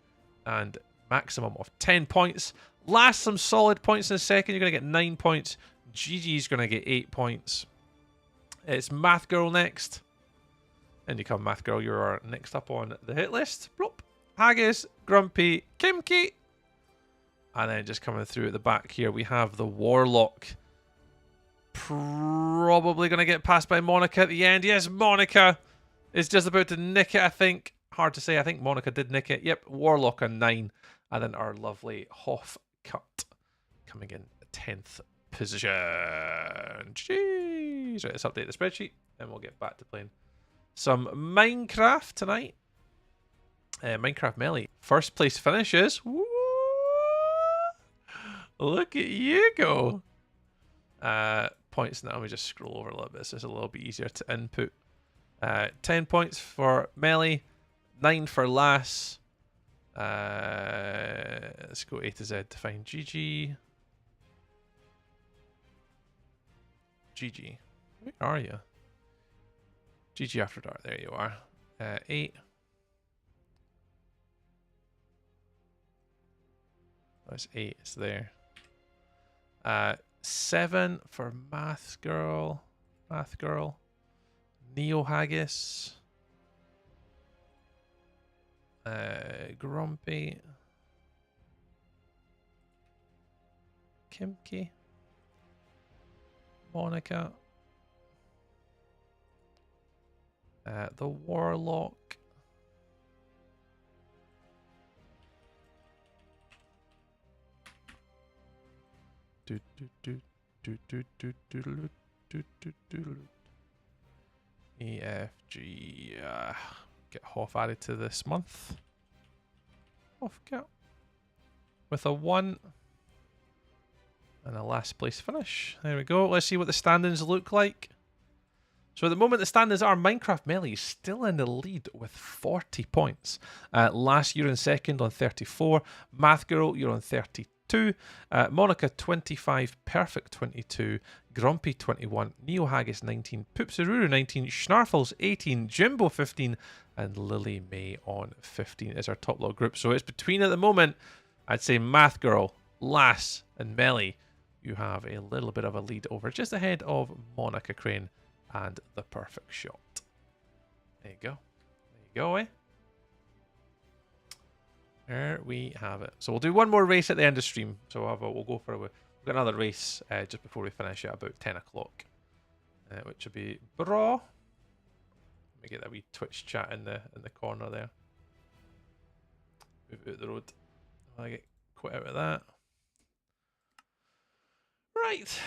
And maximum of 10 points. Last some solid points in a second. You're going to get 9 points. Gigi's going to get 8 points. It's Math Girl next. And you come, Math Girl. You're next up on the hit list. Bloop. Haggis, Grumpy, Kimki. And then just coming through at the back here, we have the Warlock. Probably going to get passed by Monica at the end. Yes, Monica is just about to nick it, I think. Hard to say. I think Monica did nick it. Yep, Warlock on 9. And then our lovely Hoff Cut coming in 10th position. Jeez. Right, let's update the spreadsheet and we'll get back to playing some Minecraft tonight. Minecraft Melee. First place finishes. Woo! Look at you go. Points now. Let me just scroll over a little bit so it's a little bit easier to input. 10 points for Melee, 9 for Lass. Let's go A to Z to find Gigi. Gigi, where are you? Gigi After Dark, there you are. 8. That's 8, it's there. 7 for Math Girl. Neo Haggis. Grumpy. Kimki. Monica. The Warlock. E, F, G. Get Hoff added to this month. Hoff got with a 1 and a last place finish. There we go. Let's see what the standings look like. So at the moment, the standings are Minecraft Melee still in the lead with 40 points. Last, you're in second on 34. Math Girl, you're on 32. Monica 25, Perfect 22, Grumpy 21, Neo Haggis 19, Poopsaruru 19, Schnarfles 18, Jimbo 15, and Lily May on 15 is our top little group. So it's between at the moment, I'd say Math Girl, Lass, and Melee. You have a little bit of a lead over just ahead of Monica Crane and the Perfect Shot. There you go. There you go, eh? There we have it. So we'll do one more race at the end of stream. So we'll go for we've got another race just before we finish at about 10 o'clock, which will be bra. Let me get that wee Twitch chat in the corner there. Move out the road. I get quite out of that. Right.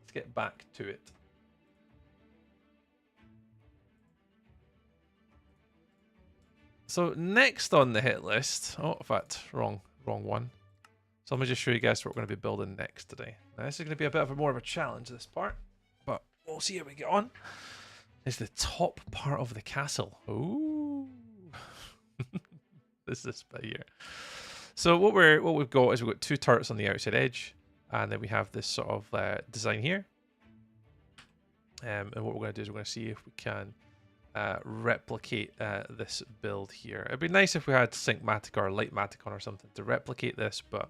Let's get back to it. So next on the hit list, oh, in fact, wrong one. So let me just show you guys what we're going to be building next today. Now this is going to be a bit of more of a challenge, this part, but we'll see how we get on. It's the top part of the castle. Ooh, this bit here. So what we've got is we've got 2 turrets on the outside edge, and then we have this sort of design here. And what we're going to do is we're going to see if we can replicate this build here. It'd be nice if we had Syncmatic or Lightmatic or something to replicate this, but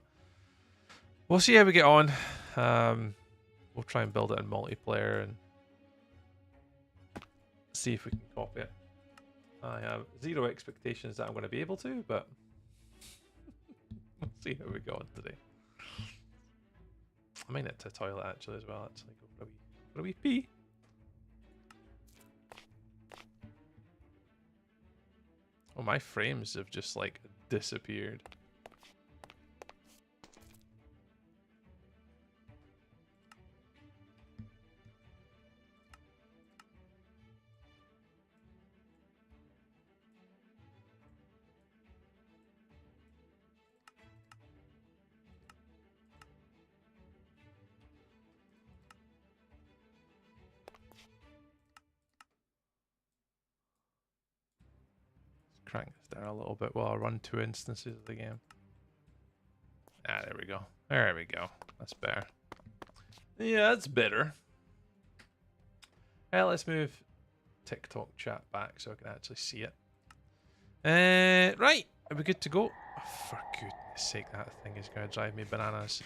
we'll see how we get on. We'll try and build it in multiplayer and See if we can copy it. I have zero expectations that I'm going to be able to, but we'll see how we go on today. I might need to toilet actually as well. Actually, go for a wee pee. Oh, my frames have just like disappeared. Crank this down a little bit while I run 2 instances of the game. Ah, there we go. There we go. That's better. Yeah, that's better. Let's move TikTok chat back so I can actually see it. Right, are we good to go? Oh, for goodness sake, that thing is going to drive me bananas.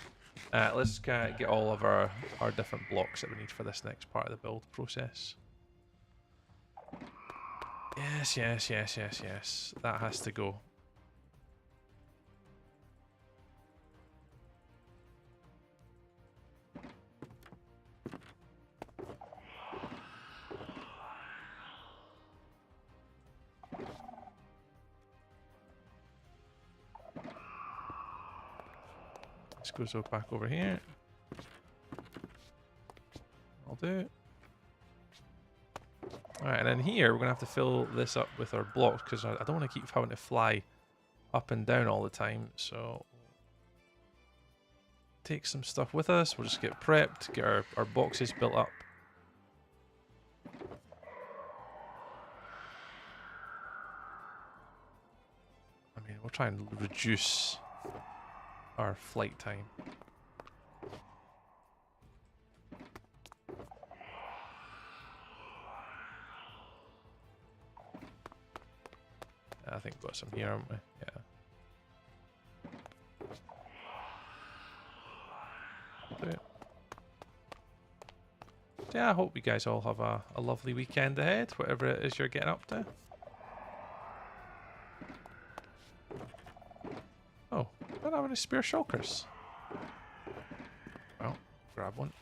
Let's get all of our different blocks that we need for this next part of the build process. Yes, yes, yes, yes, yes. That has to go. This goes back over here. I'll do it. Alright, and then here we're going to have to fill this up with our blocks because I don't want to keep having to fly up and down all the time. So take some stuff with us. We'll just get prepped, get our boxes built up. I mean, we'll try and reduce our flight time. I think we've got some here, haven't we? Yeah. Yeah, I hope you guys all have a lovely weekend ahead, whatever it is you're getting up to. Oh, I don't have any spare shulkers. Well, grab one.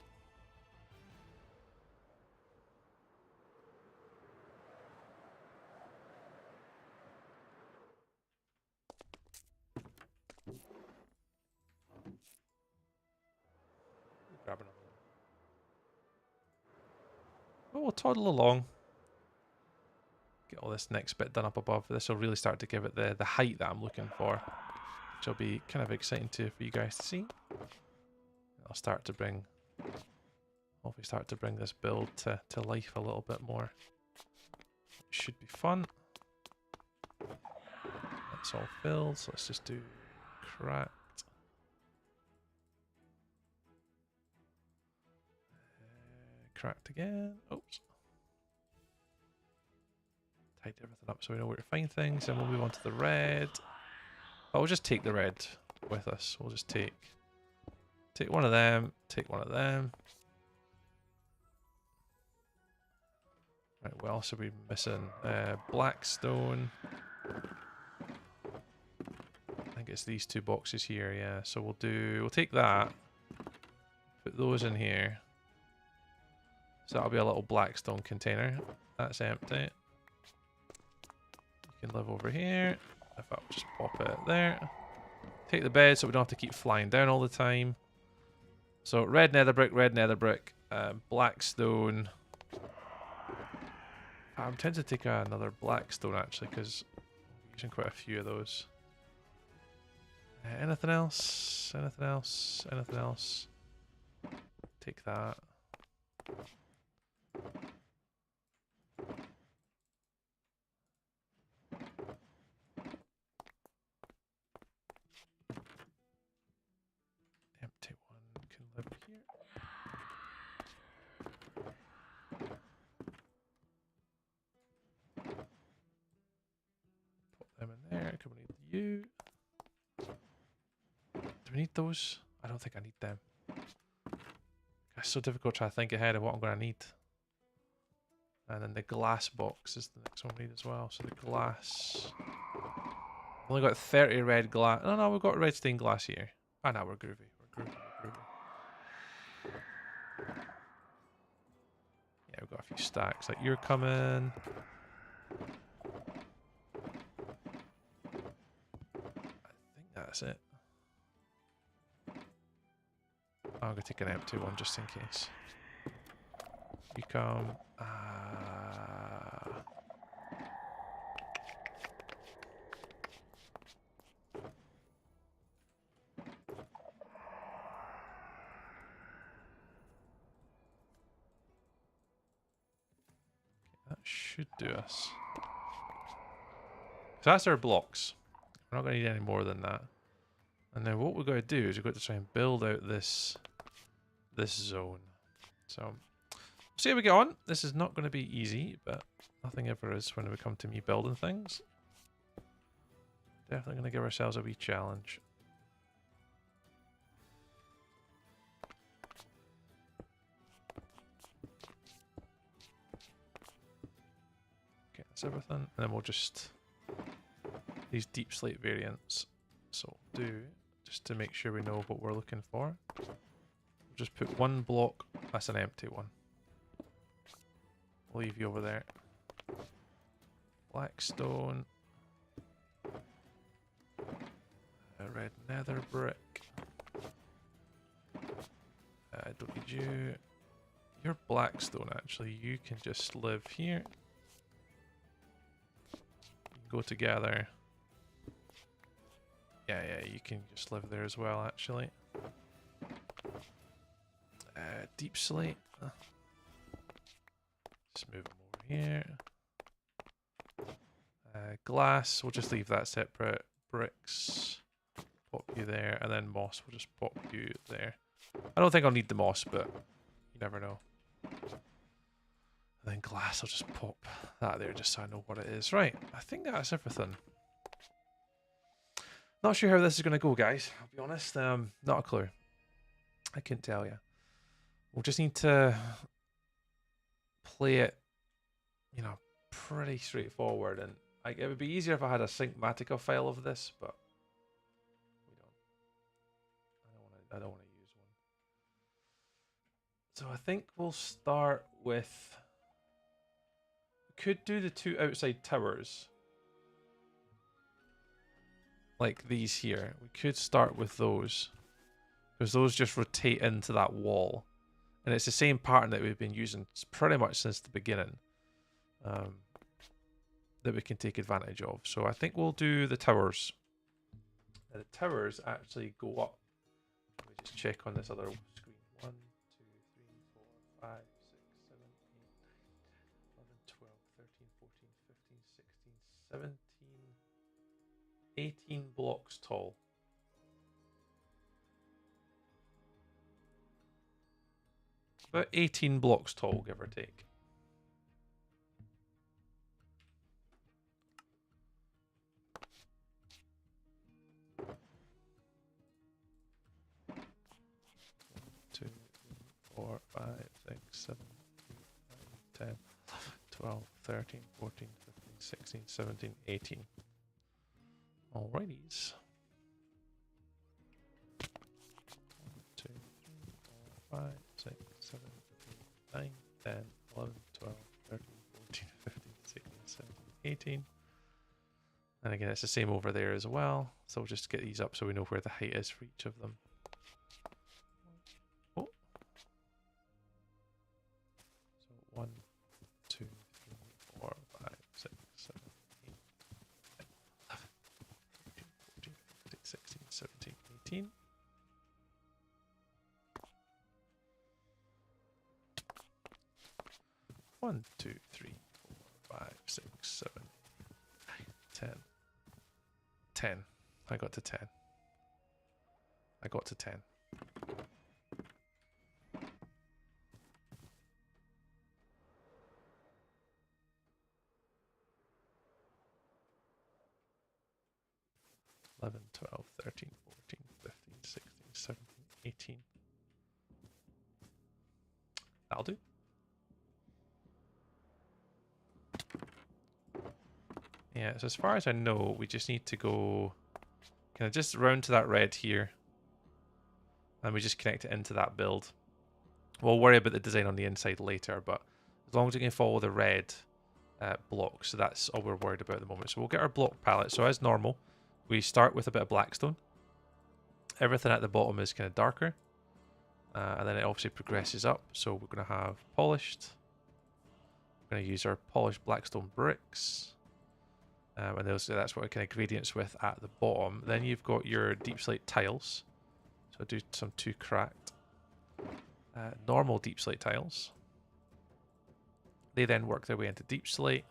Grab another one. Oh, we'll toddle along. Get all this next bit done up above. This will really start to give it the height that I'm looking for, which will be kind of exciting for you guys to see. I'll start to bring, hopefully start to bring this build to life a little bit more. It should be fun. That's all filled, so let's just do cracked. Cracked again. Oops. Tidy everything up so we know where to find things, and we'll move on to the red. Oh, we'll just take the red with us. We'll just take one of them, take one of them. Right, what else are we missing? Blackstone. I think it's these 2 boxes here, yeah. So we'll take that, put those in here. So that'll be a little Blackstone container. That's empty. You can live over here. If I'll just pop it there. Take the bed so we don't have to keep flying down all the time. So red nether brick, Blackstone. I'm tempted to take another Blackstone actually because I'm using quite a few of those. Anything else? Anything else? Anything else? Take that. Empty one can live here. Put them in there. Can we need you? Do we need those? I don't think I need them. It's so difficult trying to think ahead of what I'm going to need. And then the glass box is the next one we need as well. So the glass. We've only got 30 red glass. No, no, we've got red stained glass here. Ah, no, we're groovy. We're groovy. We're groovy. Yeah, we've got a few stacks. Like, you're coming. I think that's it. I'm going to take an empty one just in case. You come. That should do us. So that's our blocks. We're not going to need any more than that. And then what we've got to do is we've got to try and build out this zone. So see how we get on. This is not going to be easy, but nothing ever is when we come to me building things. Definitely going to give ourselves a wee challenge. Okay, that's everything. And then we'll just these deep slate variants. So we'll do just to make sure we know what we're looking for. We'll just put one block. That's an empty one. We'll leave you over there. Black stone. A red nether brick. I don't need you. You're blackstone actually. You can just live here. You can go together. Yeah, you can just live there as well actually. Deep slate. Just move them over here. Glass, we'll just leave that separate. Bricks, pop you there, and then moss, we'll just pop you there. I don't think I'll need the moss, but you never know. And then glass, I'll just pop that there just so I know what it is. Right, I think that's everything. Not sure how this is going to go, guys. I'll be honest. Not a clue. I couldn't tell you. We'll just need to play it, you know, pretty straightforward. And like, it would be easier if I had a Syncmatica file of this, but we don't. I don't want to use one. So I think we'll start with. We could do the two outside towers. Like these here. We could start with those. Because those just rotate into that wall. And it's the same pattern that we've been using pretty much since the beginning. That we can take advantage of. So I think we'll do the towers. Now the towers actually go up. Let me just check on this other screen. 1, 2, 3, 4, 5, 6, 7, 8, 9, 11, 12, 13, 14, 15, 16, 17, 18 blocks tall. About 18 blocks tall, give or take. Two, 3, 4, 5, 6, 7, 8, 9, 10, 12, 13, 14, 15, 16, 17, 18. Alrighties. 1, 2, 3, 4, 5, 6, 7, 8, 9, 10, 11, 12, 13, 14, 15, 16, 17, 18. And again, it's the same over there as well. So we'll just get these up so we know where the height is for each of them. Oh. So 1, 2, 3, 4, 5, 6, 7, 8, 9, 11, 13, 14, 15, 16, 17, 18. One, 2, 3, 4, 5, 6, 7, 8, 10. 10. I got to 10. I got to 10. Eleven, 12, 13, 14, 15, 16, 17, 18. That'll do. Yeah, so as far as I know, we just need to go kind of just round to that red here. And we just connect it into that build. We'll worry about the design on the inside later, but as long as we can follow the red blocks, so that's all we're worried about at the moment. So we'll get our block palette. So as normal, we start with a bit of blackstone. Everything at the bottom is kind of darker. And then it obviously progresses up. So we're going to have polished. We're going to use our polished blackstone bricks. And that's what we're kind of gradients with at the bottom. Then you've got your deep slate tiles. So I'll do some 2 cracked. Normal deep slate tiles. They then work their way into deep slate.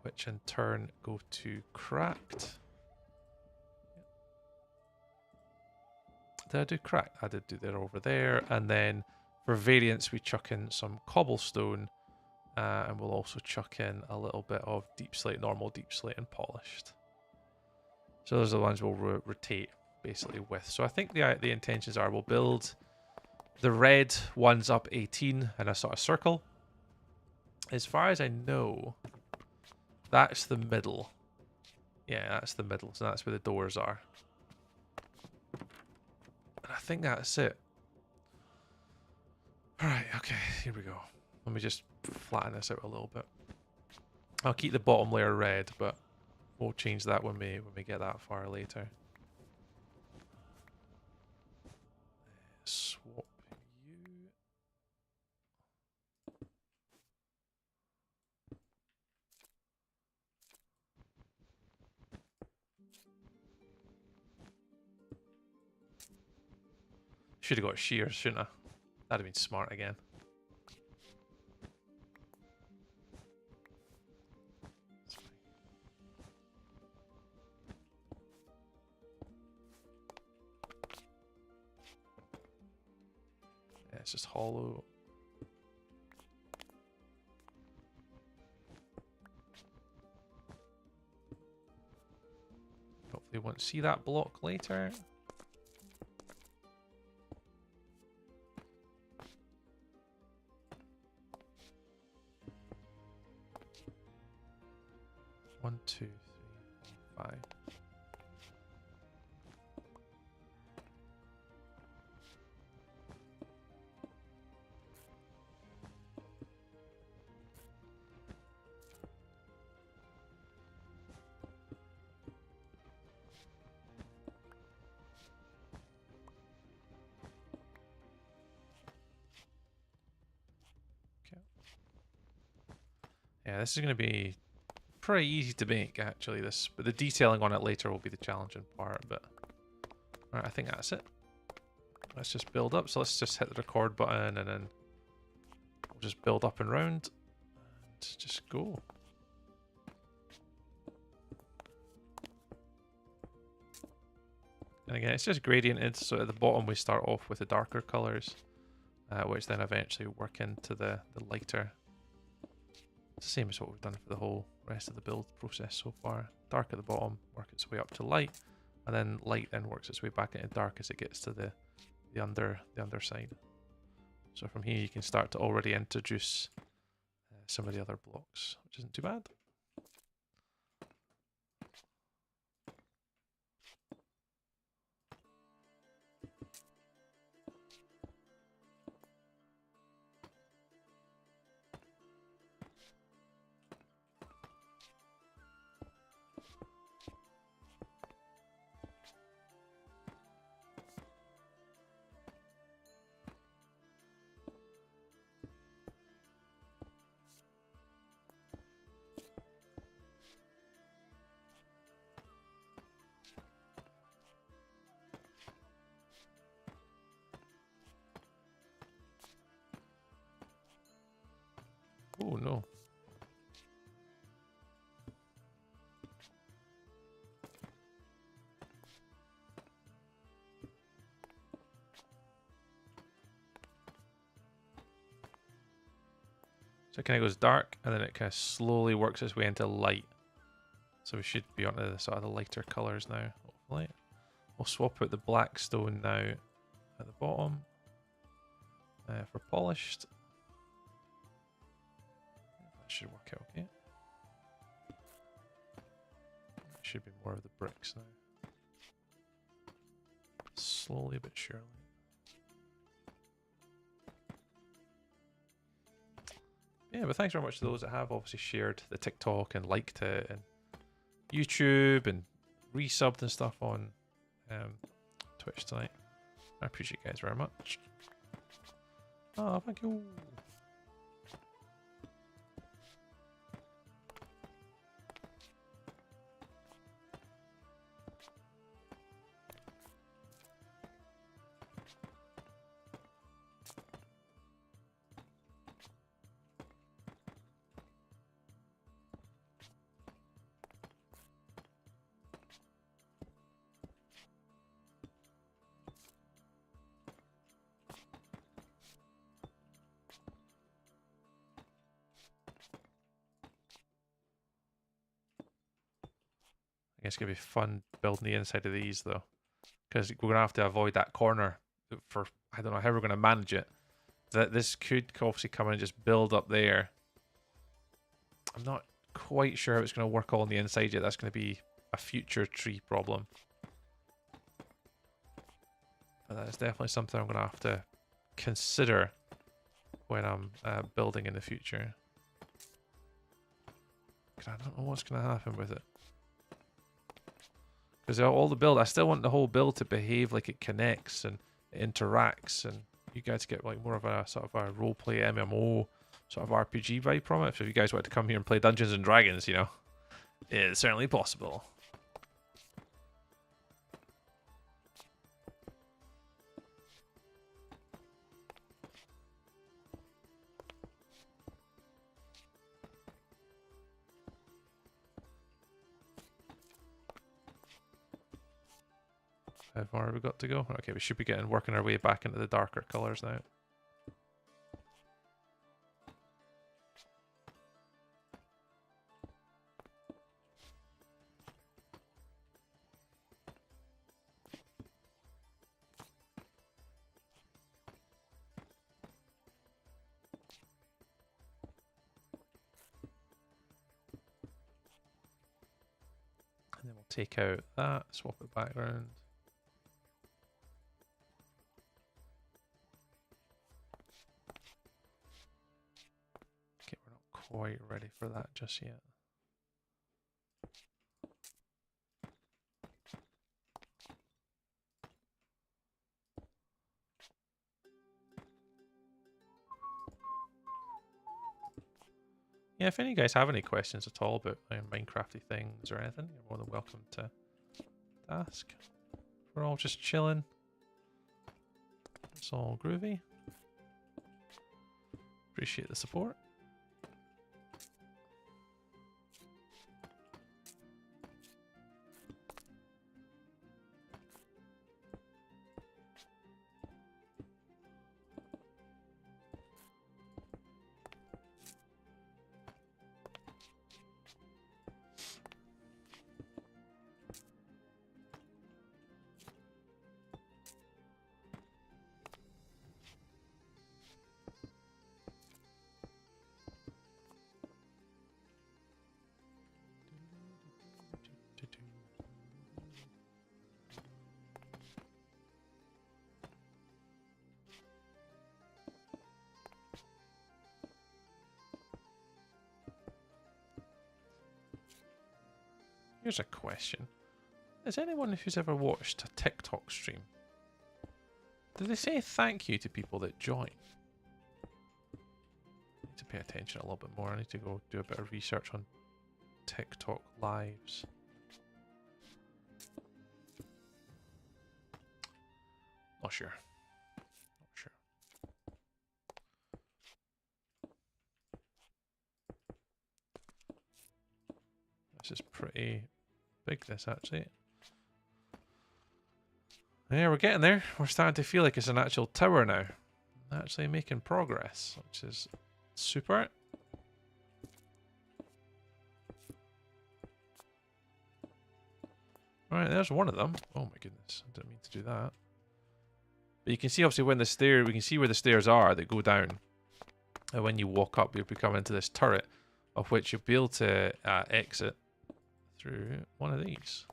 Which in turn go to cracked. Did I do cracked? I did do that over there. And then for variants, we chuck in some cobblestone. And we'll also chuck in a little bit of deep slate, normal deep slate, and polished. So those are the ones we'll rotate basically with. So I think the intentions are we'll build the red ones up 18 in a sort of circle. As far as I know, that's the middle. Yeah, that's the middle. So that's where the doors are. And I think that's it. Alright, okay, here we go. Let me just flatten this out a little bit. I'll keep the bottom layer red, but we'll change that when we get that far later. Swap you. Should have got shears, shouldn't I? That'd have been smart again. Yeah, it's just hollow. Hopefully we won't see that block later. One, two, three, four, 5. Okay. Yeah, this is going to be pretty easy to make actually, but the detailing on it later will be the challenging part. But alright, I think that's it. Let's just build up. So let's just hit the record button and then we'll just build up and round and just go. And again, it's just gradiented. So at the bottom we start off with the darker colors, which then eventually work into the lighter. It's the same as what we've done for the whole rest of the build process so far. Dark at the bottom, work its way up to light, and then light then works its way back into dark as it gets to the underside. So from here you can start to already introduce some of the other blocks, which isn't too bad. Oh no. So it kind of goes dark and then it kind of slowly works its way into light. So we should be onto the sort of the lighter colours now, hopefully. We'll swap out the black stone now at the bottom for polished. should work out okay. Should be more of the bricks now. Slowly but surely. Yeah, but thanks very much to those that have obviously shared the TikTok and liked it, and YouTube and resubbed and stuff on Twitch tonight. I appreciate you guys very much. Oh, thank you. I guess it's going to be fun building the inside of these, though. Because we're going to have to avoid that corner for... I don't know how we're going to manage it. This could obviously come in and just build up there. I'm not quite sure how it's going to work all on the inside yet. That's going to be a future tree problem. But that is definitely something I'm going to have to consider when I'm building in the future. Because I don't know what's going to happen with it. Because all the build, I still want the whole build to behave like it connects and it interacts, and you guys get like more of a sort of a roleplay MMO sort of RPG vibe from it. So if you guys want to come here and play Dungeons and Dragons, you know, it's certainly possible. How far have we got to go? Okay, we should be working our way back into the darker colours now. And then we'll take out that, swap it back around. Quite ready for that just yet. Yeah, if any of you guys have any questions at all about Minecrafty things or anything, you're more than welcome to ask. We're all just chilling. It's all groovy. Appreciate the support. Here's a question. Is anyone who's ever watched a TikTok stream, do they say thank you to people that join? I need to pay attention a little bit more. I need to go do a bit of research on TikTok lives. Not sure. Not sure. This is pretty big, this actually. Yeah, we're getting there. We're starting to feel like it's an actual tower now. Actually making progress, which is super. Alright, there's one of them. Oh my goodness, I didn't mean to do that. But you can see obviously when the stair, we can see where the stairs are that go down. And when you walk up, you'll be coming into this turret. of which you'll be able to exit through one of these.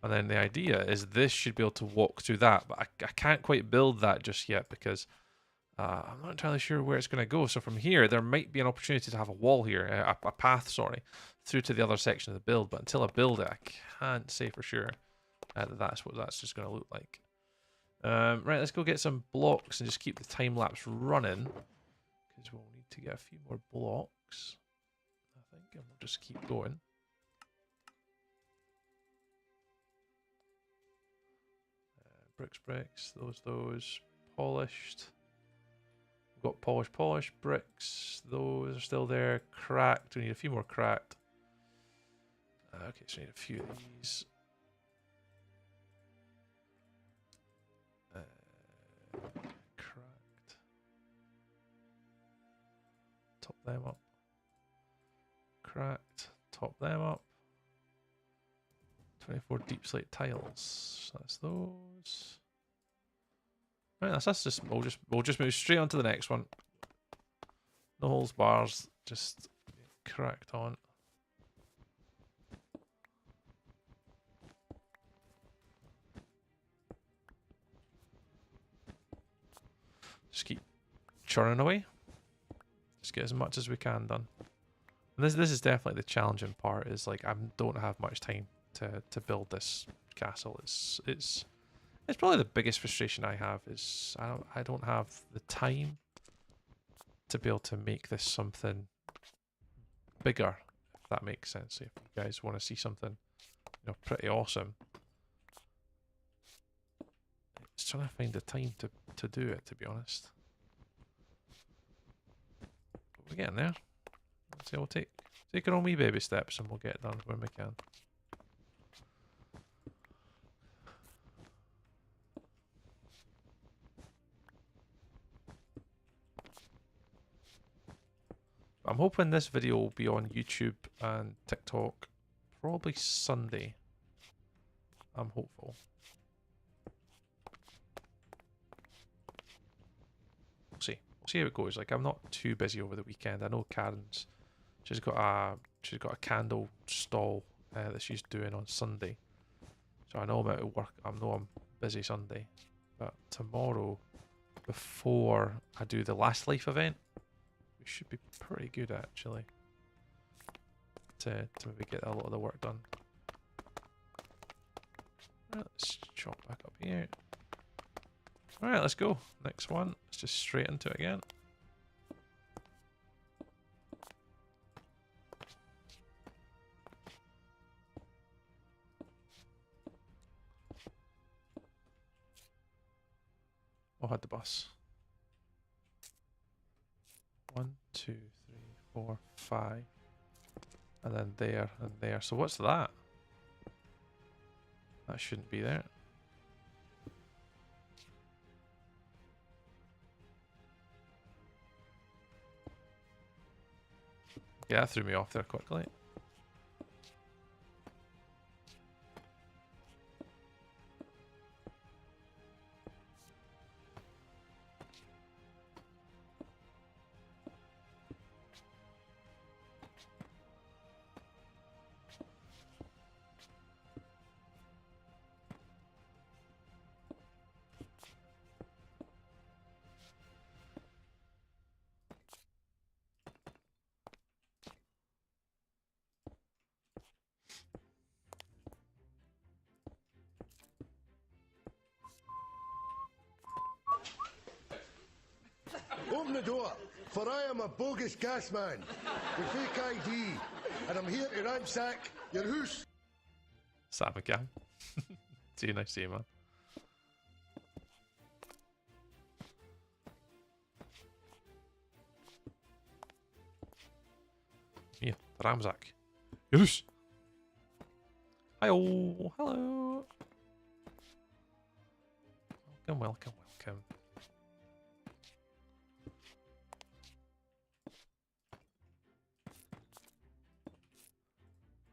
And then the idea is this should be able to walk through that, but I can't quite build that just yet because I'm not entirely sure where it's going to go. So from here, there might be an opportunity to have a wall here, a path, sorry, through to the other section of the build. But until I build it, I can't say for sure that that's what that's just going to look like. Right, let's go get some blocks and just keep the time lapse running because we'll need to get a few more blocks, I think, and we'll just keep going. Bricks, those, polished. We've got polished bricks. Those are still there. Cracked. We need a few more cracked. Okay, so we need a few of these. Cracked. Top them up. Cracked. Top them up. 24 deep slate tiles. That's those. Right, that's just we'll just move straight on to the next one. No holes bars, just cracked on. Just keep churning away. Just get as much as we can done. And this is definitely the challenging part. Is like I don't have much time to build this castle. It's probably the biggest frustration I have is I don't have the time to be able to make this something bigger, if that makes sense. If you guys want to see something, pretty awesome, it's trying to find the time to do it, to be honest. But we're getting there. So we'll take our own wee baby steps and we'll get it done when we can. I'm hoping this video will be on YouTube and TikTok probably Sunday. I'm hopeful. We'll see. We'll see how it goes. Like I'm not too busy over the weekend. I know Karen's she's got a candle stall that she's doing on Sunday. So I know I'm out of work. I know I'm busy Sunday. But tomorrow, before I do the Last Life event, we should be pretty good actually to maybe get a lot of the work done. Right, let's chop back up here. Alright, let's go. Next one. Let's just straight into it again. I'll had the bus. 1, 2, 3, 4, 5. And then there and there. So what's that? That shouldn't be there. Yeah, that threw me off there quickly.
Open the door, for I am a bogus gas man with fake ID, and I'm here to ransack your house.
Sam again. See you next year, man. Here, Ramzak. Yes. Hi-oh. Hello. Welcome.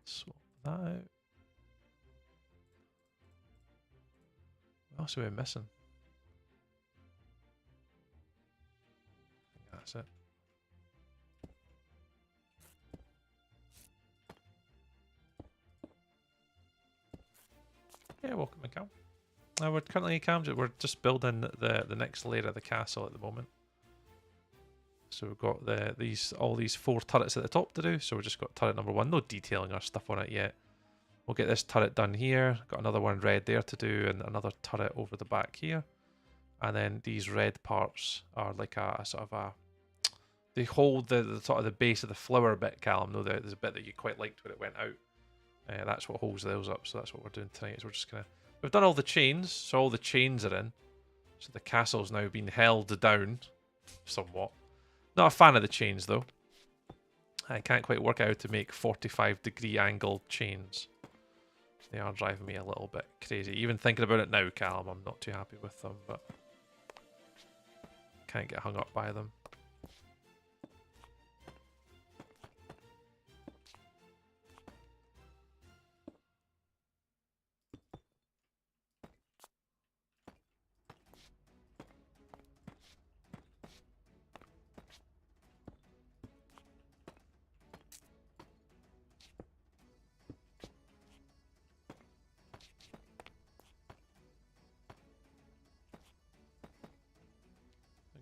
Swap that out. What else are we missing? I think that's it. Yeah, welcome in, Cam. We're currently, Cam, we're just building the next layer of the castle at the moment. So we've got all these 4 turrets at the top to do. So we've just got turret number 1. No detailing our stuff on it yet. We'll get this turret done here. Got another one red there to do, and another turret over the back here. And then these red parts are like a sort of a... They hold the sort of the base of the flower bit, Callum. No, there's a bit that you quite liked when it went out. That's what holds those up. So that's what we're doing tonight. Is we're just gonna... We've done all the chains, so all the chains are in. So the castle's now been held down somewhat. Not a fan of the chains though. I can't quite work out how to make 45-degree angle chains. They are driving me a little bit crazy. Even thinking about it now, Callum, I'm not too happy with them, but can't get hung up by them.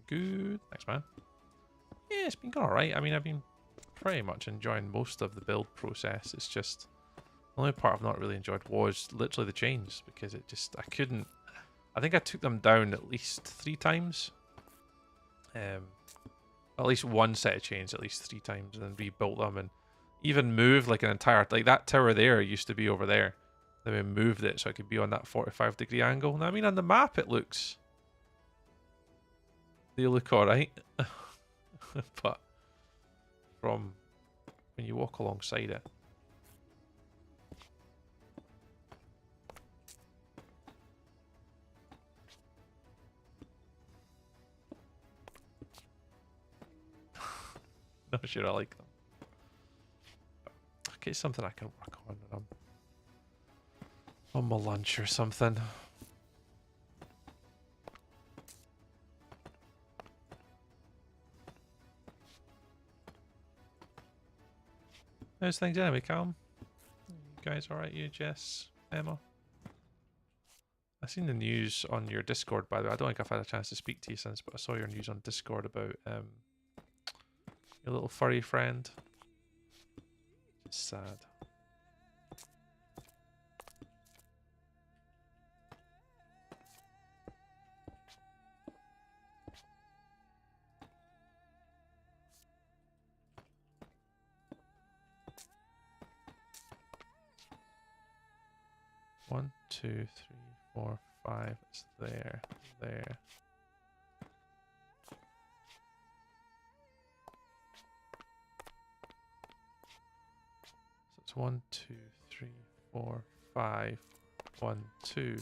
Good. Thanks, man. Yeah, it's been going alright. I mean, I've been pretty much enjoying most of the build process. It's just the only part I've not really enjoyed was literally the chains, because it just, I couldn't... I think I took them down at least 3 times. At least one set of chains at least 3 times, and then rebuilt them and even moved like an entire... Like that tower there used to be over there. Then we moved it so it could be on that 45-degree angle. And I mean, on the map it looks... They look alright. But from when you walk alongside it... Not sure I like them. Okay, it's something I can work on when I'm on my lunch or something. How's things anyway, Calm? You guys alright, you, Jess, Emma? I've seen the news on your Discord, by the way. I don't think I've had a chance to speak to you since, but I saw your news on Discord about your little furry friend. It's sad. One, 2, 3, 4, 5. It's there. There. So it's 1, 2, 3, 4, 5. 1, 2.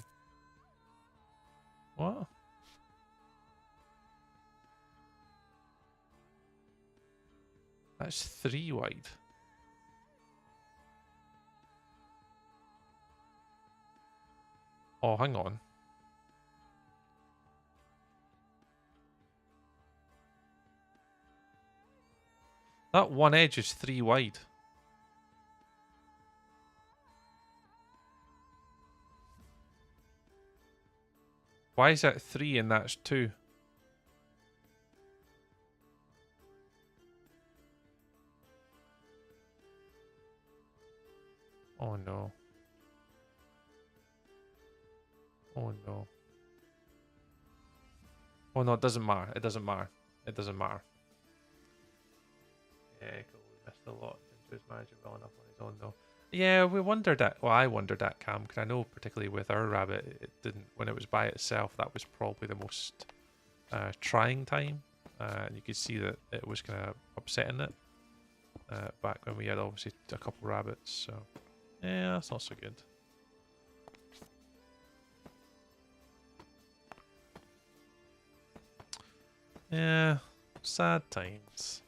What? That's 3 wide. Oh, hang on. That one edge is 3 wide. Why is that 3 and that's 2? Oh no. Oh no. Oh no, it doesn't matter. It doesn't matter. It doesn't matter. Yeah, cool. We missed a lot. Didn't do his magic well enough on his own though. Yeah, we wondered that. Well, I wondered that, Cam, because I know particularly with our rabbit, it didn't. When it was by itself, that was probably the most trying time, and you could see that it was kind of upsetting it back when we had obviously a couple rabbits. So yeah, that's not so good. Yeah, sad times.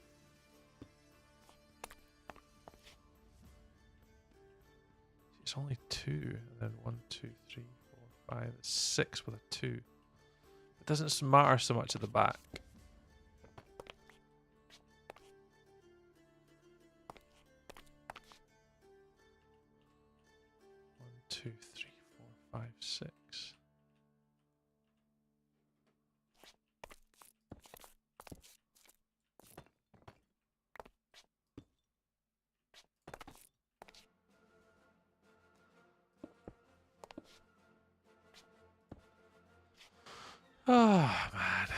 It's only 2, and then 1, 2, 3, 4, 5, 6 with a 2. It doesn't matter so much at the back. 1, 2, 3, 4, 5, 6. Oh, man.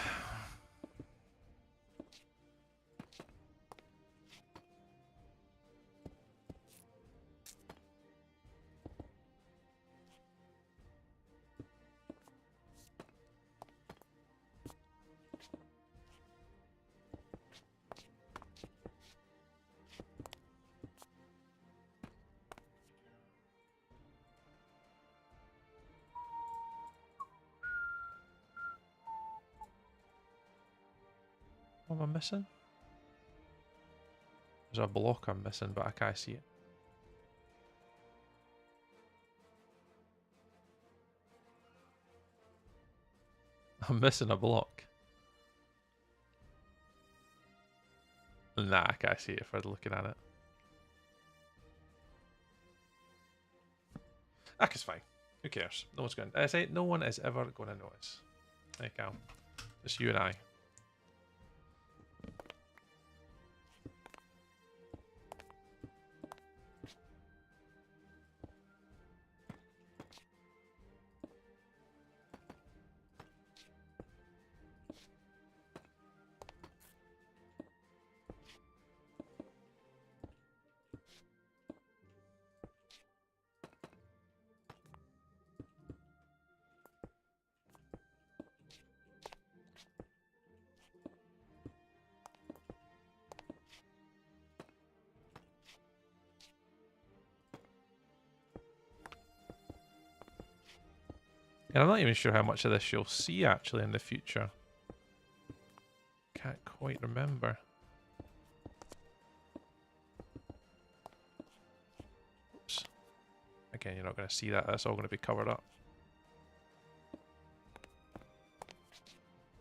What am I missing? There's a block I'm missing, but I can't see it. I'm missing a block. Nah, I can't see it if I'm looking at it. It's fine. Who cares? No one's going to... no one is ever going to notice. There you go. Just you and I. And I'm not even sure how much of this you'll see actually in the future. Can't quite remember. Oops. Again, you're not going to see that. That's all going to be covered up.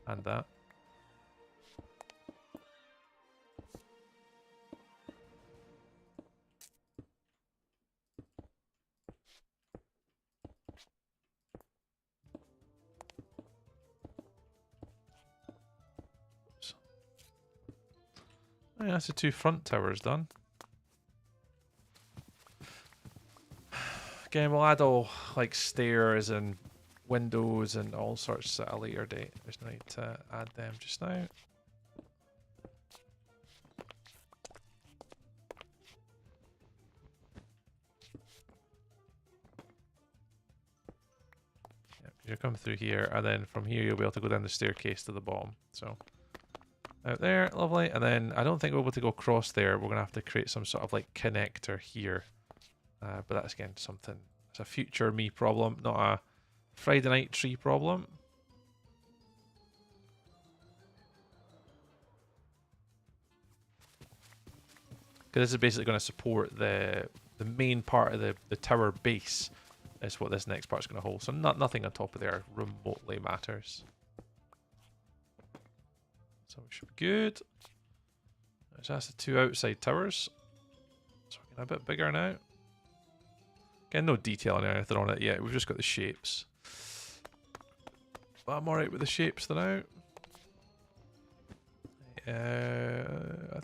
And that. Oh, yeah, that's the 2 front towers done. Again, we'll add all like stairs and windows and all sorts at a later date. There's no need to add them just now. Yep, you'll come through here, and then from here you'll be able to go down the staircase to the bottom. So out there, lovely. And then I don't think we'll be able to go across there. We're going to have to create some sort of like connector here. But that's again something, it's a future me problem, not a Friday night tree problem. Because this is basically going to support the main part of the tower base is what this next part's going to hold. So nothing on top of there remotely matters. So we should be good. So that's the 2 outside towers. So we're getting a bit bigger now. Again, no detail or anything on it yet. We've just got the shapes. But I'm alright with the shapes for now. I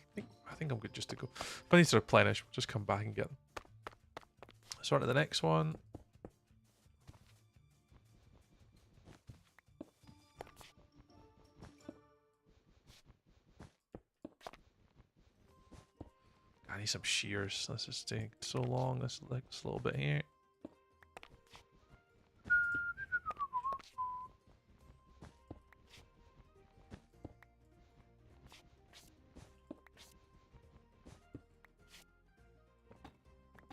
think I'm good just to go. If I need to replenish, we'll just come back and get them. Let's on to the next one. I need some shears. This is taking so long. This little bit here.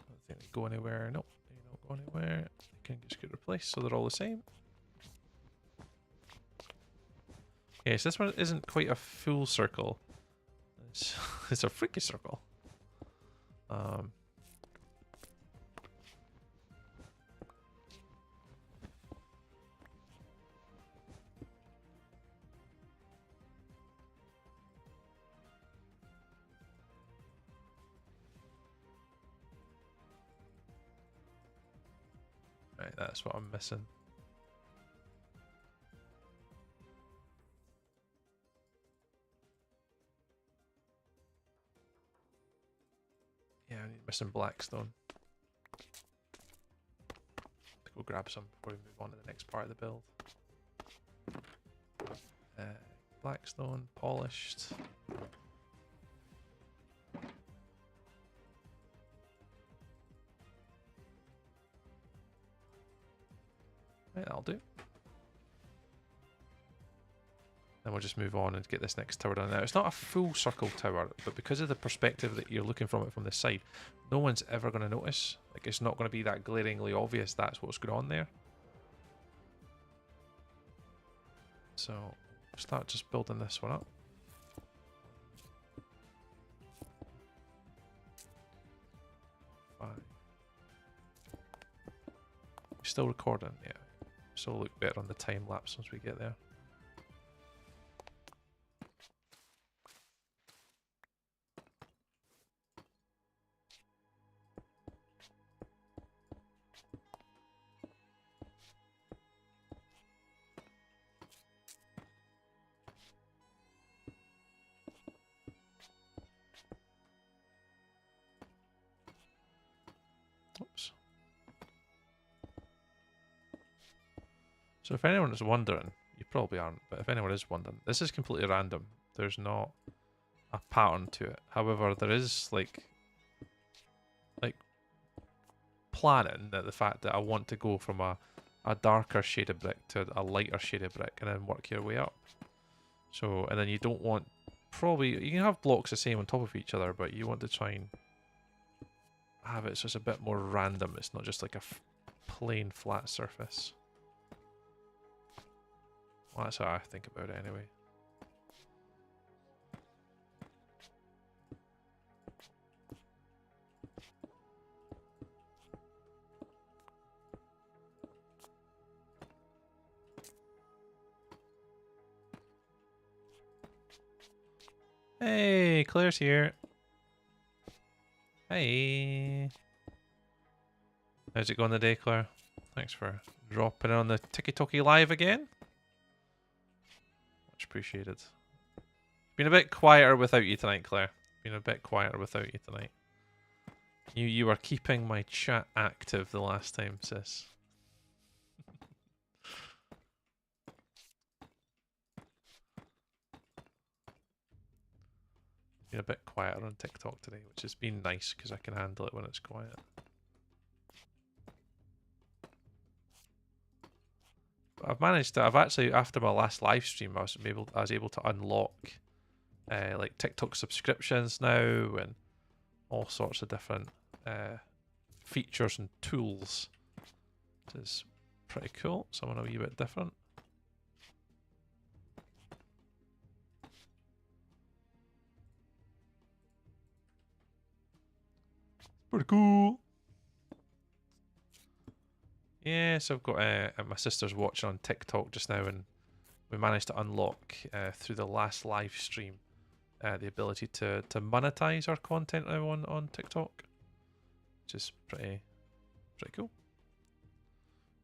Don't think they go anywhere. Nope, they don't go anywhere. They can just get replaced, so they're all the same. Okay, so this one isn't quite a full circle. It's a freaky circle. Right, that's what I'm missing. missing blackstone. Go grab some before we move on to the next part of the build. Blackstone, polished. Right, that'll do. Then we'll just move on and get this next tower done. Now, it's not a full circle tower, but because of the perspective that you're looking from it from the side, no one's ever going to notice. Like, it's not going to be that glaringly obvious that's what's going on there. So, start just building this one up. Fine. Still recording? Yeah. So it'll look better on the time lapse once we get there. Oops. So if anyone is wondering, you probably aren't, but if anyone is wondering, this is completely random. There's not a pattern to it. However, there is like planning that the fact that I want to go from a darker shaded brick to a lighter shaded brick and then work your way up. So, and then you don't want, probably, you can have blocks the same on top of each other, but you want to try and have it so it's a bit more random. It's not just like a plain flat surface. Well, that's how I think about it anyway. Hey, Claire's here. Hey. How's it going today, Claire? Thanks for dropping on the Tiki-Toki live again. Much appreciated. Been a bit quieter without you tonight, Claire. Been a bit quieter without you tonight. You were keeping my chat active the last time, sis. Been a bit quieter on TikTok today, which has been nice because I can handle it when it's quiet. But I've managed to. I've actually, after my last live stream, I was able to unlock like TikTok subscriptions now and all sorts of different features and tools. Which is pretty cool. Something a wee bit different. Pretty cool. Yeah, so I've got my sister's watching on TikTok just now, and we managed to unlock through the last live stream the ability to monetize our content now on TikTok, which is pretty cool.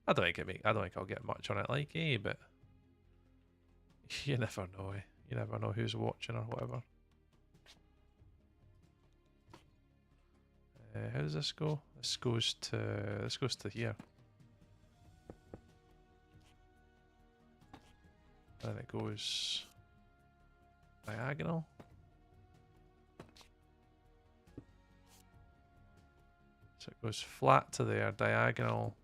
I don't think I'll get much on it, like, but you never know. You never know who's watching or whatever. How does this go? This goes to here. Then it goes diagonal. So it goes flat to there, diagonal.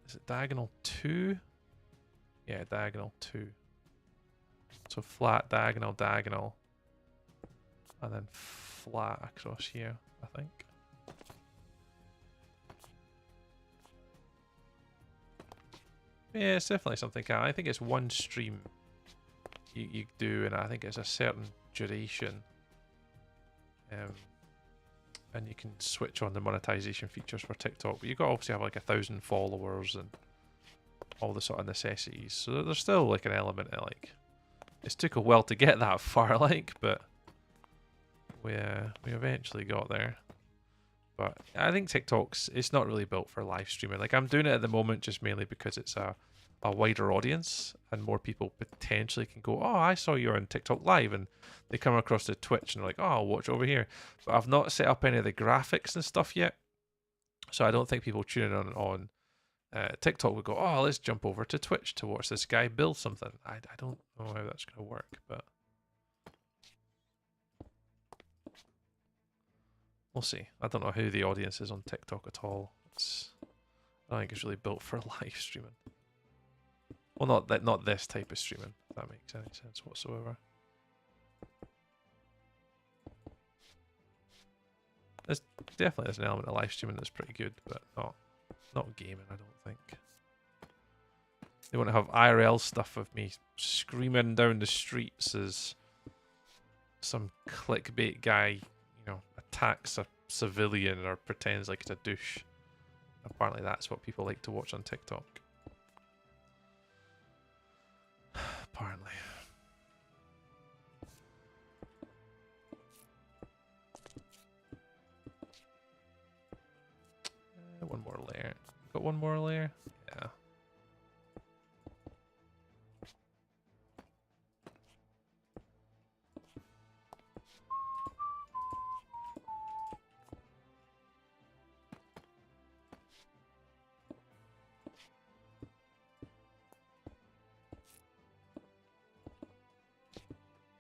Is it diagonal 2? Yeah, diagonal 2. So flat, diagonal, diagonal. And then flat across here, I think. Yeah, it's definitely something. I think it's one stream you do, and I think it's a certain duration. And you can switch on the monetization features for TikTok, but you've got to obviously have like 1,000 followers and all the sort of necessities. So there's still like an element of like, it's took a while to get that far, like, but we eventually got there. But I think TikTok's, it's not really built for live streaming. Like, I'm doing it at the moment just mainly because it's a a wider audience and more people potentially can go, oh, I saw you on TikTok live, and they come across to Twitch and they're like, oh, I'll watch over here. But I've not set up any of the graphics and stuff yet, so I don't think people tuning on TikTok would go, oh, let's jump over to Twitch to watch this guy build something. I don't know how that's going to work, but we'll see. I don't know who the audience is on TikTok at all. I don't think it's really built for live streaming. Well, not this type of streaming, if that makes any sense whatsoever. There's definitely an element of live streaming that's pretty good, but not gaming, I don't think. They want to have IRL stuff of me screaming down the streets as some clickbait guy, attacks a civilian or pretends like it's a douche. Apparently that's what people like to watch on TikTok. Apparently. One more layer. Got one more layer? Yeah.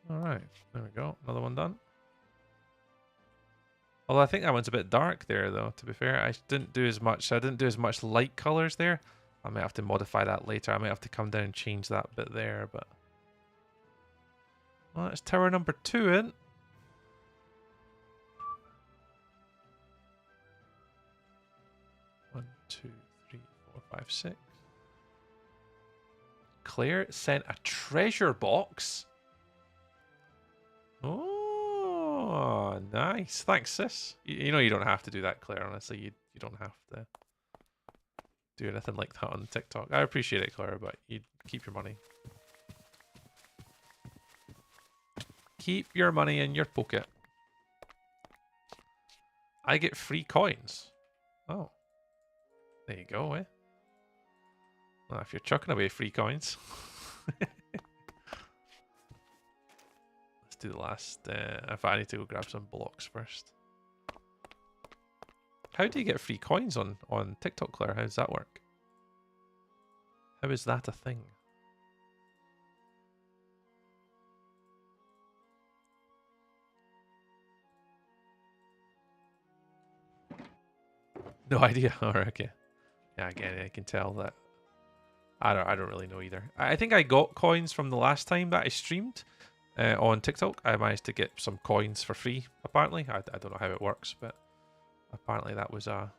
Alright, there we go. Another one done. Although I think that one's a bit dark there, though, to be fair. I didn't do as much light colors there. I might have to modify that later. I might have to come down and change that bit there, but... Well, that's tower number 2 in. One, two, three, four, five, six. Claire sent a treasure box. Oh, nice. Thanks, sis. You know you don't have to do that, Claire, honestly. You don't have to do anything like that on TikTok. I appreciate it, Claire, but you keep your money. Keep your money in your pocket. I get free coins. Oh. There you go, eh? Well, if you're chucking away free coins... do the last if I need to go grab some blocks first. How do you get free coins on TikTok, Claire? How does that work? How is that a thing? No idea. Alright, okay. Yeah, again, I can tell that I don't really know either. I think I got coins from the last time that I streamed. On TikTok, I managed to get some coins for free. Apparently, I don't know how it works, but apparently that was a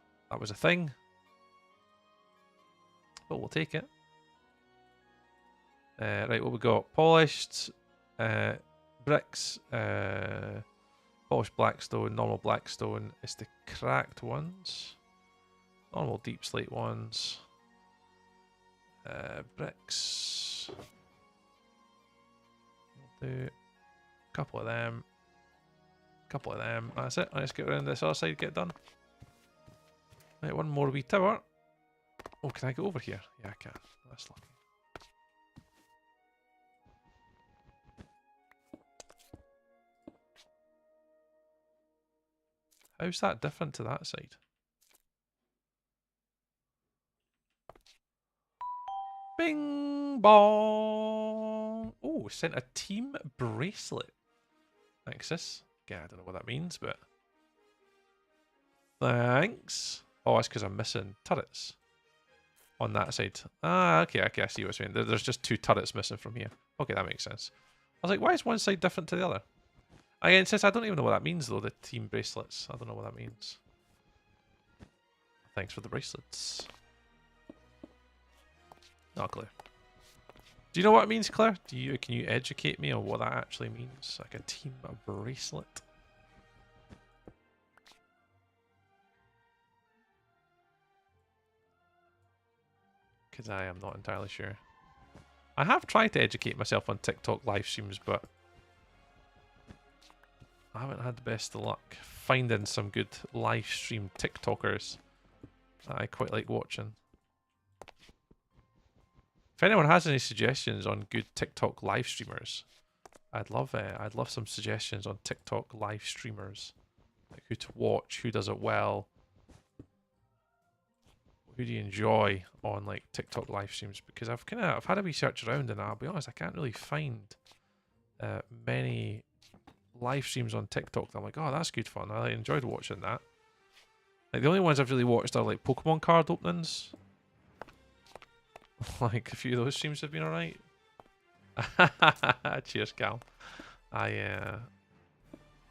thing. But we'll take it. Right, what we got? Polished bricks, polished blackstone, normal blackstone. It's the cracked ones, normal deep slate ones, bricks. Do a couple of them. That's it. Let's get around this other side, get done. Right, one more wee tower. Oh, can I go over here? Yeah, I can. That's lucky. How's that different to that side? Bing bong. Oh, sent a team bracelet. Thanks, sis. Yeah, I don't know what that means, but thanks. Oh, it's because I'm missing turrets on that side. Ah, okay, I see what you're saying. There's just 2 turrets missing from here. Okay, that makes sense. I was like, why is one side different to the other? Again, sis, I don't even know what that means, though, the team bracelets. I don't know what that means. Thanks for the bracelets. Not clear. Do you know what it means, Claire? Can you educate me on what that actually means? Like a team bracelet? Because I am not entirely sure. I have tried to educate myself on TikTok live streams, but I haven't had the best of luck finding some good live stream TikTokers that I quite like watching. If anyone has any suggestions on good TikTok live streamers, I'd love it. I'd love some suggestions on TikTok live streamers, like who to watch, who does it well, who do you enjoy on like TikTok live streams? Because I've had a wee search around, and I'll be honest, I can't really find many live streams on TikTok that I'm like, oh, that's good fun. I enjoyed watching that. Like the only ones I've really watched are like Pokemon card openings. Like a few of those streams have been alright. Cheers, Cal.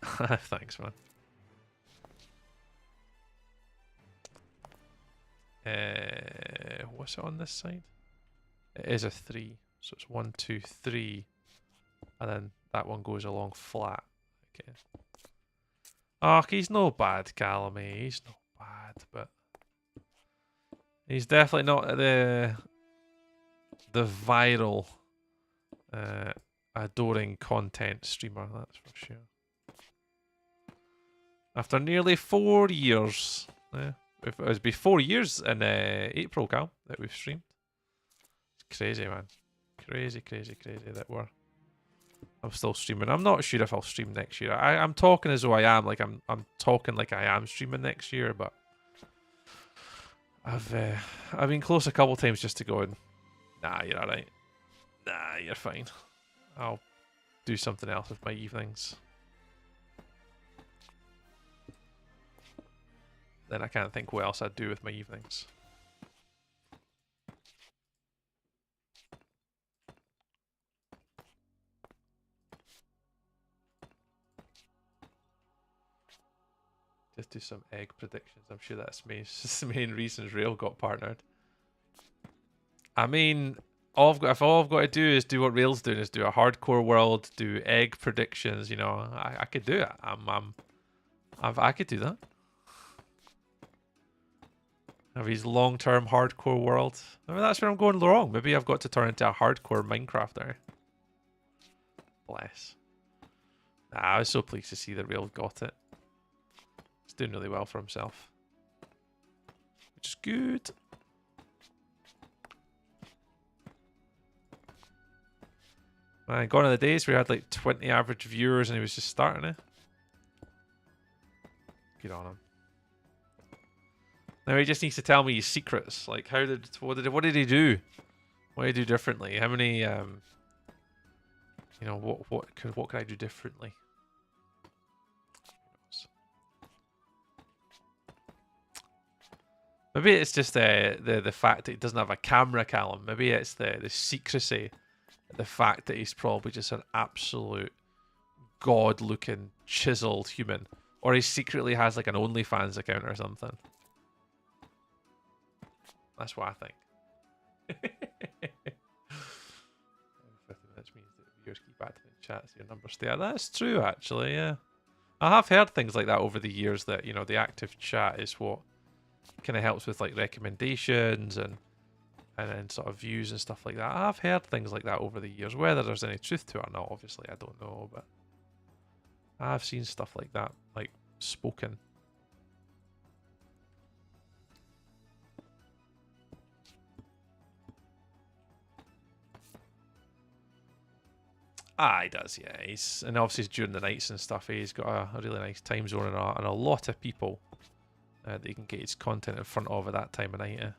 Thanks, man. What's it on this side? It is a 3, so it's 1, 2, 3, and then that one goes along flat. Okay. Oh, he's no bad, Callum. He's not bad, but he's definitely not the viral, adoring content streamer. That's for sure. After nearly 4 years, it was be 4 years in April, Cal, that we've streamed. It's crazy, man. Crazy that I'm still streaming. I'm not sure if I'll stream next year. I'm talking as though I am, like I'm talking like I am streaming next year, but I've been close a couple times just to go, nah, you're alright. Nah, you're fine. I'll do something else with my evenings. Then I can't think what else I'd do with my evenings. Just do some egg predictions. I'm sure that's the main reasons Rail got partnered. I mean, if all I've got to do is do what Rail's doing, is do a hardcore world, do egg predictions. You know, I could do it. I could do that. Of his long-term hardcore world. I mean, that's where I'm going wrong. Maybe I've got to turn into a hardcore Minecrafter. Bless. Nah, I was so pleased to see that Rail got it. He's doing really well for himself, which is good. Man, gone are the days where he had like 20 average viewers and he was just starting it. Good on him. Now he just needs to tell me his secrets. Like, what did he do? What did he do differently? How many you know, what could I do differently? Maybe it's just the fact that he doesn't have a camera, Callum. Maybe it's the secrecy, the fact that he's probably just an absolute god-looking chiseled human, or he secretly has like an OnlyFans account or something. That's what I think. 50 minutes means that viewers keep active in chat, so your numbers stay. That's true, actually. Yeah, I have heard things like that over the years. That, you know, the active chat is what kind of helps with like recommendations and then sort of views and stuff like that. I've heard things like that over the years. Whether there's any truth to it or not, obviously, I don't know, but I've seen stuff like that, like spoken. Ah, he does, yeah. And obviously during the nights and stuff, he's got a really nice time zone and a lot of people that he can get his content in front of at that time of night.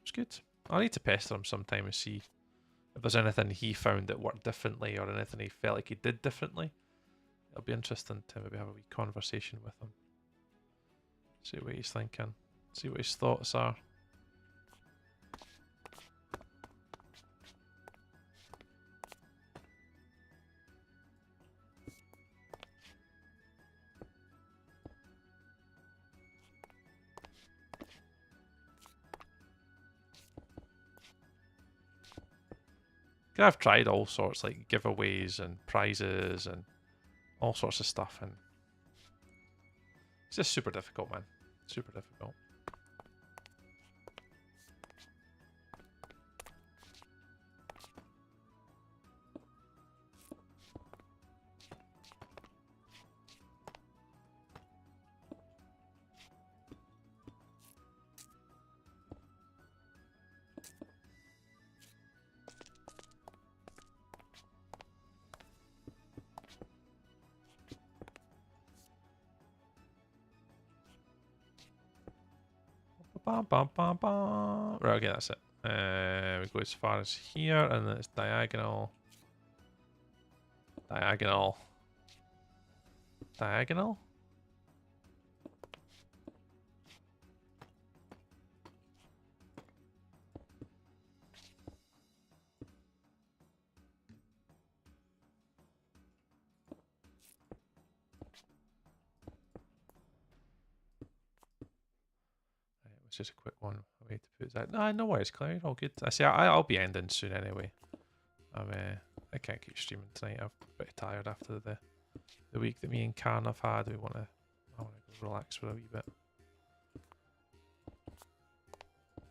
It's good. I need to pester him sometime and see if there's anything he found that worked differently or anything he felt like he did differently. It'll be interesting to maybe have a wee conversation with him. See what he's thinking. See what his thoughts are. I've tried all sorts, like giveaways and prizes and all sorts of stuff, and it's just super difficult, man. Super difficult. Bum, bum, bum, bum. Right, okay, that's it. We go as far as here, and then it's diagonal. Diagonal. Diagonal? It's just a quick one way to put that. No worries, Claire. All good. I see. I'll be ending soon anyway. I can't keep streaming tonight. I'm pretty tired after the week that me and Karen have had. I want to go relax for a wee bit.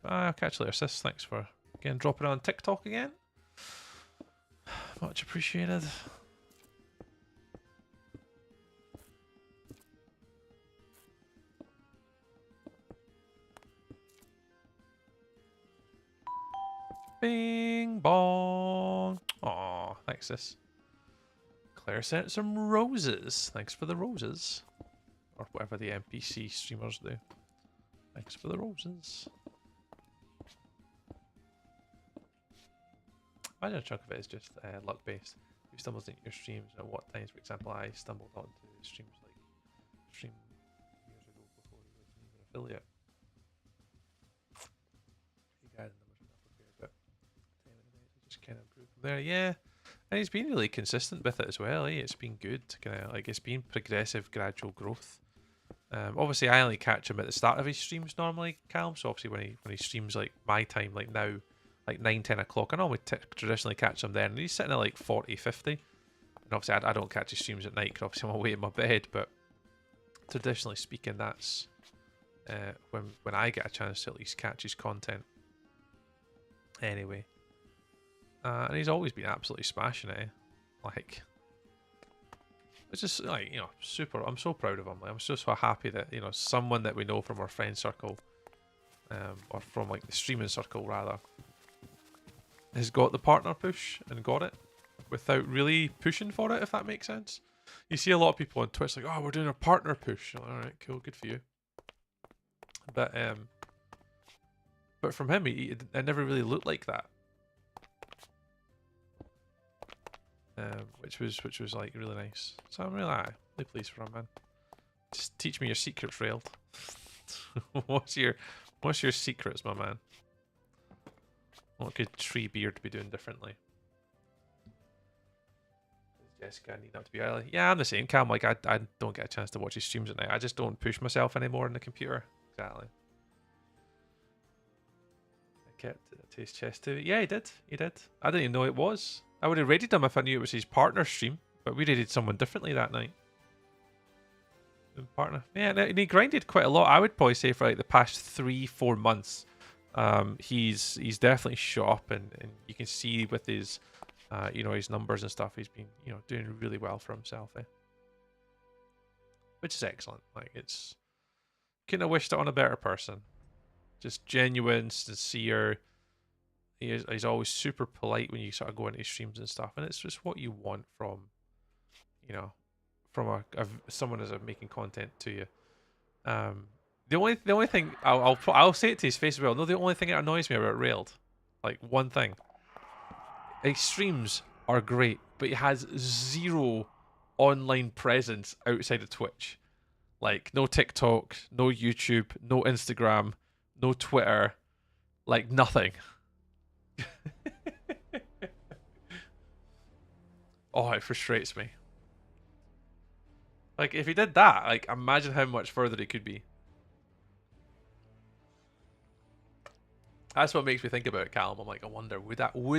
I'll catch you later, sis. Thanks for again dropping on TikTok again. Much appreciated. Bing bong. Aw, thanks, sis. Claire sent some roses. Thanks for the roses. Or whatever the NPC streamers do. Thanks for the roses. Imagine a chunk of it is just luck based. Who stumbles into your streams and at what times? For example, I stumbled onto streams like stream years ago before he was even an affiliate. You guys but just kind of improved from there. Yeah, and he's been really consistent with it as well. It's been good, kind of like it's been progressive, gradual growth. Obviously, I only catch him at the start of his streams normally, Calm. So obviously, when he streams like my time, like now, like 9-10 o'clock, I normally traditionally catch him then, and he's sitting at like 40-50. And obviously, I don't catch his streams at night because obviously I'm away in my bed. But traditionally speaking, that's when I get a chance to at least catch his content. Anyway. And he's always been absolutely smashing it. Like, it's just like, you know, super. I'm so proud of him. Like, I'm so happy that, you know, someone that we know from our friend circle, or from like the streaming circle rather, has got the partner push and got it without really pushing for it. If that makes sense. You see a lot of people on Twitch like, oh, we're doing a partner push. All right, cool, good for you. But from him, it never really looked like that. Which was like really nice. So I'm really pleased for him, man. Just teach me your secrets, Railed. what's your secrets, my man? What could Treebeard be doing differently? Jessica, I need not to be early. Yeah, I'm the same, Cam. Like I don't get a chance to watch his streams at night. I just don't push myself anymore on the computer. Exactly. I kept it to his chest too. Yeah, he did. He did. I didn't even know it was. I would have raided him if I knew it was his partner stream, but we raided someone differently that night. Partner. Yeah, and he grinded quite a lot. I would probably say for like the past 3-4 months, he's definitely shot up, and you can see with his, you know, his numbers and stuff, he's been, you know, doing really well for himself, which is excellent. Like, it's, couldn't have wished it on a better person. Just genuine, sincere. He's always super polite when you sort of go into streams and stuff, and it's just what you want from, you know, from someone as making content to you. The only thing I'll say it to his face as well. No, the only thing that annoys me about Railed, like one thing, his streams are great, but he has zero online presence outside of Twitch. Like no TikTok, no YouTube, no Instagram, no Twitter, like nothing. Oh, it frustrates me. Like, if he did that, like, imagine how much further he could be. That's what makes me think about it, Callum. I'm like, I wonder, would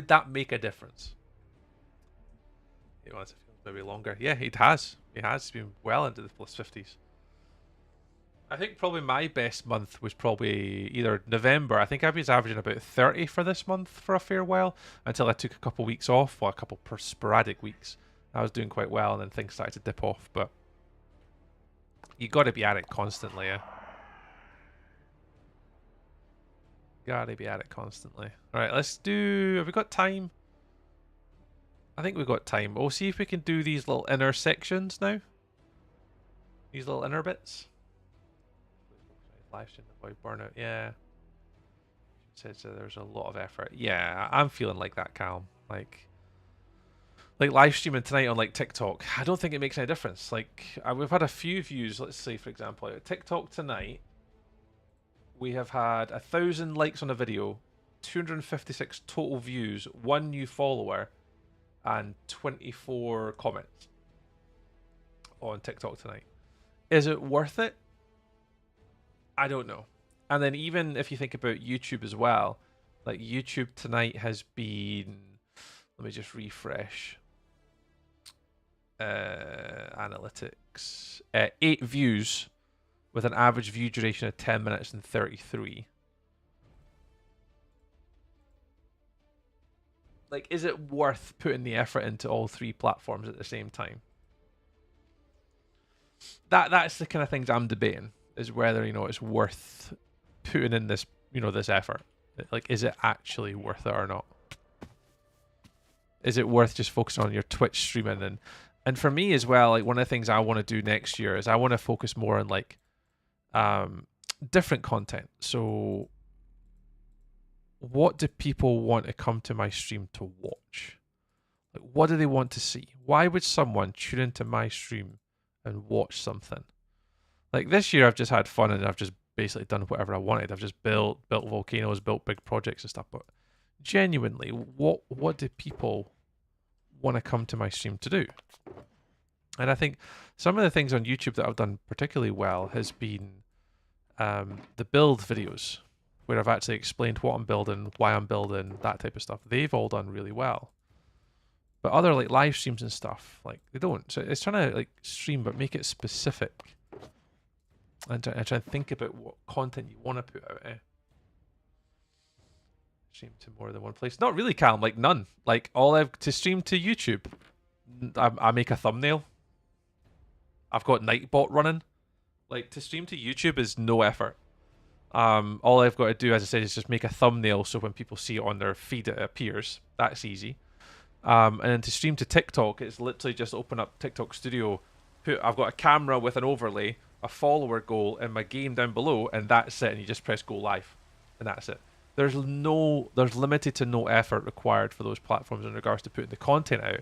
that make a difference? He wants to feel maybe longer. Yeah, it has. He has been well into the plus 50s. I think probably my best month was probably either November. I think I was averaging about 30 for this month for a fair while, until I took a couple weeks off, well, a couple sporadic weeks. I was doing quite well, and then things started to dip off, but you got to be at it constantly, yeah. Got to be at it constantly. All right, let's do. Have we got time? I think we've got time. We'll see if we can do these little inner sections now. These little inner bits. Live stream avoid burnout. Yeah. says there's a lot of effort. Yeah, I'm feeling like that, Calm. Like live streaming tonight on like TikTok, I don't think it makes any difference. Like we've had a few views. Let's say, for example, TikTok tonight, we have had 1,000 likes on a video, 256 total views, 1 new follower, and 24 comments on TikTok tonight. Is it worth it? I don't know. And then even if you think about YouTube as well, like YouTube tonight has been, let me just refresh. Analytics, 8 views with an average view duration of 10 minutes and 33. Like, is it worth putting the effort into all 3 platforms at the same time? That's the kind of things I'm debating, is whether, you know, it's worth putting in this, you know, this effort. Like, is it actually worth it or not? Is it worth just focusing on your Twitch streaming? And for me as well, like, one of the things I want to do next year is I want to focus more on like different content. So what do people want to come to my stream to watch? Like, what do they want to see? Why would someone tune into my stream and watch something? Like, this year I've just had fun and I've just basically done whatever I wanted. I've just built volcanoes, built big projects and stuff. But genuinely, what do people want to come to my stream to do? And I think some of the things on YouTube that I've done particularly well has been the build videos, where I've actually explained what I'm building, why I'm building, that type of stuff. They've all done really well. But other like live streams and stuff, like, they don't. So it's trying to like stream but make it specific. And try and think about what content you want to put out. Stream to more than one place. Not really, Calm. Like, none. Like, all I've to stream to YouTube, I make a thumbnail. I've got Nightbot running. Like, to stream to YouTube is no effort. All I've got to do, as I said, is just make a thumbnail so when people see it on their feed, it appears. That's easy. And then to stream to TikTok, it's literally just open up TikTok Studio. I've got a camera with an overlay, a follower goal, and my game down below, and that's it. And you just press go live, and that's it. There's limited to no effort required for those platforms in regards to putting the content out.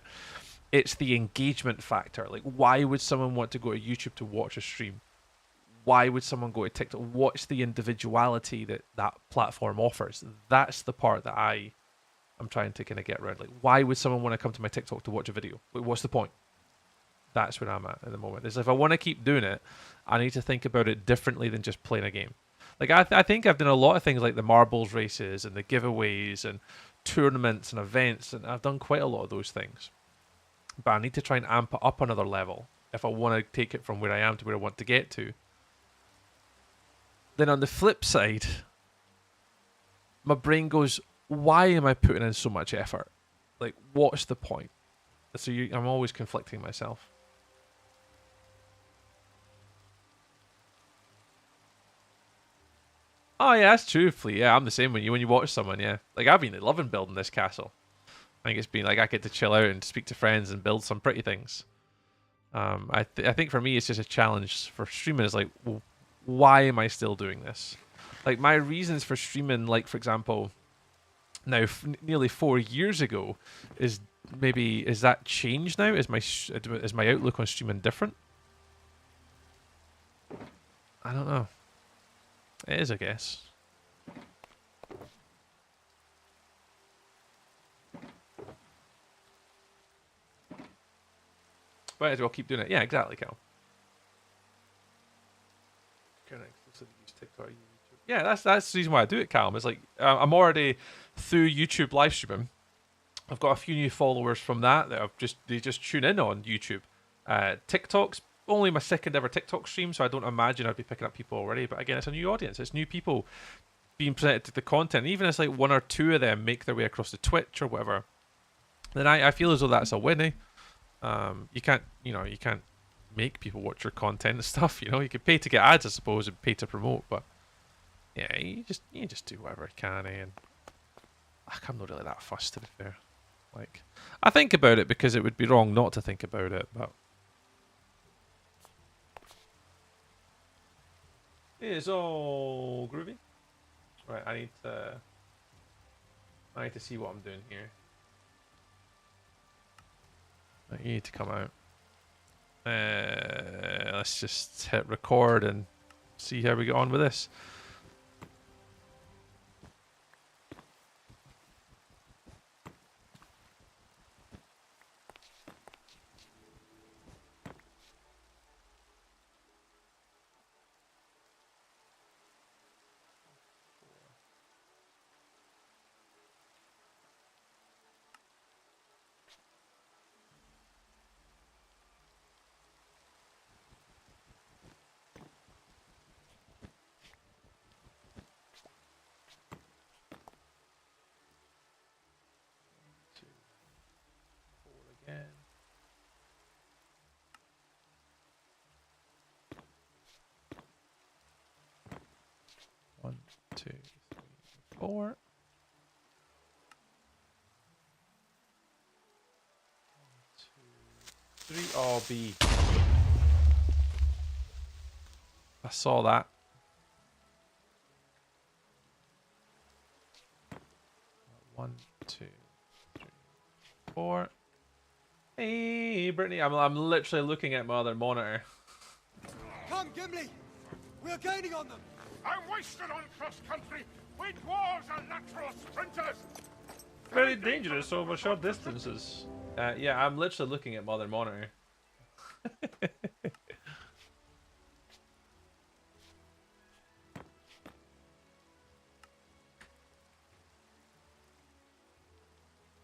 It's the engagement factor. Like, why would someone want to go to YouTube to watch a stream? Why would someone go to TikTok? What's the individuality that platform offers? That's the part that I'm trying to kind of get around. Like, why would someone want to come to my TikTok to watch a video? Like, what's the point? That's where I'm at the moment. Is if I want to keep doing it, I need to think about it differently than just playing a game. Like, I think I've done a lot of things like the marbles races and the giveaways and tournaments and events, and I've done quite a lot of those things. But I need to try and amp it up another level if I want to take it from where I am to where I want to get to. Then on the flip side, my brain goes, why am I putting in so much effort? Like, what's the point? So I'm always conflicting myself. Oh yeah, that's true, Flea. Yeah, I'm the same when you watch someone, yeah. Like, I've been loving building this castle. I think it's been like I get to chill out and speak to friends and build some pretty things. I think for me it's just a challenge for streaming. Is like, well, why am I still doing this? Like, my reasons for streaming, like, for example, now nearly 4 years ago, is that changed now? Is my outlook on streaming different? I don't know. It is, I guess. Might as well keep doing it. Yeah, exactly, Cal. Yeah, that's the reason why I do it, Calm. It's like, I'm already through YouTube live streaming. I've got a few new followers from that they just tune in on YouTube. TikTok's only my second ever TikTok stream, so I don't imagine I'd be picking up people already. But again, it's a new audience. It's new people being presented to the content. Even if it's like 1 or 2 of them make their way across to Twitch or whatever, then I feel as though that's a win. You can't make people watch your content and stuff. You can pay to get ads, I suppose, and pay to promote. But yeah, you just do whatever you can, and I'm not really that fussed, to be fair. Like, I think about it because it would be wrong not to think about it, but it's all groovy. Right, I need to I need to see what I'm doing here. You need to come out. Let's just hit record and see how we get on with this. Again. 1, 2, 3, 4. 1, 2, 3. Oh, B. I saw that. 1, 2, 3, 4. Hey, Brittany, I'm literally looking at my other monitor.
Come, Gimli! We're gaining on them!
I'm wasted on cross-country! We dwarves are natural sprinters!
Very dangerous over short distances. Yeah, I'm literally looking at my other monitor.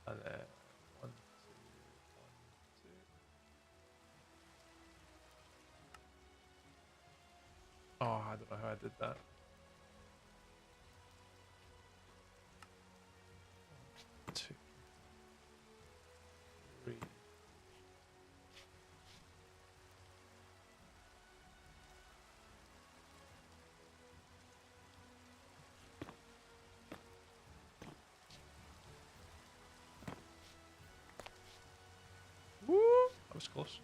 And, 1, 2, 1, 2. Oh, I don't know how I did that. 2, 3. Woo! That was close.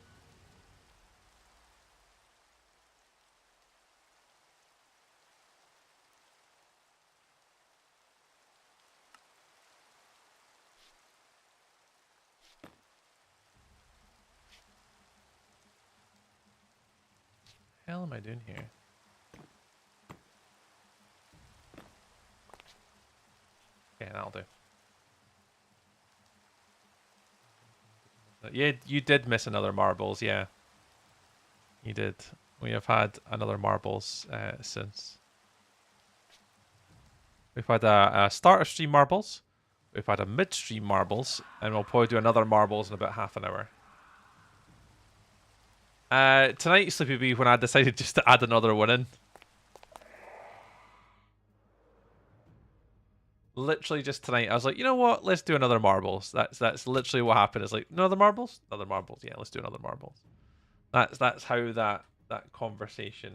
What the hell am I doing here? Okay, that'll do. Yeah, you did miss another marbles, yeah. You did. We have had another marbles since. We've had a starter stream marbles, we've had a midstream marbles, and we'll probably do another marbles in about half an hour. Tonight, Sleepy Bee, when I decided just to add another one in. Literally just tonight, I was like, you know what? Let's do another marbles. That's literally what happened. It's like, another marbles? Another marbles. Yeah, let's do another marbles. That's how that conversation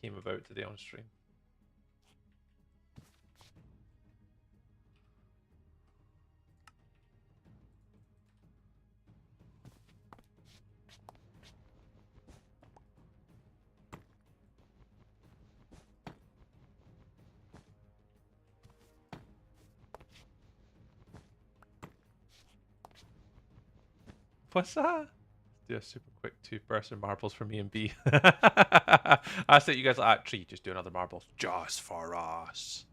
came about today on stream. What's that? Do a super quick 2-person marbles for me and B. I said you guys like that tree, just do another marbles just for us.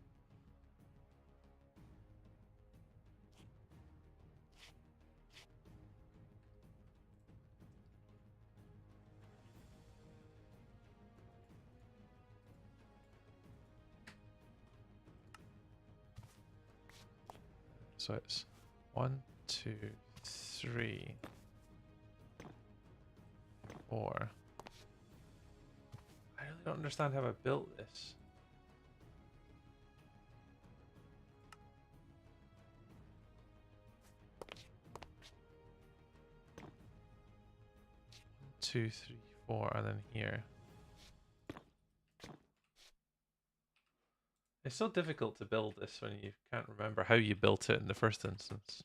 So it's 1, 2, 3, 4. I really don't understand how I built this. Two, 3, 4, and then here. It's so difficult to build this when you can't remember how you built it in the first instance.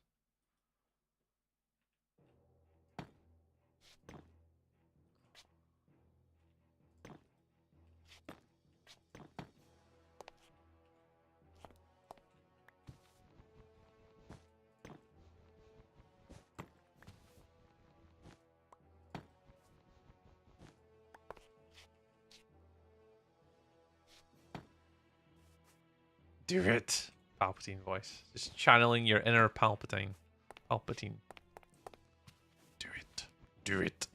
Do it. Palpatine voice. Just channeling your inner Palpatine. Palpatine. Do it. Do it.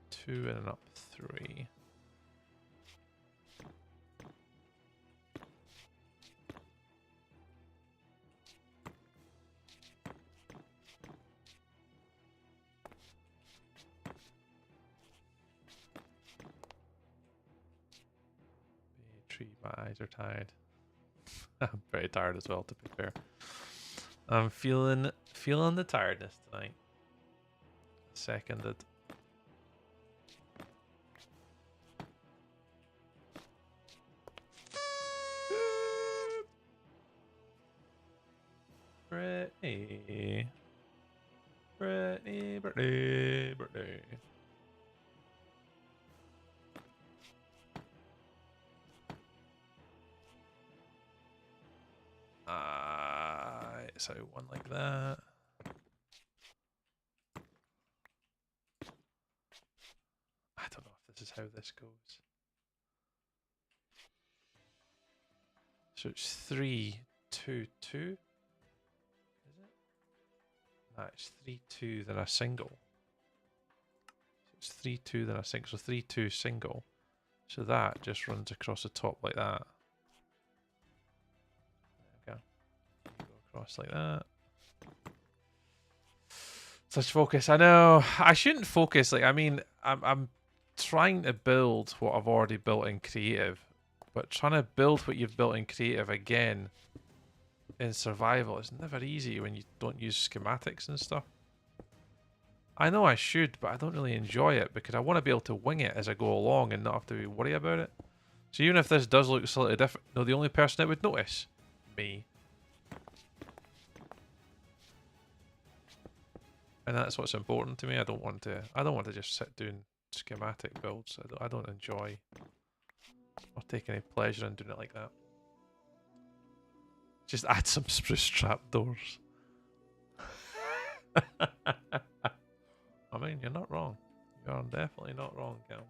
Two and an up three. Tree, my eyes are tired. I'm very tired as well, to be fair. I'm feeling the tiredness tonight. Seconded. Brittany. Brittany, Brittany, Brittany. So one like that. I don't know if this is how this goes. So it's 3, 2, 2. Is it? No, it's 3, 2, then a single. So it's 3, 2, then a single. So 3, 2, single. So that just runs across the top like that. There we go. Go across like that. Such focus. I know. I shouldn't focus. Like, I mean, I'm trying to build what I've already built in creative. But trying to build what you've built in creative again in survival is never easy when you don't use schematics and stuff. I know I should, but I don't really enjoy it because I want to be able to wing it as I go along and not have to worry about it. So even if this does look slightly different, no, the only person that would notice, me. And that's what's important to me. I don't want to just sit doing schematic builds. I don't enjoy or take any pleasure in doing it like that. Just add some spruce trapdoors. I mean, you're not wrong. You're definitely not wrong, Cal.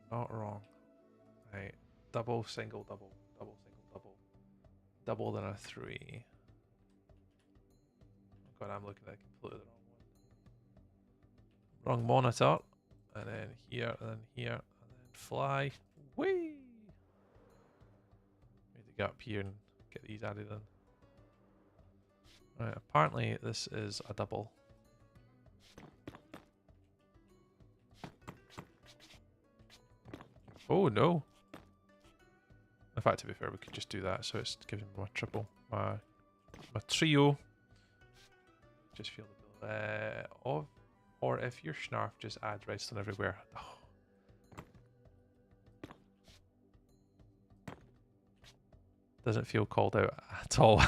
You're not wrong. Right. Double, single, double. Double, single, double. Double, then a 3. Oh god, I'm looking at completely the wrong one. Wrong monitor. And then here, and then here, and then fly. Whee! Need to get up here and get these added in. Right, apparently this is a double. Oh no! In fact, to be fair, we could just do that, so it's giving me my triple, my trio. Just feel the bill. Or if your snarf, just add redstone everywhere. Oh. Doesn't feel called out at all.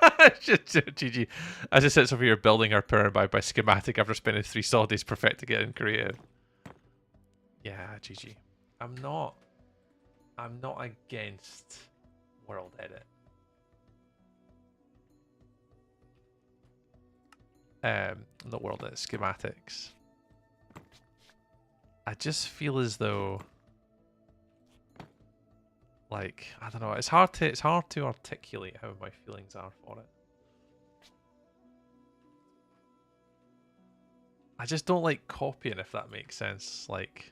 GG. As it sits over here building our power by schematic after spending 3 solid days perfecting it in creative. Yeah, GG. I'm not against world edit. Not world edit, schematics. I just feel as though, like, I don't know, it's hard to articulate how my feelings are for it. I just don't like copying, if that makes sense. Like,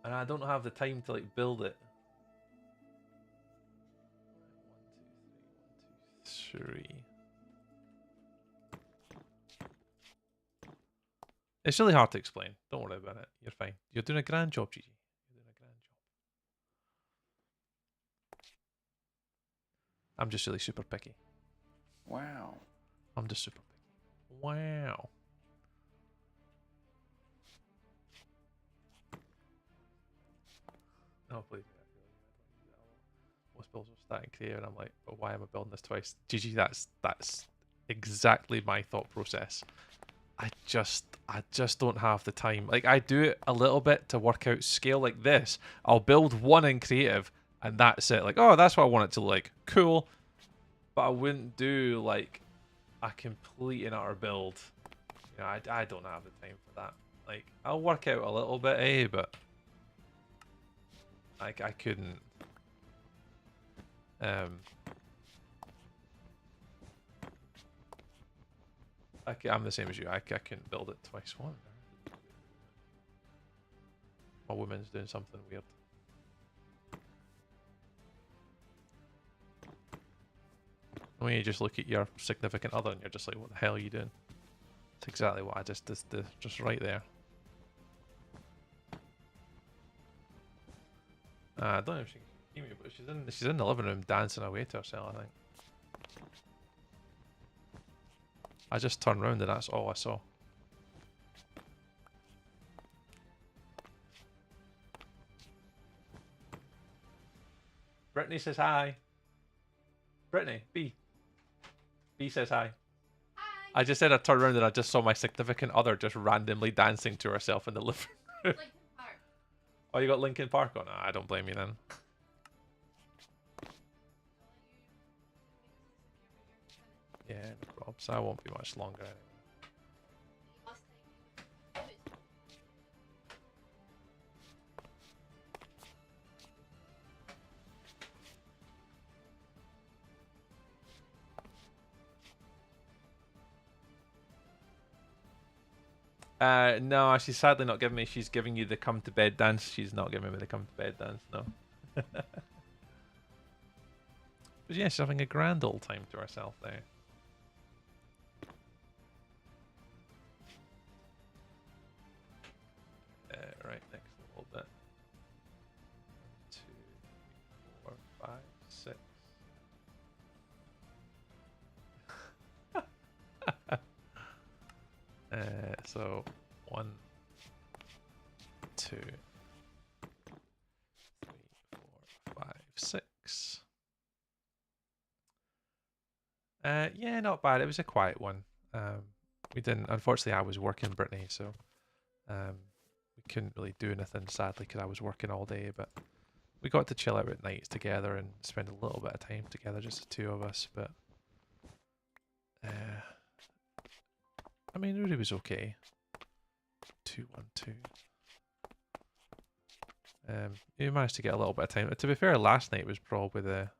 and I don't have the time to like build it. 1, 2, 3, 1, 2, 3. It's really hard to explain. Don't worry about it. You're fine. You're doing a grand job, Gigi. You're doing a grand job. I'm just really super picky.
Wow.
I'm just super picky. Wow. No, please. Most also starting creative, and I'm like, but why am I building this twice? GG, that's exactly my thought process. I just don't have the time. Like, I do it a little bit to work out scale like this. I'll build one in creative, and that's it. Like, oh, that's what I want it to look like. Cool. But I wouldn't do like a complete and utter build. You know, I don't have the time for that. Like, I'll work out a little bit, but like I couldn't. I'm the same as you. I couldn't build it twice. One. My woman's doing something weird. When you just look at your significant other and you're just like, what the hell are you doing? It's exactly what I just right there. I don't know if she can hear me, but she's in the living room dancing away to herself, I think. I just turned around and that's all I saw. Brittany says hi. Brittany, B says hi. Hi. I just said I turned around and I just saw my significant other just randomly dancing to herself in the living room. Linkin Park. Oh, you got Linkin Park on? I don't blame you then. Yeah, no problem. So I won't be much longer anyway. No, she's sadly not giving me. She's giving you the come to bed dance. She's not giving me the come to bed dance, no. But yeah, she's having a grand old time to herself there. Right, next a little bit. 2, 4, 5, 6. So 1, 2, 3, 4, 5, 6. Yeah, not bad. It was a quiet one. We didn't. Unfortunately, I was working, Brittany, so we couldn't really do anything, sadly, because I was working all day. But we got to chill out at nights together and spend a little bit of time together, just the two of us. But I mean, Rudy was okay. 2, 1, 2. You managed to get a little bit of time. To be fair, last night was probably the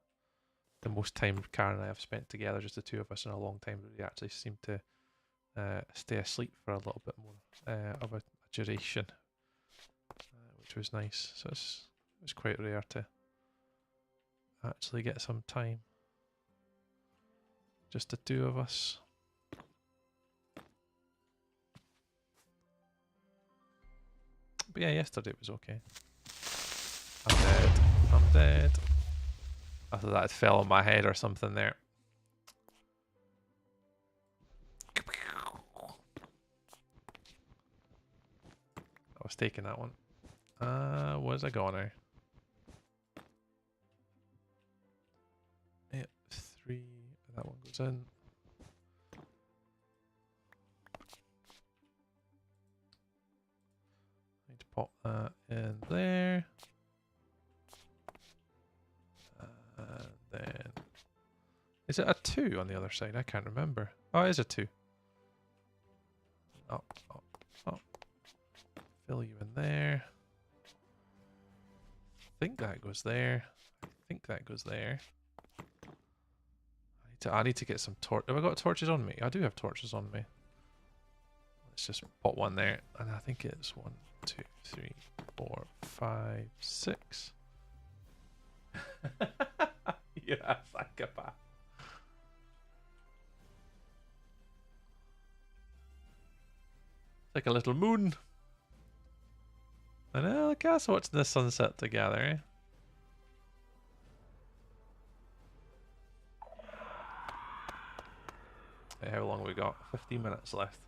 most time Karen and I have spent together, just the two of us, in a long time. We actually seemed to stay asleep for a little bit more of a duration, which was nice. So it was quite rare to actually get some time, just the two of us. But yeah, yesterday it was okay. I'm dead. I'm dead. I thought that it fell on my head or something there. I was taking that one. Where's I going now? Yep, 3. That one goes in. Need to pop that in there. And then, is it a 2 on the other side? I can't remember. Oh, it is a 2. Oh. Fill you in there. I think that goes there. I think that goes there. I need to get some torch. Have I got torches on me? I do have torches on me. Let's just put one there. And I think it's 1, 2, 3, 4, 5, 6. You're a psychopath. It's like a little moon. I know, look at us watching the sunset together, eh? Hey, how long have we got? 15 minutes left.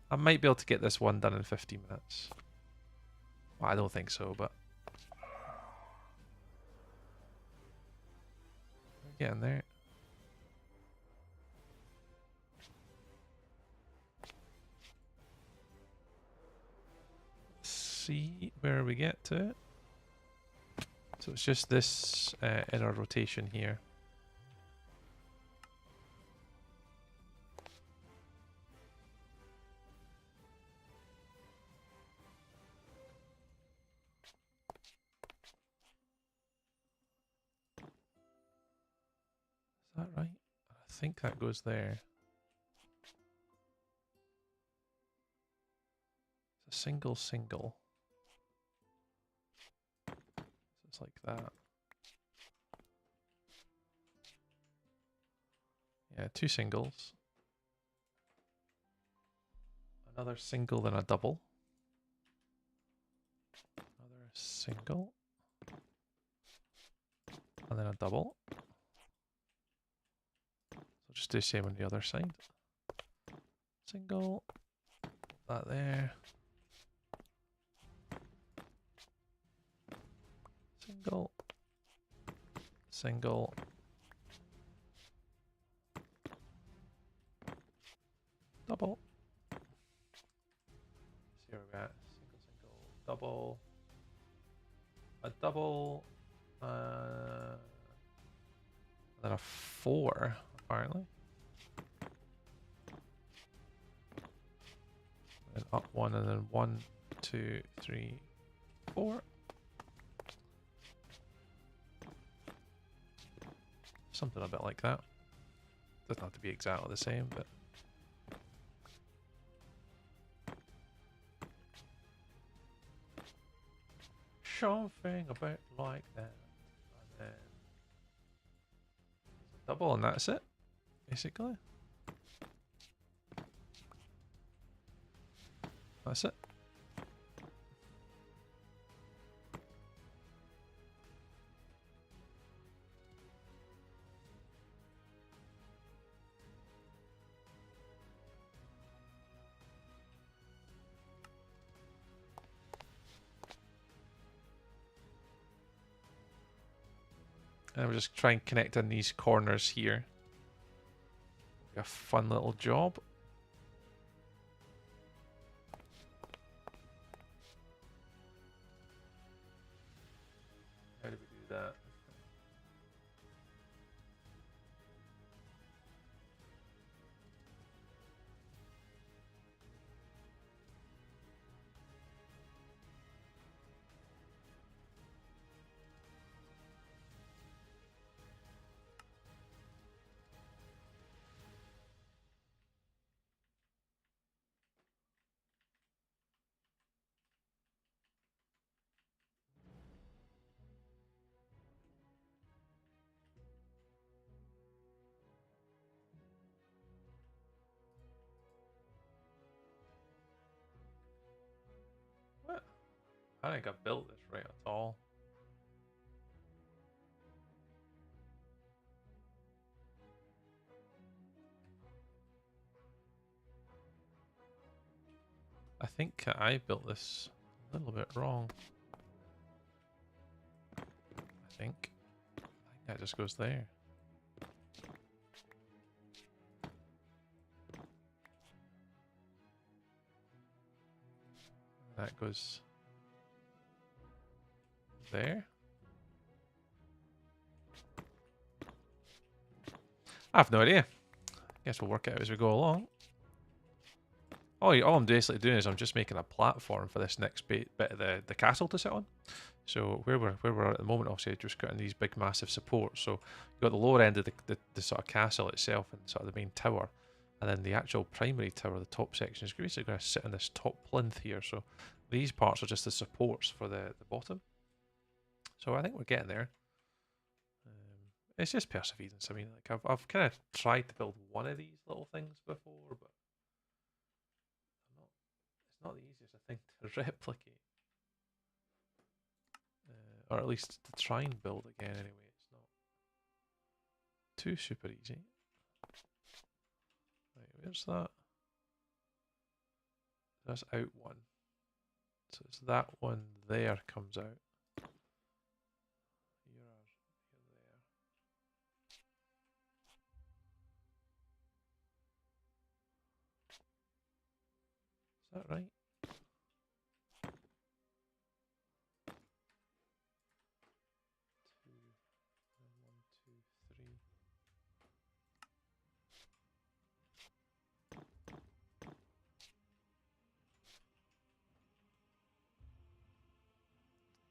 I might be able to get this one done in 15 minutes. Well, I don't think so, but... Get in there. See where we get to it. So it's just this inner rotation here. Is that right? I think that goes there. It's a single single. So it's like that. Yeah, two singles. Another single, then a double. Another single. And then a double. So just do the same on the other side. Single. That there. Single. Single. Double. See where we're at. Single, single, double. A double. And then a 4, apparently. And up 1, and then 1, 2, 3, 4. Something a bit like that. Doesn't have to be exactly the same, but something a bit like that. And then double, and that's it, basically. That's it. And we'll just try and connect in these corners here. A fun little job. How do we do that? What? I don't think I built this right at all. I think I built this a little bit wrong. I think that just goes there. That goes there. I have no idea. Guess we'll work it out as we go along. All I'm basically doing is I'm just making a platform for this next bit of the castle to sit on. So where we're at the moment, obviously, just got these big massive supports. So you've got the lower end of the sort of castle itself and sort of the main tower, and then the actual primary tower, the top section, is basically going to sit on this top plinth here. So these parts are just the supports for the bottom. So I think we're getting there. It's just perseverance. I mean, like I've kind of tried to build one of these little things before, but it's not the easiest thing to replicate. Or at least to try and build again anyway. It's not too super easy. Right, where's that? That's out 1. So it's that one there comes out. You're there. that right? Two, and 1, 2, 3.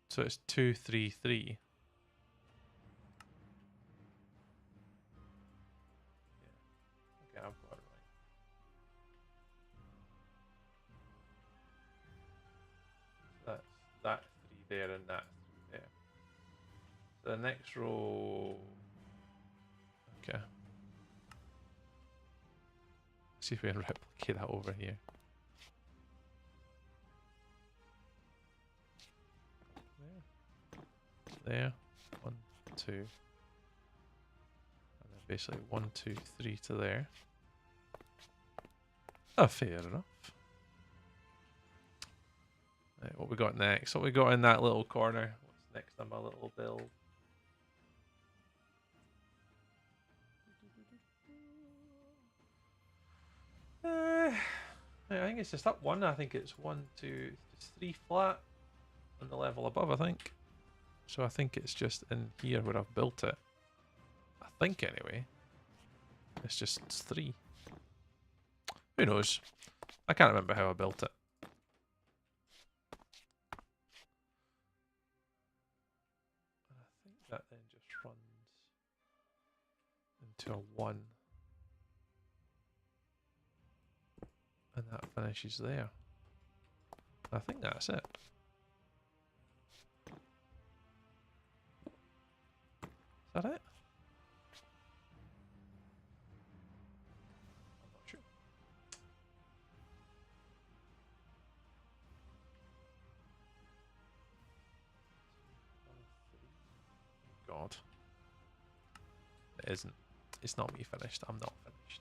So it's 2, 3, 3. Yeah. Okay, I've got it right. That's that 3 there and that 3 there. So the next row. Okay. Let's see if we can replicate that over here. There. 1, 2. And then basically 1, 2, 3 to there. Oh, fair enough. Right, what we got next? What we got in that little corner? What's next on my little build? I think it's just up 1. I think it's 1, 2, 3 flat on the level above, I think. So I think it's just in here where I've built it. I think anyway. It's just 3. Who knows? I can't remember how I built it. I think that then just runs into a 1. And that finishes there. I think that's it. Is that it? I'm not sure. God. It isn't. It's not me finished. I'm not finished.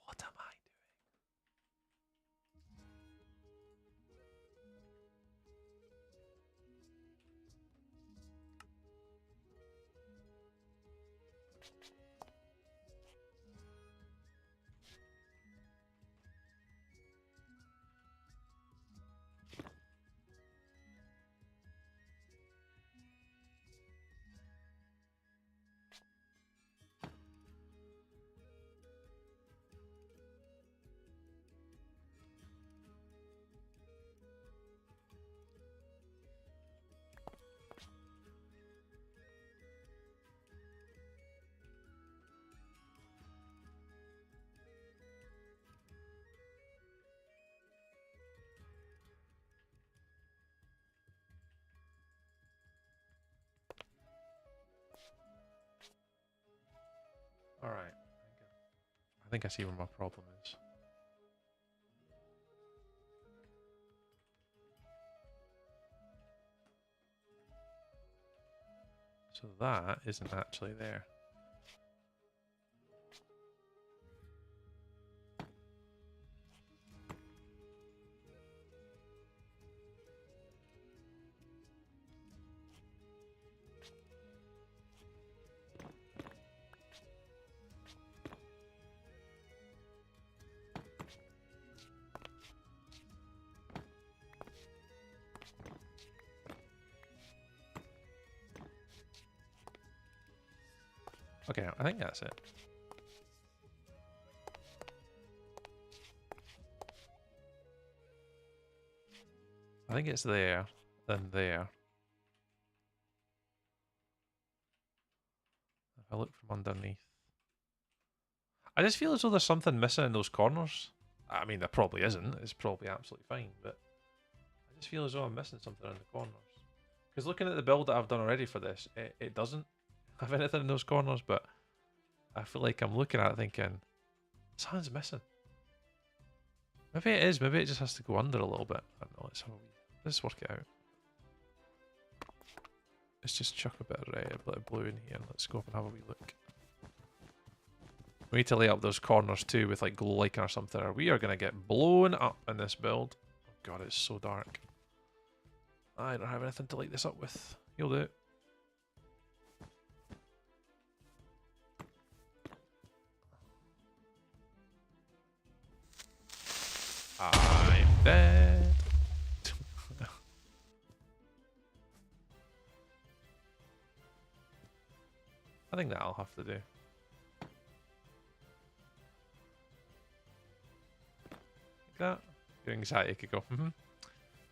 What am I doing? Alright. I think I see where my problem is. So that isn't actually there. Okay, I think that's it. I think it's there, then there. If I look from underneath. I just feel as though there's something missing in those corners. I mean, there probably isn't. It's probably absolutely fine, but I just feel as though I'm missing something in the corners. Because looking at the build that I've done already for this, it doesn't have anything in those corners, but I feel like I'm looking at it thinking, something's missing. Maybe it is. Maybe it just has to go under a little bit. I don't know. Let's work it out. Let's just chuck a bit of red, a bit of blue in here. Let's go up and have a wee look. We need to lay up those corners too with like glow lichen or something, or we are going to get blown up in this build. God, it's so dark. I don't have anything to light this up with. You'll do it. I'm dead. I think that'll have to do. Like that. Your anxiety could go,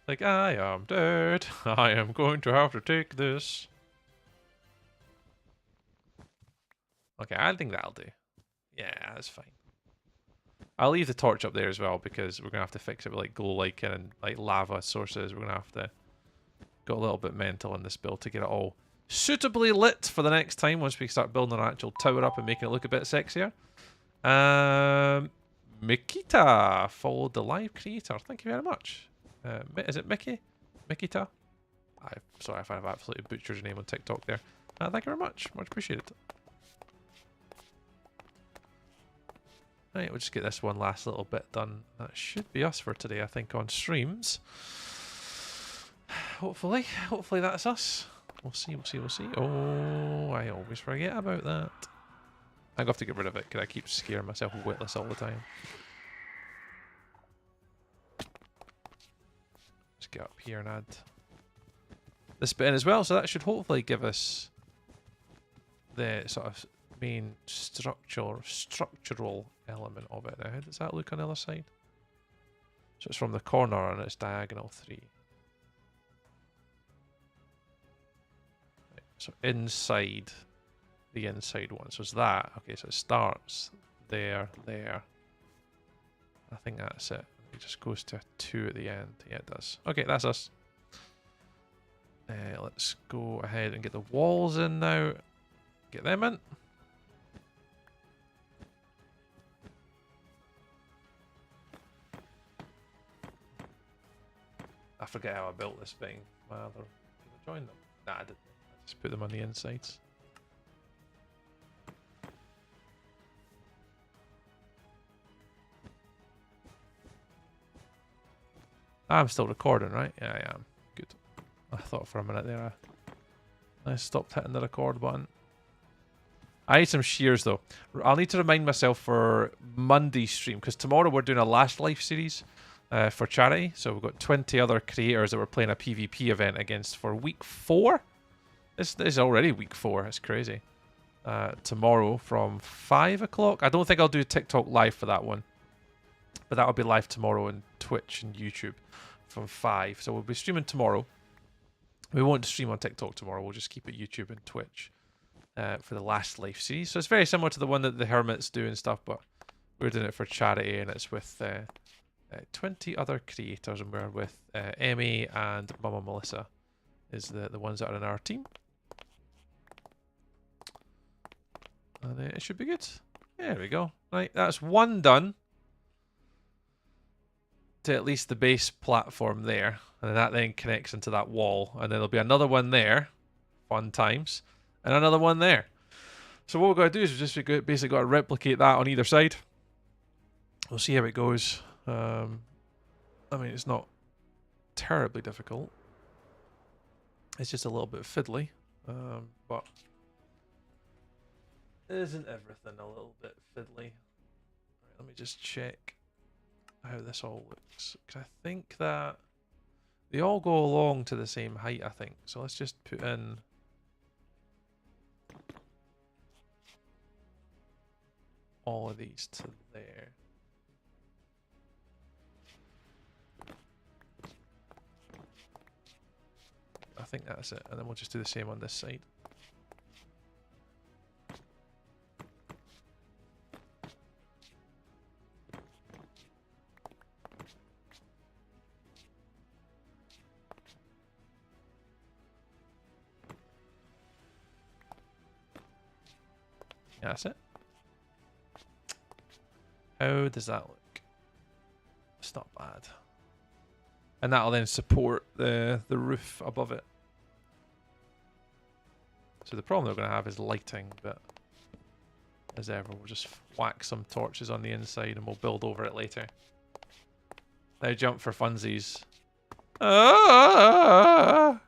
Like, I am dead. I am going to have to take this. Okay, I think that'll do. Yeah, that's fine. I'll leave the torch up there as well because we're going to have to fix it with like glow light and like lava sources. We're going to have to go a little bit mental in this build to get it all suitably lit for the next time once we start building our actual tower up and making it look a bit sexier. Mikita followed the live creator. Thank you very much. Is it Mickey? Mikita? Sorry if I've absolutely butchered your name on TikTok there. Thank you very much. Much appreciated. Right, we'll just get this one last little bit done. That should be us for today, I think, on streams. Hopefully that's us. We'll see. Oh, I always forget about that. I'm going to have to get rid of it because I keep scaring myself witless all the time. Let's get up here and add this bit in as well. So that should hopefully give us the sort of main structural element of it. Now, how does that look on the other side? So it's from the corner and it's diagonal 3. Right, so inside the inside one. So it's that. Okay, so it starts there. I think that's it. It just goes to a 2 at the end. Yeah, it does. Okay, that's us. Let's go ahead and get the walls in now. Get them in. I forget how I built this thing. Did I join them? Nah, I didn't. I just put them on the insides. I'm still recording, right? Yeah, I am. Good. I thought for a minute there I stopped hitting the record button. I need some shears though. I'll need to remind myself for Monday's stream because tomorrow we're doing a Last Life series for charity. So we've got 20 other creators that we're playing a PvP event against for week 4. This is already week 4. It's crazy. Tomorrow from 5 o'clock. I don't think I'll do TikTok live for that one, but that'll be live tomorrow on Twitch and YouTube from 5. So we'll be streaming tomorrow. We won't stream on TikTok tomorrow. We'll just keep it YouTube and Twitch for the Last Life series. So it's very similar to the one that the Hermits do and stuff, but we're doing it for charity, and it's with 20 other creators, and we're with Emmy and Mama Melissa is the ones that are in our team. And it should be good. There we go. Right, that's one done to at least the base platform there, and that then connects into that wall, and then there'll be another one there, fun times, and another one there. So what we're going to do is just basically got to replicate that on either side. We'll see how it goes. I mean, it's not terribly difficult. It's just a little bit fiddly, but isn't everything a little bit fiddly? Right, let me just check how this all looks, because I think that they all go along to the same height, I think. So let's just put in all of these to there. I think that's it, and then we'll just do the same on this side. Yeah, that's it. How does that look? It's not bad. And that'll then support the roof above it. So the problem they're going to have is lighting, but as ever, we'll just whack some torches on the inside and we'll build over it later. Now jump for funsies. Ah!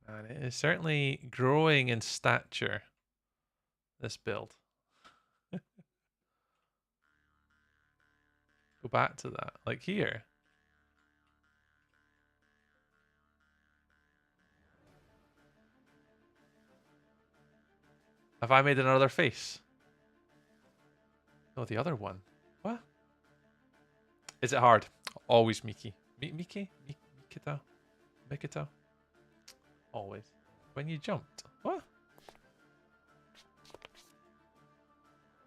And it is certainly growing in stature, this build. Go back to that, like here. Have I made another face? No, the other one. What? Is it hard? Always Miki. Miki? Mikita? Mikita? Always. When you jumped. What?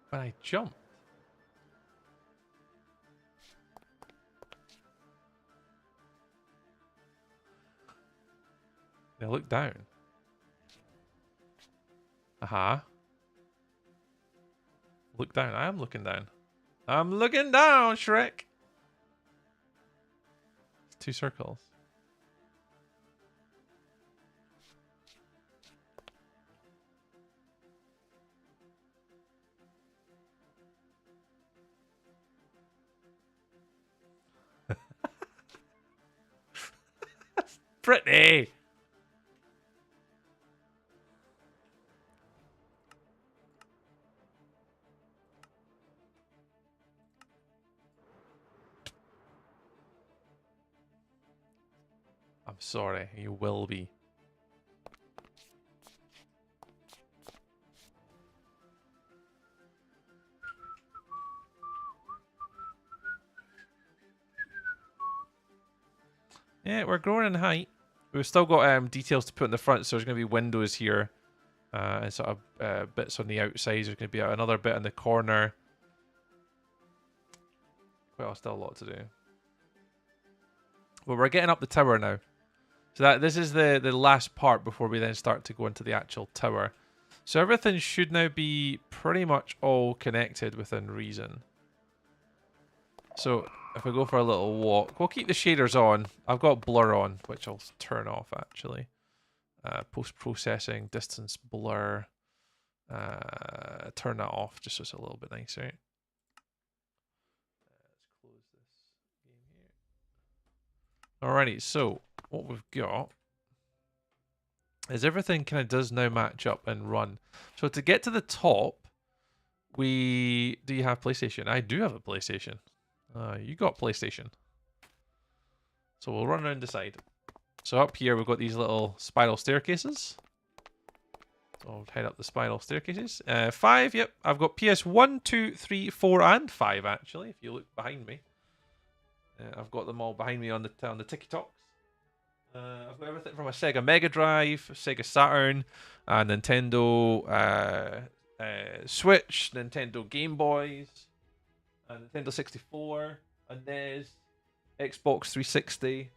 When I jumped? Now look down. Aha. Look down. I am looking down. I'm looking down, Shrek. It's 2 circles. Pretty. I'm sorry, you will be. Yeah, we're growing in height. We've still got details to put in the front, so there's going to be windows here. And sort of bits on the outside. There's going to be another bit in the corner. Well, still a lot to do. But we're getting up the tower now. So this is the last part before we then start to go into the actual tower. So everything should now be pretty much all connected within reason. So if we go for a little walk, we'll keep the shaders on. I've got blur on, which I'll turn off actually. Post-processing, distance blur. Turn that off just so it's a little bit nicer. Let's close this game here. Alrighty, so what we've got is everything kind of does now match up and run. So to get to the top, do you have PlayStation? I do have a PlayStation. You got PlayStation. So we'll run around the side. So up here we've got these little spiral staircases. So I'll head up the spiral staircases. 5, yep. I've got PS 1, 2, 3, 4, and 5 actually. If you look behind me, I've got them all behind me on the TikToks. I've got everything from a Sega Mega Drive, Sega Saturn, Nintendo Switch, Nintendo Game Boys, Nintendo 64, a NES, Xbox 360,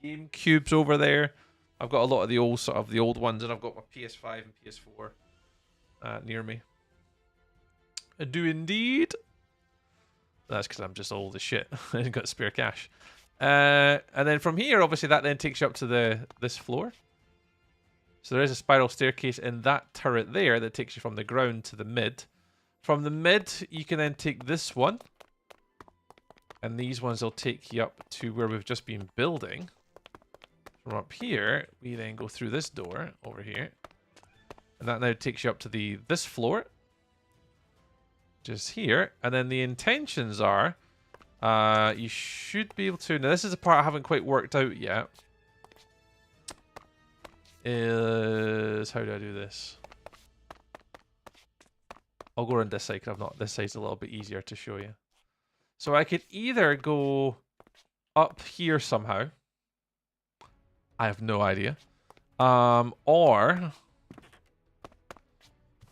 GameCube's over there. I've got a lot of the old ones, and I've got my PS5 and PS4 near me. I do indeed. That's because I'm just old as shit. I ain't got spare cash. And then from here, obviously, that then takes you up to this floor. So there is a spiral staircase in that turret there that takes you from the ground to the mid. From the mid, you can then take this one. And these ones will take you up to where we've just been building. From up here, we then go through this door over here. And that now takes you up to this floor. Just here. And then the intentions are... you should be able to... Now, this is the part I haven't quite worked out yet. How do I do this? I'll go around this side, because this side's a little bit easier to show you. So I could either go up here somehow. I have no idea. Or...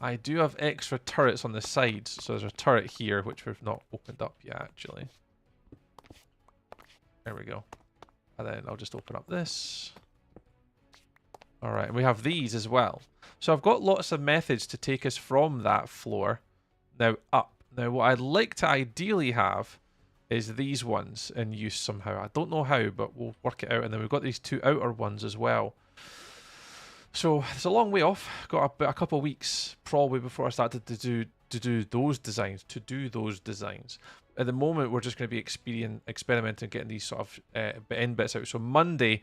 I do have extra turrets on the sides. So there's a turret here, which we've not opened up yet, actually. There we go. And then I'll just open up this. Alright, and we have these as well. So I've got lots of methods to take us from that floor now up. Now what I'd like to ideally have is these ones in use somehow. I don't know how, but we'll work it out. And then we've got these 2 outer ones as well. So it's a long way off. Got a couple of weeks probably before I started to do to do those designs. At the moment, we're just going to be experimenting, getting these sort of end bits out. So Monday,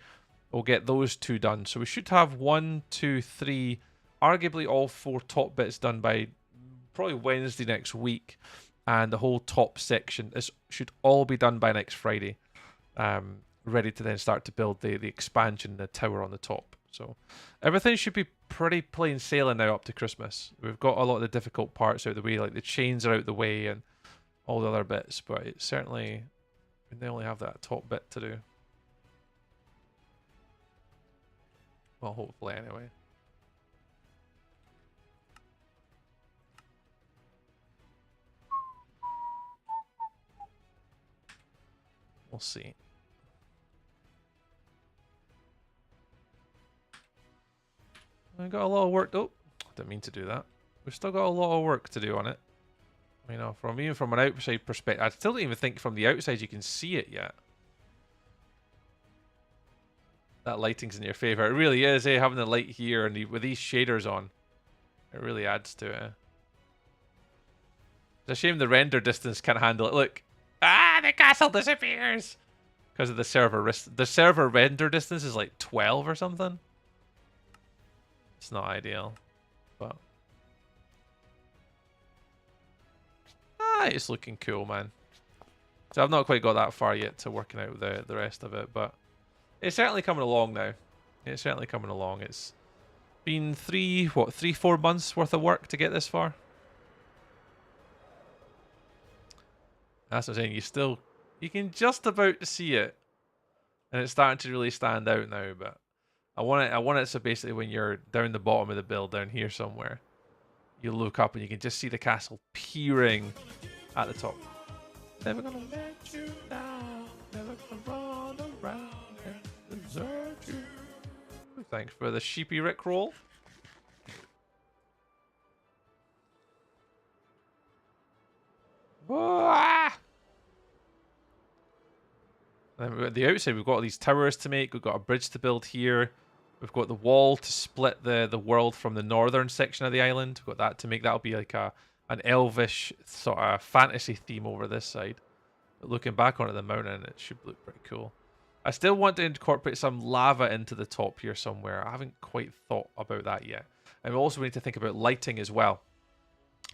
we'll get those 2 done. So we should have 1, 2, 3, arguably all 4 top bits done by probably Wednesday next week. And the whole top section, this should all be done by next Friday. Ready to then start to build the expansion, the tower on the top. So everything should be pretty plain sailing now up to Christmas. We've got a lot of the difficult parts out of the way, like the chains are out the way and all the other bits, but it's certainly, they only have that top bit to do. Well, hopefully anyway. We'll see. We've got a lot of work. Oh, didn't mean to do that. We've still got a lot of work to do on it. You know, even from an outside perspective, I still don't even think from the outside you can see it yet. That lighting's in your favor. It really is, eh? Having the light here and with these shaders on, it really adds to it. It's a shame the render distance can't handle it. Look, the castle disappears because of the server. The server render distance is like 12 or something. It's not ideal, but it's looking cool, man. So I've not quite got that far yet to working out the rest of it, but it's certainly coming along now. It's certainly coming along. It's been 3-4 months worth of work to get this far. That's what I'm saying. You can just about see it, and it's starting to really stand out now. But I want it so basically when you're down the bottom of the build down here somewhere, you look up and you can just see the castle peering at the top. Never gonna let you down, never gonna run around and desert you. Thanks for the sheepy rickroll. And at the outside, we've got all these towers to make. We've got a bridge to build here. We've got the wall to split the world from the northern section of the island. We've got that to make. That'll be like an elvish sort of fantasy theme over this side. But looking back onto the mountain, it should look pretty cool. I still want to incorporate some lava into the top here somewhere. I haven't quite thought about that yet. And we also need to think about lighting as well.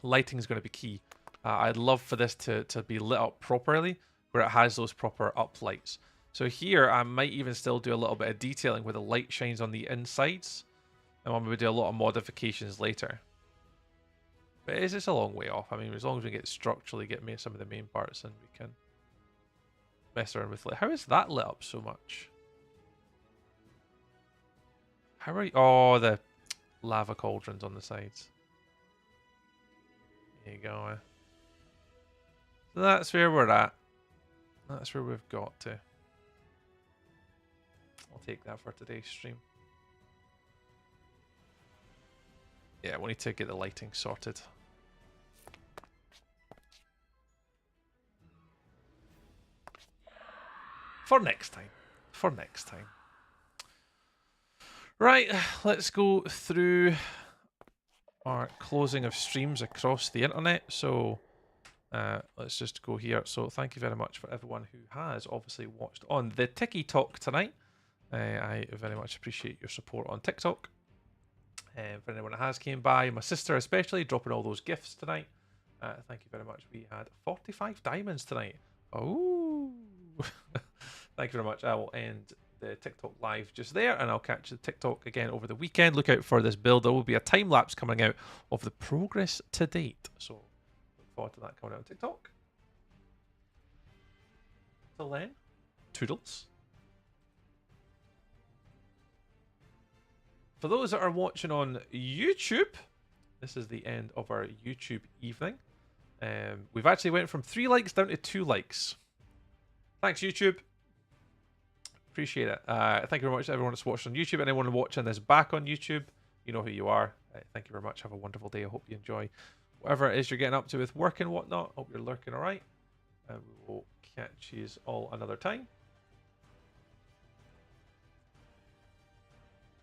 Lighting is going to be key. I'd love for this to be lit up properly, where it has those proper up lights. So here, I might even still do a little bit of detailing where the light shines on the insides. And I'm going to do a lot of modifications later. But it's just a long way off. I mean, as long as we get structurally, get some of the main parts, and we can mess around with light. How is that lit up so much? How are you? Oh, the lava cauldrons on the sides. There you go. So that's where we're at. That's where we've got to. I'll take that for today's stream. Yeah, we need to get the lighting sorted. For next time. For next time. Right, let's go through our closing of streams across the internet. So let's just go here. So thank you very much for everyone who has obviously watched on the Tiki Talk tonight. I very much appreciate your support on TikTok. For anyone that has came by, my sister especially, dropping all those gifts tonight. Thank you very much. We had 45 diamonds tonight. Oh, thank you very much. I will end the TikTok live just there, and I'll catch the TikTok again over the weekend. Look out for this build. There will be a time lapse coming out of the progress to date. So look forward to that coming out on TikTok. Till then, toodles. For those that are watching on YouTube, this is the end of our YouTube evening. We've actually went from 3 likes down to 2 likes. Thanks, YouTube. Appreciate it. Thank you very much to everyone that's watched on YouTube. Anyone watching this back on YouTube, you know who you are. Thank you very much. Have a wonderful day. I hope you enjoy whatever it is you're getting up to with work and whatnot. Hope you're lurking all right. And we will catch you all another time.